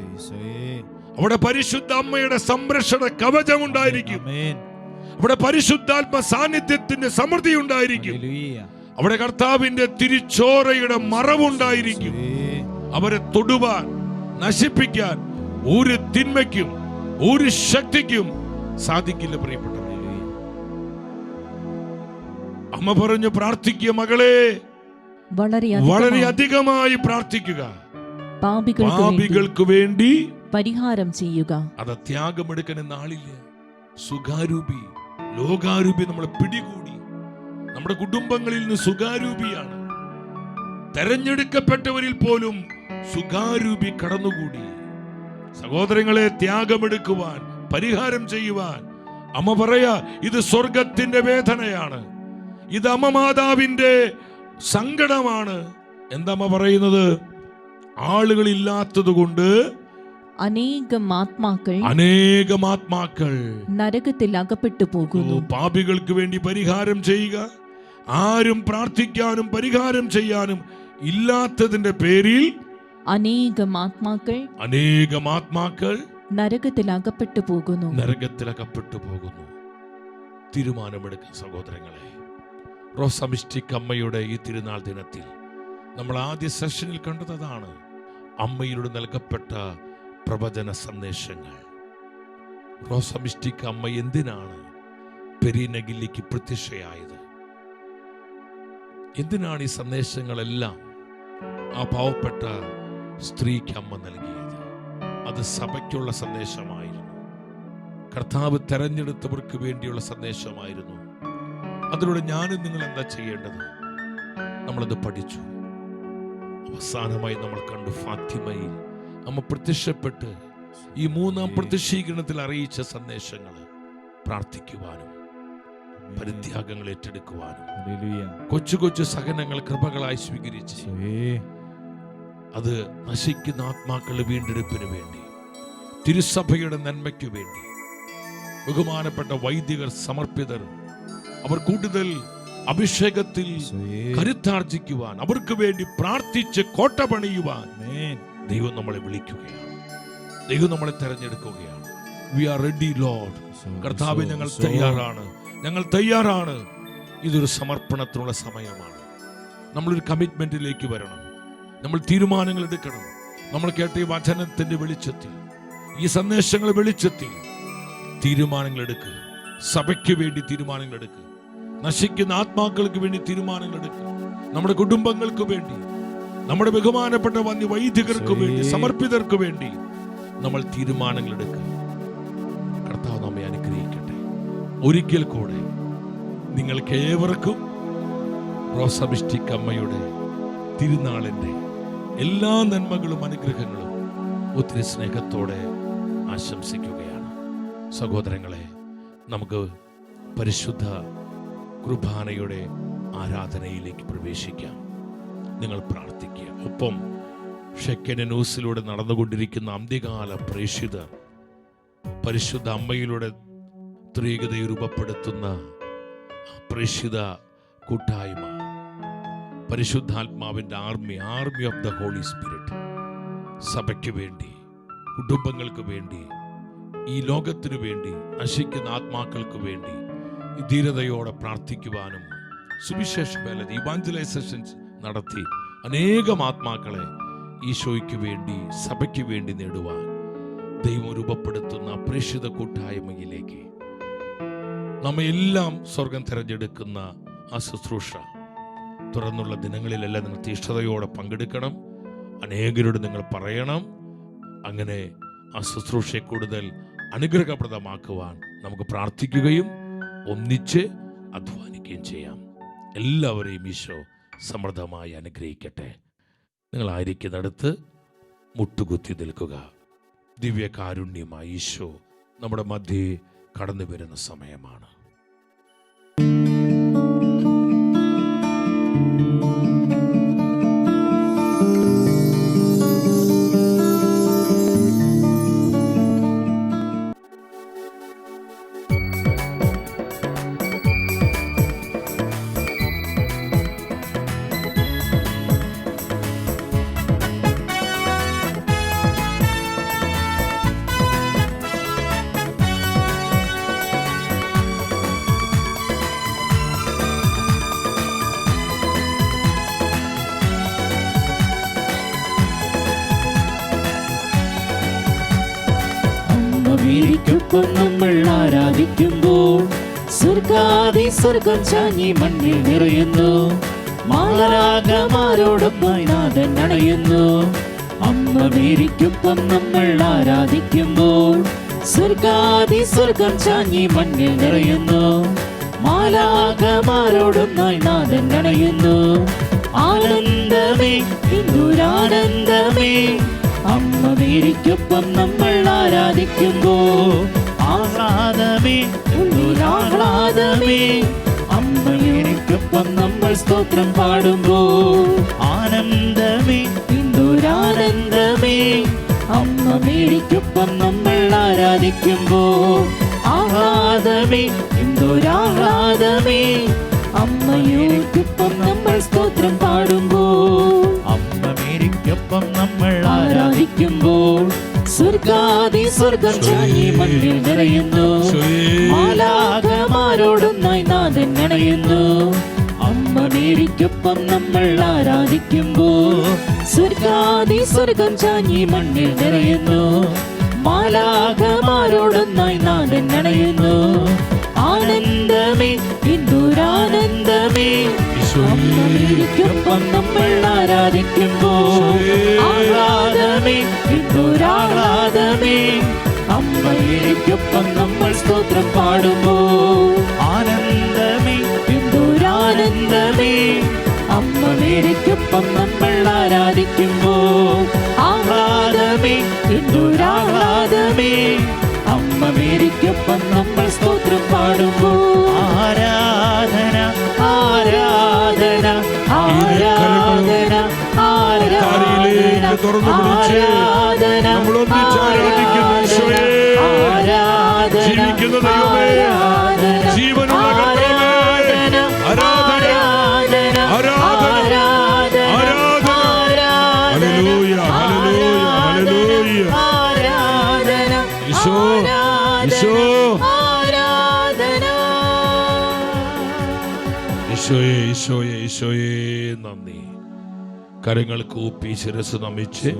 അവിടെ പരിശുദ്ധ അമ്മയുടെ സംരക്ഷണ കവചം ഉണ്ടായിരിക്കും. അവിടെ പരിശുദ്ധാത്മ സാന്നിധ്യത്തിന്റെ സമൃദ്ധി ഉണ്ടായിരിക്കും. അവിടെ കർത്താവിന്റെ തിരിച്ചോരയുടെ മറവുണ്ടായിരിക്കും. അവരെ തൊടുവാൻ, നശിപ്പിക്കാൻ ഒരു തിന്മയ്ക്കും ഒരു ശക്തിക്കും സാധിക്കില്ല പ്രിയപ്പെട്ടവരെ. അമ്മ പറഞ്ഞു, പ്രാർത്ഥിക്കുക മകളെ, വളരെ അധികമായി പ്രാർത്ഥിക്കുക, പാപികൾക്ക് വേണ്ടി പരിഹാരം ചെയ്യുക. അത് ത്യാഗമെടുക്കുന്ന ആളില്ല. സുഖാരൂപി, ലോകാരൂപി നമ്മളെ പിടികൂടി. നമ്മുടെ കുടുംബങ്ങളിൽ നിന്ന് സുഖാരൂപിയാണ്. തെരഞ്ഞെടുക്കപ്പെട്ടവരിൽ പോലും സുഖാരൂപി കടന്നുകൂടി. സഹോദരങ്ങളെ, ത്യാഗമെടുക്കുവാൻ, പരിഹാരം ചെയ്യുവാൻ അമ്മ പറയാ, ഇത് സ്വർഗത്തിന്റെ വേദനയാണ്, ഇത് അമ്മ മാതാവിന്റെ സങ്കടമാണ്. എന്താ അമ്മ പറയുന്നത്? ആളുകളില്ലാത്തത് കൊണ്ട് അനേകം ആത്മാക്കൾ നരകത്തിൽ അകപ്പെട്ടു പോകുന്നു. പാപികൾക്ക് വേണ്ടി പരിഹാരം ചെയ്യുക. ആരും പ്രാർത്ഥിക്കാനും പരിഹാരം ചെയ്യാനും ഇല്ലാത്തതിന്റെ പേരിൽ അനേകം ആത്മാക്കൾ നരകത്തിൽ അകപ്പെട്ടു പോകുന്നു. തീരുമാനമെടുക്കുക സഹോദരങ്ങളെ. റോസമിസ്റ്റിക് അമ്മയുടെ ഈ തിരുനാൾ ദിനത്തിൽ നമ്മൾ ആദ്യ സെഷനിൽ കണ്ടതാണ് അമ്മയിലൂടെ നൽകപ്പെട്ട പ്രവചന സന്ദേശങ്ങൾ. റോസമിസ്റ്റിക് അമ്മ എന്തിനാണ് പെരീനഗില്ലിക്ക് പ്രത്യക്ഷയായത്? എന്തിനാണ് ഈ സന്ദേശങ്ങളെല്ലാം ആ പാവപ്പെട്ട സ്ത്രീക്ക് അമ്മ നൽകിയത്? അത് സഭയ്ക്കുള്ള സന്ദേശമായിരുന്നു. കർത്താവ് തെരഞ്ഞെടുത്തവർക്ക് വേണ്ടിയുള്ള സന്ദേശമായിരുന്നു. അതിലൂടെ ഞാനും നിങ്ങൾ എന്താ ചെയ്യേണ്ടത്? നമ്മളത് പഠിച്ചു. അവസാനമായി നമ്മൾ കണ്ടു ഫാത്തിമയിൽ അമ്മ പ്രത്യക്ഷപ്പെട്ട് ഈ മൂന്നാം പ്രത്യക്ഷീകരണത്തിൽ അറിയിച്ച സന്ദേശങ്ങൾ പ്രാർത്ഥിക്കുവാനും പരിത്യാഗങ്ങൾ ഏറ്റെടുക്കുവാനും കൊച്ചു കൊച്ചു സഹനങ്ങൾ കൃപകളായി സ്വീകരിച്ച് അത് നശിക്കുന്ന ആത്മാക്കളുടെ വീണ്ടെടുപ്പിന് വേണ്ടി, തിരുസഭയുടെ നന്മയ്ക്കു വേണ്ടി ബഹുമാനപ്പെട്ട വൈദികർ, സമർപ്പിതർ, അവർ കൂടുതൽ അഭിഷേകത്തിൽ കരുത്താർജിക്കുവാൻ, അവർക്ക് വേണ്ടി പ്രാർത്ഥിച്ച് കോട്ട പണിയുവാൻ ദൈവം നമ്മളെ വിളിക്കുകയാണ്. ദൈവം നമ്മളെ തെരഞ്ഞെടുക്കുകയാണ്. We are ready Lord. കർത്താവേ, ഞങ്ങൾ തയ്യാറാണ്. ഇതൊരു സമർപ്പണത്തിനുള്ള സമയമാണ്. നമ്മളൊരു കമ്മിറ്റ്മെന്റിലേക്ക് വരണം. നമ്മൾ തീരുമാനങ്ങൾ എടുക്കണം. നമ്മൾ കേട്ട ഈ വചനത്തിന്റെ വെളിച്ചത്തിൽ, ഈ സന്ദേശങ്ങളുടെ വെളിച്ചത്തിൽ തീരുമാനങ്ങൾ എടുക്കുക. സഭയ്ക്ക് വേണ്ടി തീരുമാനങ്ങൾ എടുക്കുക. നശിക്കുന്ന ആത്മാക്കൾക്ക് വേണ്ടി തീരുമാനങ്ങൾ എടുക്കുക. നമ്മുടെ കുടുംബങ്ങൾക്ക് വേണ്ടി, നമ്മുടെ ബഹുമാനപ്പെട്ട വൈദികർക്ക് വേണ്ടി, സമർപ്പിതർക്ക് വേണ്ടി നമ്മൾ തീരുമാനങ്ങൾ എടുക്കുക. കർത്താവ് നമ്മെ അനുഗ്രഹിക്കട്ടെ. ഒരിക്കൽ കൂടെ നിങ്ങൾക്ക് ഏവർക്കും റോസമിസ്റ്റിക് അമ്മയുടെ തിരുനാളിന്റെ എല്ലാ നന്മകളും അനുഗ്രഹങ്ങളും ഒത്തിരി സ്നേഹത്തോടെ ആശംസിക്കുകയാണ്. സഹോദരങ്ങളെ, നമുക്ക് പരിശുദ്ധ കുർബാനയുടെ ആരാധനയിലേക്ക് പ്രവേശിക്കാം. നിങ്ങൾ പ്രാർത്ഥിക്കുക. ഒപ്പം ഷെക്കന ന്യൂസിലൂടെ നടന്നുകൊണ്ടിരിക്കുന്ന അന്ത്യകാല പ്രേക്ഷിതർ, പരിശുദ്ധ അമ്മയിലൂടെ ത്രിയേകതയെ രൂപപ്പെടുത്തുന്ന പ്രേക്ഷിത കൂട്ടായ്മ, പരിശുദ്ധാത്മാവിന്റെ army of the holy spirit, സഭയ്ക്ക് വേണ്ടി, കുടുംബങ്ങൾക്ക് വേണ്ടി, ഈ ലോകത്തിനു വേണ്ടി, നശിക്കുന്ന ആത്മാക്കൾക്ക് വേണ്ടി ധീരതയോടെ പ്രാർത്ഥിക്കുവാനും സുവിശേഷ വേല, ഇവാഞ്ചലൈസേഷൻസ് നടത്തി അനേകം ആത്മാക്കളെ ഈശോയ്ക്ക് വേണ്ടി, സഭയ്ക്ക് വേണ്ടി നേടുവാൻ ദൈവം രൂപപ്പെടുത്തുന്ന പ്രേക്ഷിത കൂട്ടായ്മയിലേക്ക് നമ്മയെല്ലാം സ്വർഗം തിരഞ്ഞെടുക്കുന്ന ആ ശുശ്രൂഷ തുറന്നുള്ള ദിനങ്ങളിലെല്ലാം നിങ്ങൾ തീഷ്ണതയോടെ പങ്കെടുക്കണം. അനേകരോട് നിങ്ങൾ പറയണം. അങ്ങനെ ആ ശുശ്രൂഷയെ കൂടുതൽ അനുഗ്രഹപ്രദമാക്കുവാൻ നമുക്ക് പ്രാർത്ഥിക്കുകയും ഒന്നിച്ച് അധ്വാനിക്കുകയും ചെയ്യാം. എല്ലാവരെയും ഈശോ സമൃദ്ധമായി അനുഗ്രഹിക്കട്ടെ. നിങ്ങളായിരിക്കുന്നിടത്ത് മുട്ടുകുത്തി നിൽക്കുക. ദിവ്യകാരുണ്യമായി ഈശോ നമ്മുടെ മധ്യേ കടന്നു വരുന്ന സമയമാണ്. മേരിക്കൊപ്പം നമ്മൾ ആരാധിക്കുമ്പോൾ സ്വർഗാദി സ്വർഗം ചാഞ്ഞി മണ്ണിൽ നിറയുന്നു. മാലാഖമാരോടൊപ്പമായി നാഥൻ അണയുന്നു. അമ്മ മേരിക്കൊപ്പം നമ്മൾ ആരാധിക്കുമ്പോൾ സ്വർഗാദി സ്വർഗം ചാഞ്ഞി മണ്ണിൽ നിറയുന്നു. മാലാഖമാരോടൊന്നായി നാഥൻ അണയുന്നു. ആനന്ദമേ ഹിന്ദുരാനന്ദമേ, അമ്മ മേരിക്കൊപ്പം നമ്മൾ ആരാധിക്കുമ്പോൾ ആഹ്ലാദമേ ഹിന്ദുരാഹ്ലാദമേ, അമ്മ മേരിക്കൊപ്പം നമ്മൾ സ്തോത്രം പാടുമ്പോൾ ആനന്ദമേ ഹിന്ദുരാനന്ദമേ, അമ്മ മേരിക്കൊപ്പം നമ്മൾ ആരാധിക്കുമ്പോൾ ആഹ്ലാദമേ ഹിന്ദുരാഹ്ലാദമേ, അമ്മ മേരിക്കൊപ്പം നമ്മൾ സ്തോത്രം പാടുമ്പോൾ അമ്മ മേരിക്കൊപ്പം നമ്മൾ ആരാധിക്കുമ്പോൾ സ്വർഗാദി സ്വർഗം ചാഞ്ഞി മണ്ണിൽ നിറയുന്നു. മാലാഖമാരോടൊന്നായി നാഥൻ അണയുന്നു. അമ്മ മേരിക്കൊപ്പം നമ്മൾ ആരാധിക്കുമ്പോൾ സ്വർഗാദി സ്വർഗം ചാഞ്ഞി മണ്ണിൽ നിറയുന്നു. മാലാഖമാരോടൊന്നായി നാഥൻ അണയുന്നു. ആനന്ദമേ ഹിന്ദുരാനന്ദമേ, അമ്മ മേരിക്കൊപ്പം നമ്മൾ ആരാധിക്കുമ്പോൾ ആഹ്ലാദമേ ഹിന്ദുരാഹ്ലാദമേ, അമ്മ മേരിക്കൊപ്പം നമ്മൾ സ്തോത്രം പാടുമ്പോൾ ആനന്ദമേ ഹിന്ദുരാനന്ദമേ, അമ്മ മേരിക്കൊപ്പം നമ്മൾ ആരാധിക്കുമ്പോൾ ആഹ്ലാദമേ ഹിന്ദുരാഹ്ലാദമേ, അമ്മ മേരിക്കൊപ്പം നമ്മൾ സ്തോത്രം പാടുമ്പോൾ ആരാധന ആരാധന ആരാധന ആരാധന ആരാധന ജീവിക്കുന്ന ദൈവമേ, ജീവനുള്ള കർത്താവേ, ആരാധന ആരാധന ആരാധന. ഹല്ലേലൂയ ഹല്ലേലൂയ ഹല്ലേലൂയ. ഈശോ ഈശോ ഈശോയെ ഈശോയെ ഈശോയെ നന്ദി. കരങ്ങൾ കൂപ്പി ശിരസ് നമിച്ച്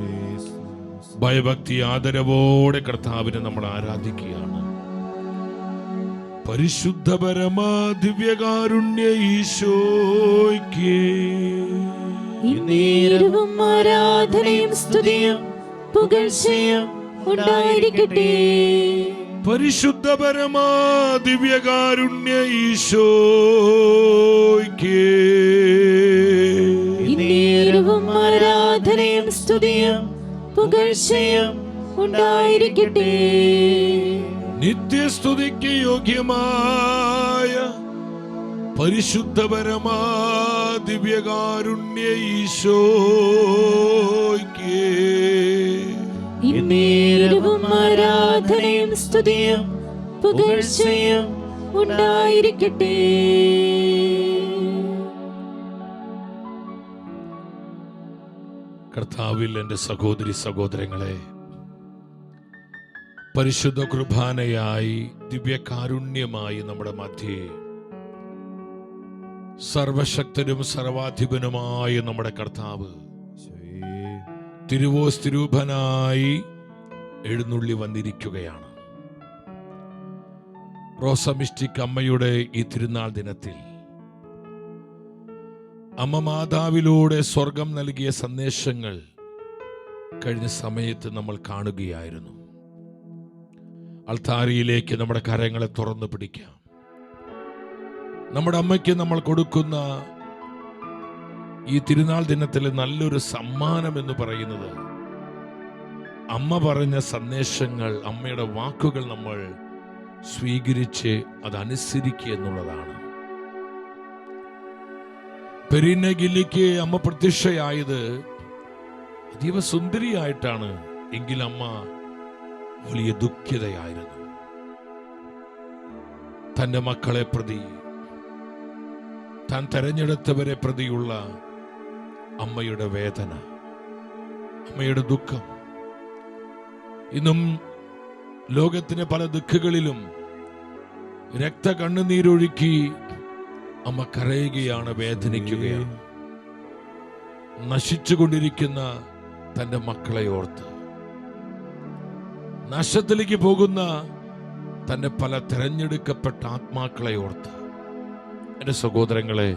ഭയഭക്തി ആദരവോടെ കർത്താവിനെ നമ്മൾ ആരാധിക്കുകയാണ്. പരിശുദ്ധ പരമാ ദിവ്യകാരുണ്യ ഈശോയ്ക്ക് നേരവും ആരാധനയും സ്തുതിയും പുകഴ്ചയും ഉണ്ടായിരിക്കട്ടെ. പരിശുദ്ധ പരമാ ദിവ്യകാരുണ്യ ഈശോയ്ക്ക് നേരവും ആരാധനയും സ്തുതിയും പുകഴ്ചയും ഉണ്ടായിരിക്കട്ടെ. നിത്യസ്തുതിക്ക് യോഗ്യമായ പരിശുദ്ധ പരമാ ദിവ്യകാരുണ്യ ഈശോയ്ക്ക് നേരവും ആരാധനയും സ്തുതിയും പുകഴ്ചയും ഉണ്ടായിരിക്കട്ടെ. കർത്താവിൽ എൻ്റെ സഹോദരി സഹോദരങ്ങളെ, പരിശുദ്ധ കുർബാനയായി ദിവ്യകാരുണ്യമായി നമ്മുടെ മധ്യേ സർവശക്തനും സർവാധിപനുമായ നമ്മുടെ കർത്താവ് തിരുവോസ്തിരൂപനായി എഴുന്നള്ളി വന്നിരിക്കുകയാണ്. റോസമിസ്റ്റിക് അമ്മയുടെ ഈ തിരുനാൾ ദിനത്തിൽ അമ്മ മാതാവിലൂടെ സ്വർഗം നൽകിയ സന്ദേശങ്ങൾ കഴിഞ്ഞ സമയത്ത് നമ്മൾ കാണുകയായിരുന്നു. അൾത്താരയിലേക്ക് നമ്മുടെ കരങ്ങളെ തുറന്നു പിടിക്കാം. നമ്മുടെ അമ്മയ്ക്ക് നമ്മൾ കൊടുക്കുന്ന ഈ തിരുനാൾ ദിനത്തിലെ നല്ലൊരു സമ്മാനം എന്ന് പറയുന്നത് അമ്മ പറഞ്ഞ സന്ദേശങ്ങൾ, അമ്മയുടെ വാക്കുകൾ നമ്മൾ സ്വീകരിച്ച് അതനുസരിക്കുക എന്നുള്ളതാണ്. പെരീന ഗില്ലിക്ക് അമ്മ പ്രത്യക്ഷയായത് അതീവ സുന്ദരിയായിട്ടാണ്. എങ്കിൽ അമ്മ വലിയ ദുഃഖിതയായിരുന്നു. തൻ്റെ മക്കളെ പ്രതി, താൻ തെരഞ്ഞെടുത്തവരെ പ്രതിയുള്ള അമ്മയുടെ വേദന, അമ്മയുടെ ദുഃഖം. ഇന്നും ലോകത്തിന് പല ദുഃഖങ്ങളിലും രക്തകണ്ണുനീരൊഴുക്കി അമ്മ കരയുകയാണ്, വേദനിക്കുകയാണ്. നശിച്ചുകൊണ്ടിരിക്കുന്ന തൻ്റെ മക്കളെ ഓർത്ത് നാശത്തിലേക്ക് പോകുന്ന തന്റെ പല തിരഞ്ഞെടുക്കപ്പെട്ട ആത്മാക്കളെ ഓർത്ത്, എന്റെ സഹോദരങ്ങളെ,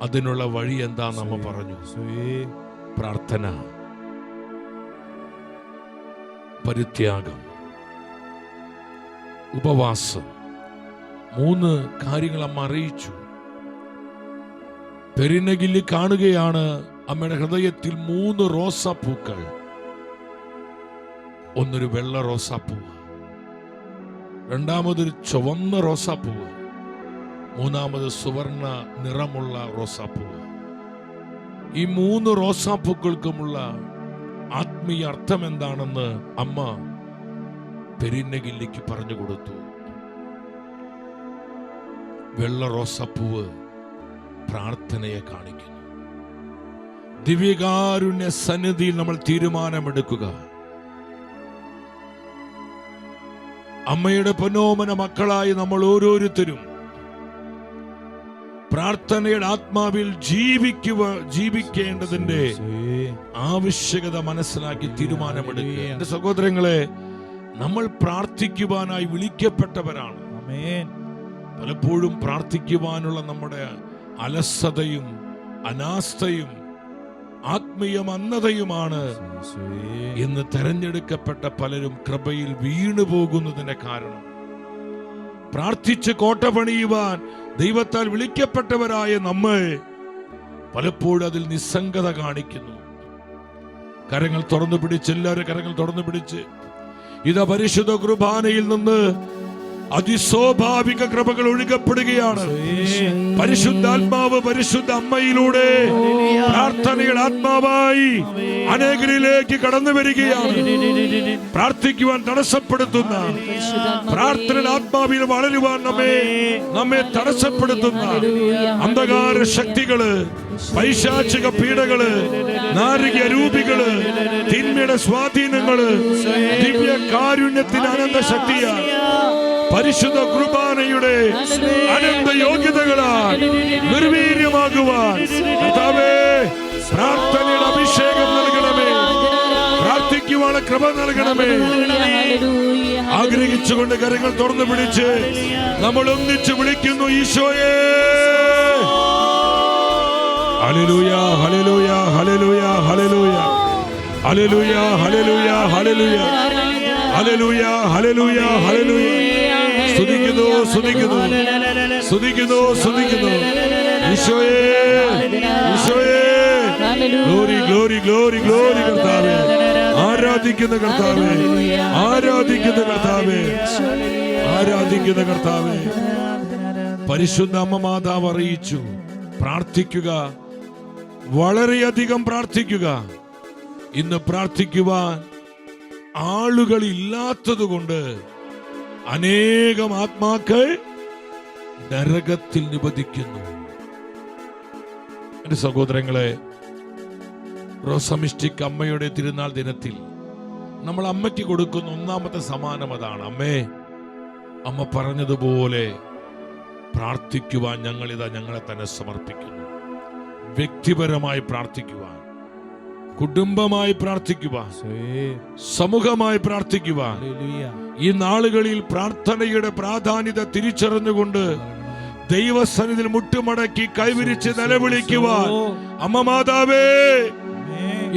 അതിനുള്ള വഴി എന്താ നമ്മ പറഞ്ഞു? പ്രാർത്ഥന, പരിത്യാഗം, ഉപവാസം. 3 കാര്യങ്ങൾ അമ്മ അറിയിച്ചു. പെരിനഗില്ലി കാണുകയാണ് അമ്മയുടെ ഹൃദയത്തിൽ 3 റോസാപ്പൂക്കൾ. ഒന്നൊരു വെള്ള റോസാപ്പൂവ്, രണ്ടാമതൊരു ചുവന്ന റോസാപ്പൂവ്, മൂന്നാമത് സുവർണ നിറമുള്ള റോസാപ്പൂവ്. ഈ 3 റോസാപ്പൂക്കൾക്കുമുള്ള ആത്മീയ അർത്ഥം എന്താണെന്ന് അമ്മ പെരിനഗില്ലിക്ക് പറഞ്ഞു കൊടുത്തു. വെള്ള റോസാപ്പൂവ് പ്രാർത്ഥനയെ കാണിക്കുന്നു. ദിവ്യകാരുണ്യ സന്നിധിയിൽ നമ്മൾ തീരുമാനമെടുക്കുക. അമ്മയുടെ പൊന്നോമന മക്കളായി നമ്മൾ ഓരോരുത്തരും പ്രാർത്ഥനയുടെ ആത്മാവിൽ ജീവിക്കേണ്ടതിന്റെ ആവശ്യകത മനസ്സിലാക്കി തീരുമാനമെടുക്കുക. എന്റെ സഹോദരങ്ങളെ, നമ്മൾ പ്രാർത്ഥിക്കുവാനായി വിളിക്കപ്പെട്ടവരാണ്. പലപ്പോഴും പ്രാർത്ഥിക്കുവാനുള്ള നമ്മുടെ അലസതയും അനാസ്ഥയും ആത്മീയ മന്ദതയുമാണ് ഇന്ന് തെരഞ്ഞെടുക്കപ്പെട്ട പലരും കൃപയിൽ വീണു പോകുന്നതിന്റെ കാരണം. പ്രാർത്ഥിച്ച് കോട്ട പണിയുവാൻ ദൈവത്താൽ വിളിക്കപ്പെട്ടവരായ നമ്മൾ പലപ്പോഴും അതിൽ നിസ്സംഗത കാണിക്കുന്നു. കരങ്ങൾ തുറന്നു പിടിച്ച്, എല്ലാവരും കരങ്ങൾ തുറന്നു പിടിച്ച്, ഇതാ പരിശുദ്ധ കുർബാനയിൽ നിന്ന് അതിസ്വാഭാവിക കൃപകൾ ഒഴുകപ്പെടുകയാണ്. പരിശുദ്ധാത്മാവ് പരിശുദ്ധ അമ്മയിലൂടെ പ്രാർത്ഥനയുടെ ആത്മാവായി അനേകരിലേക്ക് കടന്നു വരികയാണ്. പ്രാർത്ഥിക്കുവാൻ തടസ്സപ്പെടുത്തുന്ന, പ്രാർത്ഥനയുടെ ആത്മാവിൽ വളരുവാൻ നമ്മെ തടസ്സപ്പെടുത്തുന്ന അന്ധകാര ശക്തികള്, പൈശാചിക പീഡകള്, നാരിക രൂപികള്, തിന്മയുടെ സ്വാധീനങ്ങള് ദിവ്യ കാരുണ്യത്തിന് അനന്ത ശക്തിയാൽ പരിശുദ്ധ കുർബാനയുടെ അനന്ത യോഗ്യതകളാൽ നിർവീര്യമാകുവാൻ കർത്താവേ പ്രാർത്ഥനയുടെ അഭിഷേകം നൽകണമേ, പ്രാർത്ഥിക്കുവാനുള്ള കൃപ നൽകണമേ. ആഗ്രഹിച്ചുകൊണ്ട് കരങ്ങൾ തുറന്നു പിടിച്ച് നമ്മൾ ഒന്നിച്ച് വിളിക്കുന്നു, ഈശോയേ. ഹല്ലേലൂയ, ഹല്ലേലൂയ, ഹല്ലേലൂയ, ഹല്ലേലൂയ, ഹല്ലേലൂയ, ഹല്ലേലൂയ, ഹല്ലേലൂയ, ഹല്ലേലൂയ, ഹല്ലേലൂയ, ഹല്ലേലൂയ. സ്തുതിക്കുന്നു, സ്തുതിക്കുന്നു, സ്തുതിക്കുന്നു, സ്തുതിക്കുന്നു. ഈശോയേ, ഈശോയേ. Glory, glory, glory, glory. കർത്താവേ, ആരാധിക്കുന്ന കർത്താവേ, ആരാധിക്കുന്ന കർത്താവേ, ആരാധിക്കുന്ന കർത്താവേ. പരിശുദ്ധ അമ്മ മാതാവ് അറിയിച്ചു, പ്രാർത്ഥിക്കുക, വളരെയധികം പ്രാർത്ഥിക്കുക. ഇന്ന് പ്രാർത്ഥിക്കുവാൻ ആളുകൾ ഇല്ലാത്തതുകൊണ്ട് അനേകം ആത്മാക്കൾ നരകത്തിൽ നിബദിക്കുന്നു. എന്റെ സഹോദരങ്ങളെ, റോസമിസ്റ്റിക് അമ്മയുടെ തിരുനാൾ ദിനത്തിൽ നമ്മൾ അമ്മയ്ക്ക് കൊടുക്കുന്ന ഒന്നാമത്തെ സമ്മാനം അതാണ്. അമ്മേ, അമ്മ പറഞ്ഞതുപോലെ പ്രാർത്ഥിക്കുവാൻ ഞങ്ങളെ തന്നെ സമർപ്പിക്കുന്നു. വ്യക്തിപരമായി പ്രാർത്ഥിക്കുവാൻ, കുടുംബമായി പ്രാർത്ഥിക്കുവാൻ, സമൂഹമായി പ്രാർത്ഥിക്കുവാൻ, ഈ നാളുകളിൽ പ്രാർത്ഥനയുടെ പ്രാധാന്യത തിരിച്ചറിഞ്ഞുകൊണ്ട് ദൈവസന്നിധിയിൽ മുട്ടുമടക്കി കൈവിരിച്ച് നിലവിളിക്കുവാൻ അമ്മ മാതാവേ,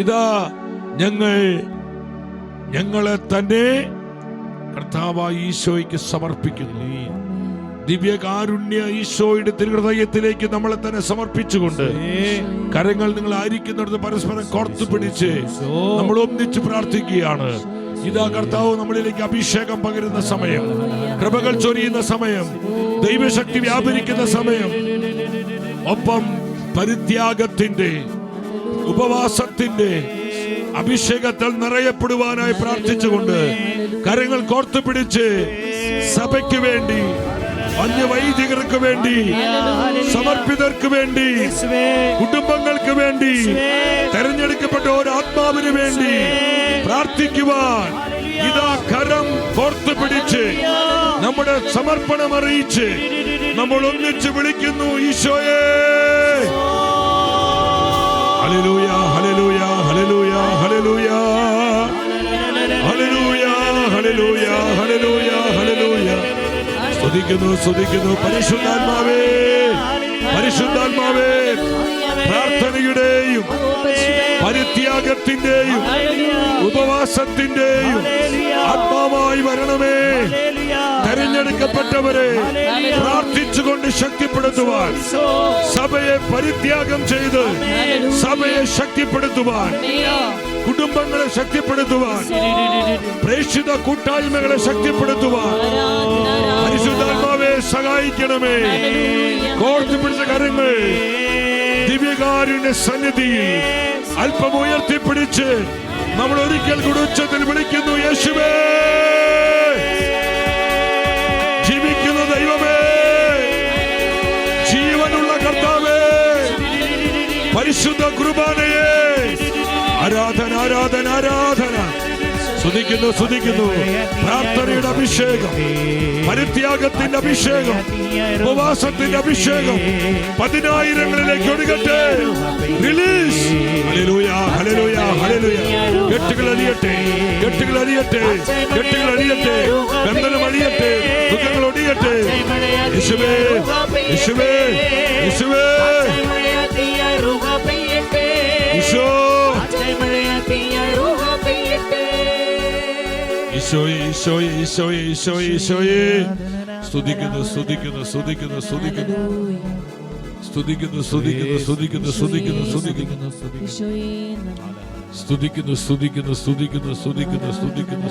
ഇതാ ഞങ്ങളെ തന്നെ കർത്താവായ ഈശോയ്ക്ക് സമർപ്പിക്കുന്നു. ദിവ്യകാരുണ്യ ഈശോയുടെ തിരുഹൃദയത്തിലേക്ക് നമ്മളെ തന്നെ സമർപ്പിച്ചുകൊണ്ട് കരങ്ങൾ നിങ്ങൾ ആയിരിക്കുന്നിടത്ത് പരസ്പരം കോർത്തു പിടിച്ച് നമ്മൾ ഒന്നിച്ച് പ്രാർത്ഥിക്കുകയാണ്. ഇതാ കർത്താവ് നമ്മളിലേക്ക് അഭിഷേകം പകരുന്ന സമയം, കൃപകൾ ചൊരിയുന്ന സമയം, ദൈവശക്തി വ്യാപരിക്കുന്ന സമയം, ഒപ്പം പരിത്യാഗത്തിന്റെ, ഉപവാസത്തിന്റെ അഭിഷേകത്താൽ നിറയപ്പെടുവാനായി പ്രാർത്ഥിച്ചുകൊണ്ട് കരങ്ങൾ കോർത്തു പിടിച്ച് സഭയ്ക്ക് വേണ്ടി, അന്യവൈദികർക്ക് വേണ്ടി, സമർപ്പിതർക്ക് വേണ്ടി, കുടുംബങ്ങൾക്ക് വേണ്ടി, തെരഞ്ഞെടുക്കപ്പെട്ട ഒരു ആത്മാവിന് വേണ്ടി പ്രാർത്ഥിക്കുവാൻ ഇതാ കരം കോർത്തു പിടിച്ച് നമ്മുടെ സമർപ്പണം അറിയിച്ച് നമ്മൾ ഒന്നിച്ച് വിളിക്കുന്നു, ഈശോയേ. ഹല്ലേലൂയ, ഹല്ലേലൂയ, ഹല്ലേലൂയ, ഹല്ലേലൂയ, ഹല്ലേലൂയ, സ്തുതിക്കുന്നു, സ്തുതിക്കുന്നു. പരിശുദ്ധാത്മാവേ, പരിശുദ്ധാത്മാവേ, പ്രാർത്ഥനയുടെയും പരിത്യാഗത്തിന്റെയും ഉപവാസത്തിന്റെയും ആത്മാവായി വരണമേ. തെരഞ്ഞെടുക്കപ്പെട്ടവരെ പ്രാർത്ഥിച്ചുകൊണ്ട് ശക്തിപ്പെടുത്തുവാൻ, സഭയെ പരിത്യാഗം ചെയ്ത് സഭയെ ശക്തിപ്പെടുത്തുവാൻ, കുടുംബങ്ങളെ ശക്തിപ്പെടുത്തുവാൻ, പ്രേക്ഷിത കൂട്ടായ്മകളെ ശക്തിപ്പെടുത്തുവാൻ പരിശുദ്ധാത്മാവെ സഹായിക്കണമേ. കോർത്ത് പിടിച്ച കരങ്ങൾ ദിവ്യകാരുണ്യ സന്നിധിയിൽ അല്പം ഉയർത്തിപ്പിടിച്ച് നമ്മൾ ഒരിക്കൽ കൂടി ഉച്ചത്തിൽ വിളിക്കുന്നു, യേശുവേ, ജീവിക്കുന്ന ദൈവമേ, ജീവനുള്ള കർത്താവേ, പരിശുദ്ധ കുർബാനയെ ആരാധന, ആരാധന, ആരാധന. സ്തുതിക്കുന്നു, സ്തുതിക്കുന്നു. പ്രാർത്ഥനയുടെ അഭിഷേകം, പരിത്യാഗത്തിന്റെ അഭിഷേകം, ഉപവാസത്തിന്റെ അഭിഷേകം പതിനായിരങ്ങളിലേക്ക് ഒഴുകട്ടെ. റിലീസ്. ഹല്ലേലൂയ, ഹല്ലേലൂയ, ഹല്ലേലൂയ. കെട്ടുകൾ അഴിയട്ടെ, കെട്ടുകൾ അഴിയട്ടെ, കെട്ടുകൾ അഴിയട്ടെ, ബന്ധനം അഴിയട്ടെ, ദുഃഖങ്ങൾ ഒടിയട്ടെ. യേശുവേ, യേശുവേ, യേശുവേ, ഈശോ, ഈശോയെ, ഈശോയെ, ഈശോയെ, ഈശോയെ, ഈശോയെ. സ്തുതിക്കുന്നു, സ്തുതിക്കുന്നു, സ്തുതിക്കുന്നു, സ്തുതിക്കുന്നു, സ്തുതിക്കുന്നു, സ്തുതിക്കുന്നു, സ്തുതിക്കുന്നു, സ്തുതിക്കുന്നു, സ്തുതിക്കുന്നു, സ്തുതിക്കുന്നു, സ്തുതിക്കുന്നു, സ്തുതിക്കുന്നു, സ്തുതിക്കുന്നു, സ്തുതിക്കുന്നു,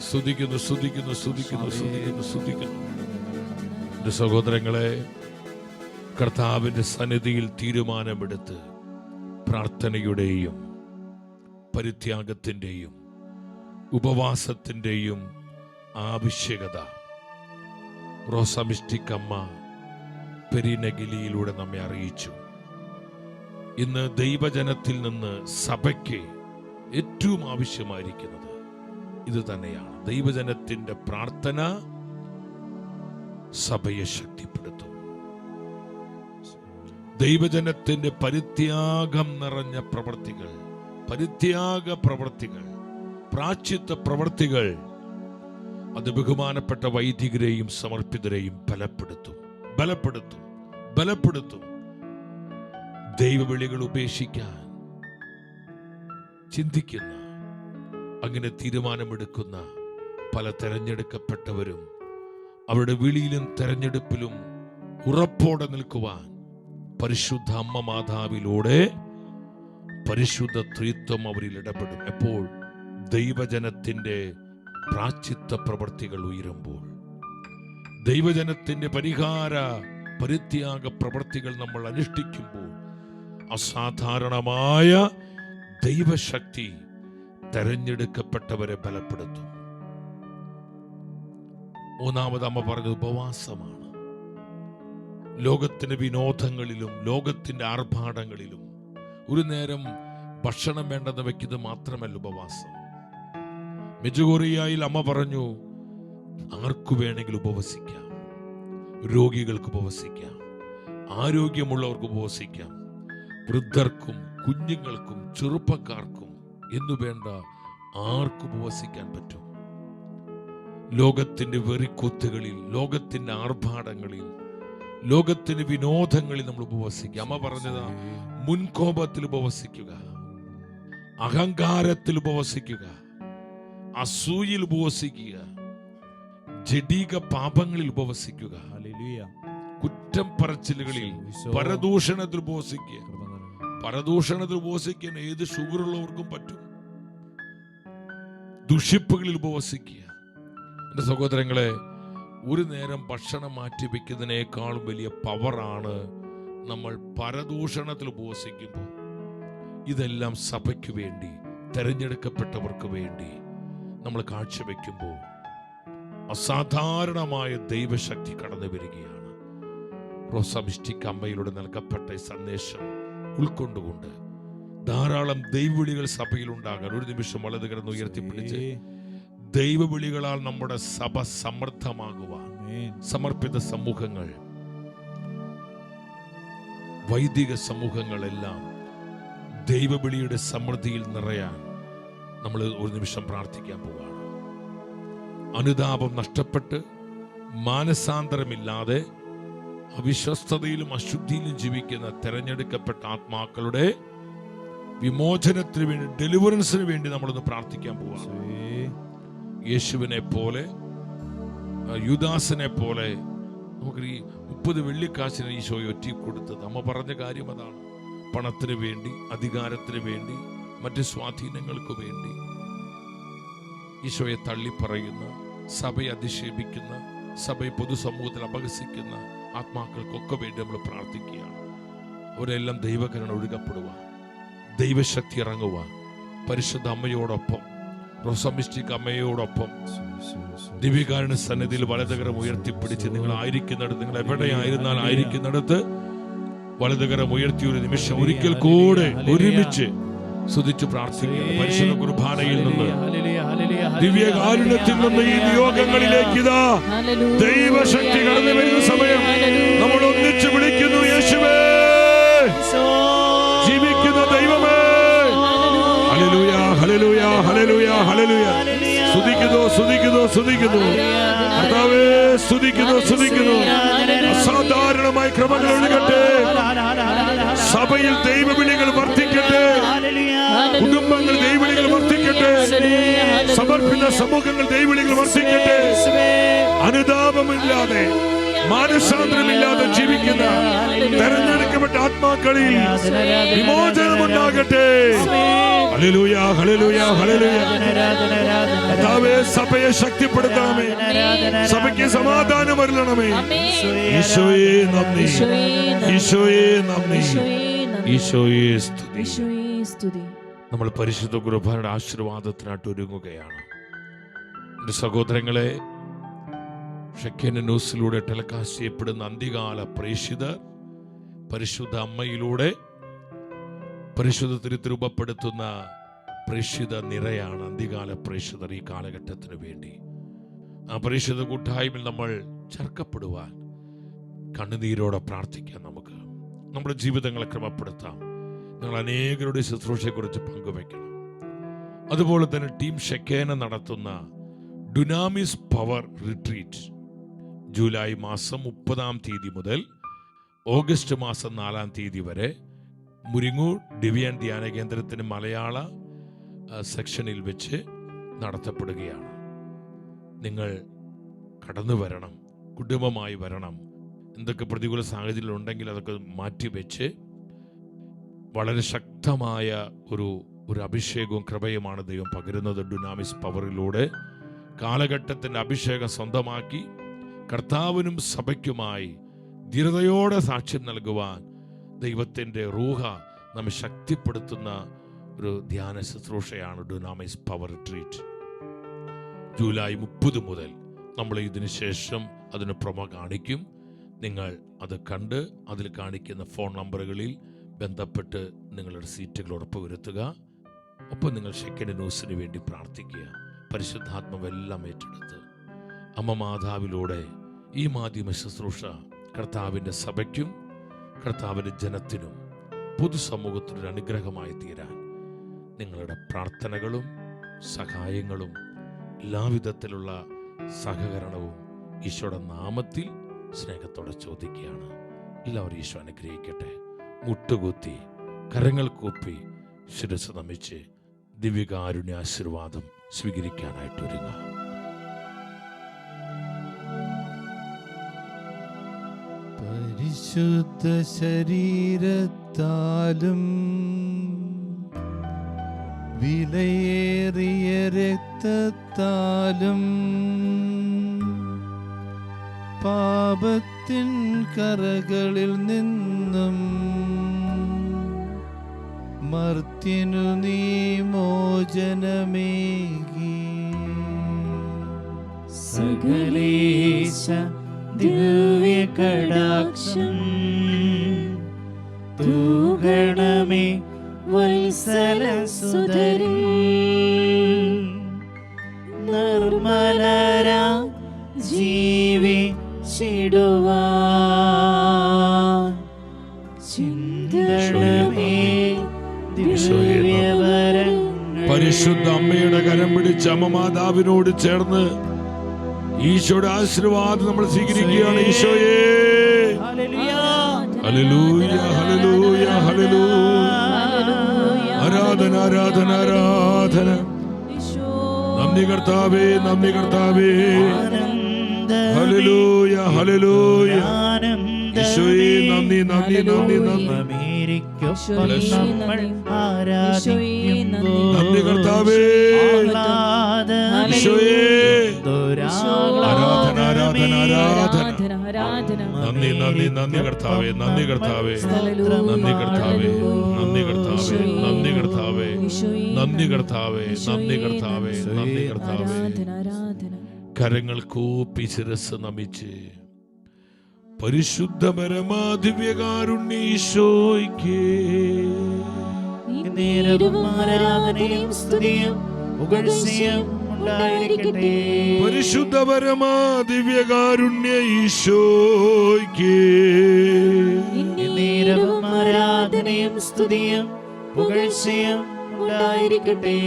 സ്തുതിക്കുന്നു, സ്തുതിക്കുന്നു, സ്തുതിക്കുന്നു, സ്തുതിക്കുന്നു, സ്തുതിക്കുന്നു. എന്റെ സഹോദരങ്ങളെ, കർത്താവിന്റെ സന്നിധിയിൽ തീരുമാനമെടുത്ത് പ്രാർത്ഥനയുടെയും പരിത്യാഗത്തിന്റെയും ഉപവാസത്തിന്റെയും ആവശ്യകത റോസമിസ്റ്റിക് അമ്മ പെരിനഗിലിയിലൂടെ നമ്മെ അറിയിച്ചു. ഇന്ന് ദൈവജനത്തിൽ നിന്ന് സഭയ്ക്ക് ഏറ്റവും ആവശ്യമായിരിക്കുന്നത് ഇത് തന്നെയാണ്. ദൈവജനത്തിന്റെ പ്രാർത്ഥന സഭയെ ശക്തിപ്പെടുത്തും. ദൈവജനത്തിന്റെ പരിത്യാഗം നിറഞ്ഞ പ്രവൃത്തികൾ, പരിത്യാഗ പ്രവൃത്തികൾ, പ്രാശ്ചിത്ത പ്രവൃത്തികൾ അത് ബഹുമാനപ്പെട്ട വൈദികരെയും സമർപ്പിതരെയും ബലപ്പെടുത്തും, ബലപ്പെടുത്തും, ബലപ്പെടുത്തും. ദൈവവിളികൾ ഉപേക്ഷിക്കാൻ ചിന്തിക്കുന്ന, അങ്ങനെ തീരുമാനമെടുക്കുന്ന പല തെരഞ്ഞെടുക്കപ്പെട്ടവരും അവരുടെ വിളിയിലും തെരഞ്ഞെടുപ്പിലും ഉറപ്പോടെ നിൽക്കുവാൻ പരിശുദ്ധ അമ്മ മാതാവിലൂടെ പരിശുദ്ധ ത്രിത്വം അവരിൽ ഇടപെടും. എപ്പോൾ ദൈവജനത്തിന്റെ പ്രാശ്ചിത്ത പ്രവൃത്തികൾ ഉയരുമ്പോൾ, ദൈവജനത്തിന്റെ പരിഹാര പരിത്യാഗ പ്രവൃത്തികൾ നമ്മൾ അനുഷ്ഠിക്കുമ്പോൾ, അസാധാരണമായ ദൈവശക്തി തെരഞ്ഞെടുക്കപ്പെട്ടവരെ ബലപ്പെടുത്തും. മൂന്നാമത് അമ്മ പറഞ്ഞത് ഉപവാസമാണ്. ലോകത്തിന്റെ വിനോദങ്ങളിലും ലോകത്തിന്റെ ആർഭാടങ്ങളിലും ഒരു നേരം ഭക്ഷണം വേണ്ടെന്ന് വെക്കുന്നത് മാത്രമല്ല ഉപവാസം. മെജുഗോറിയയിൽ അമ്മ പറഞ്ഞു, ആർക്കു വേണമെങ്കിലും ഉപവസിക്കാം. രോഗികൾക്ക് ഉപവസിക്കാം, ആരോഗ്യമുള്ളവർക്ക് ഉപവസിക്കാം, വൃദ്ധർക്കും കുഞ്ഞുങ്ങൾക്കും ചെറുപ്പക്കാർക്കും എന്നു വേണ്ട ആർക്കും ഉപവസിക്കാൻ പറ്റും. ലോകത്തിന്റെ വെറിക്കൂത്തുകളിൽ, ലോകത്തിന്റെ ആർഭാടങ്ങളിൽ, ലോകത്തിന്റെ വിനോദങ്ങളിൽ നമ്മൾ ഉപവസിക്കുക. അമ്മ പറഞ്ഞതാ, മുൻകോപത്തിൽ ഉപവസിക്കുക, അഹങ്കാരത്തിൽ ഉപവസിക്കുക, അസൂയയിൽ ഉപവസിക്കുക, ജഡീക പാപങ്ങളിൽ ഉപവസിക്കുക, കുറ്റം പറച്ചിലുകളിൽ, പരദൂഷണത്തിൽ ഉപവസിക്കുക. പരദൂഷണത്തിൽ ഉപവസിക്കാൻ ഏത് ഷുഗറുള്ളവർക്കും പറ്റും. ദുഷിപ്പുകളിൽ ഉപവസിക്കുക. എന്റെ സഹോദരങ്ങളെ, ഒരു നേരം ഭക്ഷണം മാറ്റി വെക്കുന്നതിനേക്കാളും വലിയ പവറാണ് നമ്മൾ പരദൂഷണത്തിൽ ഉപവസിക്കുമ്പോൾ. ഇതെല്ലാം സഭയ്ക്ക് വേണ്ടി, തെരഞ്ഞെടുക്കപ്പെട്ടവർക്ക് വേണ്ടി നമ്മൾ കാഴ്ചവെക്കുമ്പോൾ അസാധാരണമായ ദൈവശക്തി കടന്നു വരികയാണ്. റോസമിസ്റ്റിക് അമ്മയിലൂടെ നൽകപ്പെട്ട ഈ സന്ദേശം ഉൾക്കൊണ്ടുകൊണ്ട് ധാരാളം ദൈവവിളികൾ സഭയിൽ ഉണ്ടാകാൻ ഒരു നിമിഷം വലത് കിടന്ന് ഉയർത്തിപ്പിടിച്ച് ദൈവവിളികളാൽ നമ്മുടെ സഭ സമൃദ്ധമാകുവാൻ, സമർപ്പിത സമൂഹങ്ങൾ, വൈദിക സമൂഹങ്ങളെല്ലാം ദൈവവിളിയുടെ സമൃദ്ധിയിൽ നിറയാൻ നമ്മൾ ഒരു നിമിഷം പ്രാർത്ഥിക്കാൻ പോവുകയാണ്. അനുതാപം നഷ്ടപ്പെട്ട് മാനസാന്തരമില്ലാതെ അവിശ്വസ്തതയിലും അശുദ്ധിയിലും ജീവിക്കുന്ന തെരഞ്ഞെടുക്കപ്പെട്ട ആത്മാക്കളുടെ വിമോചനത്തിന് വേണ്ടി, ഡെലിവറൻസിന് വേണ്ടി നമ്മളൊന്ന് പ്രാർത്ഥിക്കാൻ പോവാം. യേശുവിനെ പോലെ, യുദാസിനെ പോലെ നമുക്ക് ഈ 30 വെള്ളിക്കാശിന് ഈശോയെ ഒറ്റി കൊടുത്തത്. അമ്മ പറഞ്ഞ കാര്യം അതാണ്. പണത്തിന് വേണ്ടി, അധികാരത്തിന് വേണ്ടി, മറ്റ് സ്വാധീനങ്ങൾക്ക് വേണ്ടി ഈശോയെ തള്ളിപ്പറയുന്ന, സഭയെ അധിക്ഷേപിക്കുന്ന, സഭയെ പൊതുസമൂഹത്തിൽ അപഹസിക്കുന്ന ആത്മാക്കൾക്കൊക്കെ വേണ്ടി നമ്മൾ പ്രാർത്ഥിക്കുകയാണ്. അവരെല്ലാം ദൈവകരുണ ഒഴുകപ്പെടുവാൻ, ദൈവശക്തി ഇറങ്ങുവാൻ, പരിശുദ്ധ അമ്മയോടൊപ്പം, റോസമിസ്റ്റിക് അമ്മയോടൊപ്പം ദിവ്യകാരുണ്യ സന്നിധിയിൽ വലതുകരം ഉയർത്തിപ്പിടിച്ച് നിങ്ങൾ ആയിരിക്കുന്നിടത്ത്, നിങ്ങൾ എവിടെയായിരുന്നാൽ ആയിരിക്കുന്നിടത്ത് വലതുകരം ഉയർത്തി ഒരു നിമിഷം ഒരിക്കൽ കൂടെ ഒരുമിച്ച് സ്തുതിച്ച് പ്രാർത്ഥിക്കുക. പരിശുദ്ധ കുർബാനയിൽ നിന്ന്, ദിവ്യകാരുണ്യത്തിൽ നിന്ന് ഈ നിയോഗങ്ങളിലേക്ക് ഇതാ ദൈവശക്തി കടന്നു വരുന്ന സമയം നമ്മൾ ഒന്നിച്ച് വിളിക്കുന്നു. യേശുവേ, ജീവിക്കുന്ന ദൈവമേ, ഹല്ലേലൂയ, ഹല്ലേലൂയ, ഹല്ലേലൂയ, ഹല്ലേലൂയ. സ്തുതിക്കുന്നു, സ്തുതിക്കുന്നു, സ്തുതിക്കുന്നു. കർത്താവേ, സ്തുതിക്കുന്നു, സ്തുതിക്കുന്നു. അസാധാരണമായ ക്രമങ്ങൾ ഒഴുകട്ടെ. സഭയിൽ ദൈവവിളികൾ വർദ്ധിക്കട്ടെ. കുടുംബങ്ങൾ ദൈവവിളികൾ വർദ്ധിക്കട്ടെ. സമർപ്പിത സമൂഹങ്ങൾ ദൈവവിളികൾ വർദ്ധിക്കട്ടെ. അനുതാപമില്ലാതെ, മാനസാന്തരമില്ലാതെ ജീവിക്കുന്ന തെരഞ്ഞെടുക്കപ്പെട്ട ആത്മാക്കളിൽ വിമോചനമുണ്ടാകട്ടെ. ഹല്ലേലൂയ, ഹല്ലേലൂയ, ഹല്ലേലൂയ. കർത്താവേ, സഭയെ ശക്തിപ്പെടുത്തണമേ. സഭയ്ക്ക് സമാധാനം വരണമേ. ഈശോയെ നന്ദി, ഈശോയെ നന്ദി, ഈശോയെ സ്തുതി. നമ്മൾ പരിശുദ്ധ കുർബാനയുടെ ആശീർവാദത്തിനായിട്ട് ഒരുങ്ങുകയാണ്. എൻ്റെ സഹോദരങ്ങളെ, ഷെക്കേന ന്യൂസിലൂടെ ടെലികാസ്റ്റ് ചെയ്യപ്പെടുന്ന അന്ത്യകാല പ്രേക്ഷിതർ പരിശുദ്ധ അമ്മയിലൂടെ പരിശുദ്ധ തിരുത്തിരൂപപ്പെടുത്തുന്ന പ്രേക്ഷിത നിരയാണ് അന്ത്യകാല പ്രേക്ഷിതർ. ഈ കാലഘട്ടത്തിന് വേണ്ടി ആ പ്രേക്ഷിത കൂട്ടായ്മയിൽ നമ്മൾ ചേർക്കപ്പെടുവാൻ കണ്ണുനീരോടെ പ്രാർത്ഥിക്കാം. നമുക്ക് നമ്മുടെ ജീവിതങ്ങളെ ക്രമപ്പെടുത്താം. നിങ്ങൾ അനേകരുടെ ശുശ്രൂഷയെക്കുറിച്ച് പങ്കുവയ്ക്കണം. അതുപോലെ തന്നെ ടീം ഷെക്കേന നടത്തുന്ന ഡുനാമിസ് പവർ റിട്രീറ്റ് ജൂലൈ മാസം 30-ാം തീയതി മുതൽ ഓഗസ്റ്റ് മാസം 4-ാം തീയതി വരെ മുരിങ്ങൂർ ഡിവിയൻ ധ്യാന കേന്ദ്രത്തിന് മലയാള സെക്ഷനിൽ വെച്ച് നടത്തപ്പെടുകയാണ്. നിങ്ങൾ കടന്നു വരണം, കുടുംബമായി വരണം. എന്തൊക്കെ പ്രതികൂല സാഹചര്യങ്ങൾ ഉണ്ടെങ്കിൽ അതൊക്കെ മാറ്റിവെച്ച് വളരെ ശക്തമായ ഒരു അഭിഷേകവും കൃപയുമാണ് ദൈവം പകരുന്നത്. ഡുനാമിസ് പവറിലൂടെ കാലഘട്ടത്തിൻ്റെ അഭിഷേകം സ്വന്തമാക്കി കർത്താവിനും സഭയ്ക്കുമായി ധീരതയോടെ സാക്ഷ്യം നൽകുവാൻ ദൈവത്തിൻ്റെ റൂഹ നമ്മെ ശക്തിപ്പെടുത്തുന്ന ഒരു ധ്യാന ശുശ്രൂഷയാണ് ഡുനാമിസ് പവർ റിട്രീറ്റ്. ജൂലൈ 30 മുതൽ നമ്മൾ ഇതിനു ശേഷം അതിന് പ്രൊമോ കാണിക്കും. നിങ്ങൾ അത് കണ്ട് അതിൽ കാണിക്കുന്ന ഫോൺ നമ്പറുകളിൽ ബന്ധപ്പെട്ട് നിങ്ങളുടെ സീറ്റുകൾ ഉറപ്പുവരുത്തുക. ഒപ്പം നിങ്ങൾ ഷെക്കേന ന്യൂസിന് വേണ്ടി പ്രാർത്ഥിക്കുക. പരിശുദ്ധാത്മാവെല്ലാം ഏറ്റെടുത്ത് അമ്മ മാതാവിലൂടെ ഈ മാധ്യമ ശുശ്രൂഷ കർത്താവിൻ്റെ സഭയ്ക്കും കർത്താവിൻ്റെ ജനത്തിനും പൊതുസമൂഹത്തിനൊരു അനുഗ്രഹമായി തീരാൻ നിങ്ങളുടെ പ്രാർത്ഥനകളും സഹായങ്ങളും എല്ലാവിധത്തിലുള്ള സഹകരണവും ഈശോയുടെ നാമത്തിൽ സ്നേഹത്തോടെ ചോദിക്കുകയാണ്. എല്ലാവരും ഈശോ അനുഗ്രഹിക്കട്ടെ. മുട്ടുകുത്തി കരങ്ങൾ കൂപ്പി ശിരസ് നമിച്ച് ദിവ്യകാരുണ്യ ആശീർവാദം സ്വീകരിക്കാനായിട്ട് ഒരുങ്ങാം. പരിശുദ്ധ ശരീരത്താലും വിലയേറിയ രക്തത്താലും പാപത്തിൻ കറകളിൽ നിന്നും മർത്യനു നീ മോചനമേകി. സകലേശ ദിവ്യ കടാക്ഷം തൂഗണമേ വത്സല സുതരിൽ നിർമ്മലരാ ജീവിച്ചിടുവാൻ ചിന്തണമേ ദിവ്യവരങ്ങൾ. പരിശുദ്ധ അമ്മയുടെ കരം പിടിച്ച് അമ്മ മാതാവിനോട് ചേർന്ന് ഈശോയുടെ ആശീർവാദം നമ്മൾ സ്വീകരിക്കുകയാണ്. ഈശോയെ ഹല്ലേലൂയ. ഹല്ലേലൂയ, ഹല്ലേലൂയ, ഹല്ലേലൂയ. ആരാധന, ആരാധന, ആരാധന. നന്ദി കർത്താവേ, നന്ദി കർത്താവേ. Hallelujah, hallelujah. ഈശോയെ നന്ദി, നന്ദി, നന്ദി, നന്ദി. അമേരിക്കൊപ്പം നമ്മൾ ആരാധിക്കുമ്പോൾ നന്ദി കർത്താവേ. ഈശോയെ ആരാധന, ആരാധന, ആരാധന. നന്ദി, നന്ദി, നന്ദി കർത്താവേ, നന്ദി കർത്താവേ, നന്ദി കർത്താവേ, നന്ദി കർത്താവേ, നന്ദി കർത്താവേ, നന്ദി കർത്താവേ, നന്ദി കർത്താവേ, നന്ദി കർത്താവേ. കരങ്ങൾ കൂപ്പി ശിരസ് നമിച്ച് പരിശുദ്ധ പരമാദിവ്യകാരുണ്യീശോയ്ക്ക് നേരവും ആരാധനയും സ്തുതിയും പുകഴ്ചയും ഉണ്ടായിരിക്കട്ടെ. പരിശുദ്ധ പരമാദിവ്യകാരുണ്യീശോയ്ക്ക് നേരവും ആരാധനയും സ്തുതിയും പുകഴ്ചയും ഉണ്ടായിരിക്കട്ടെ.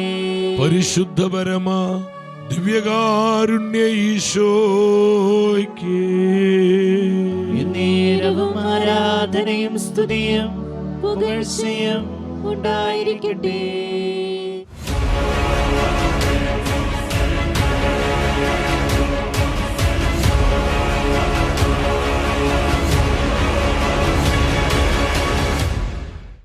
പരിശുദ്ധ പരമാ ദിവ്യകാരുണ്യീശോയ്ക്ക് നേരവും ആരാധനയും സ്തുതിയും പുകഴ്ചയും ഉണ്ടായിരിക്കട്ടെ.